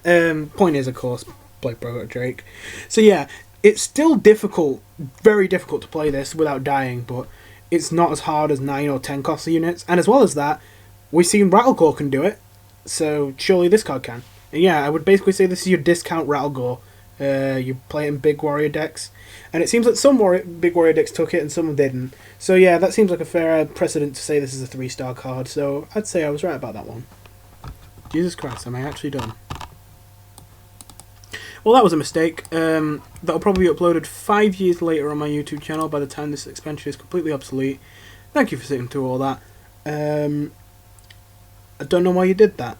point is, of course, Plagued Proto Drake. So yeah, it's still difficult, very difficult to play this without dying, but it's not as hard as 9 or 10 cost units. And as well as that, we've seen Rattlegore can do it, so surely this card can. And yeah, I would basically say this is your discount Rattlegore. You play it in big warrior decks, and it seems that some big warrior decks took it and some didn't. So yeah, that seems like a fair precedent to say this is a 3-star card, so I'd say I was right about that one. Jesus Christ, am I actually done? Well, that was a mistake. That'll probably be uploaded 5 years later on my YouTube channel by the time this expansion is completely obsolete. Thank you for sitting through all that. I don't know why you did that.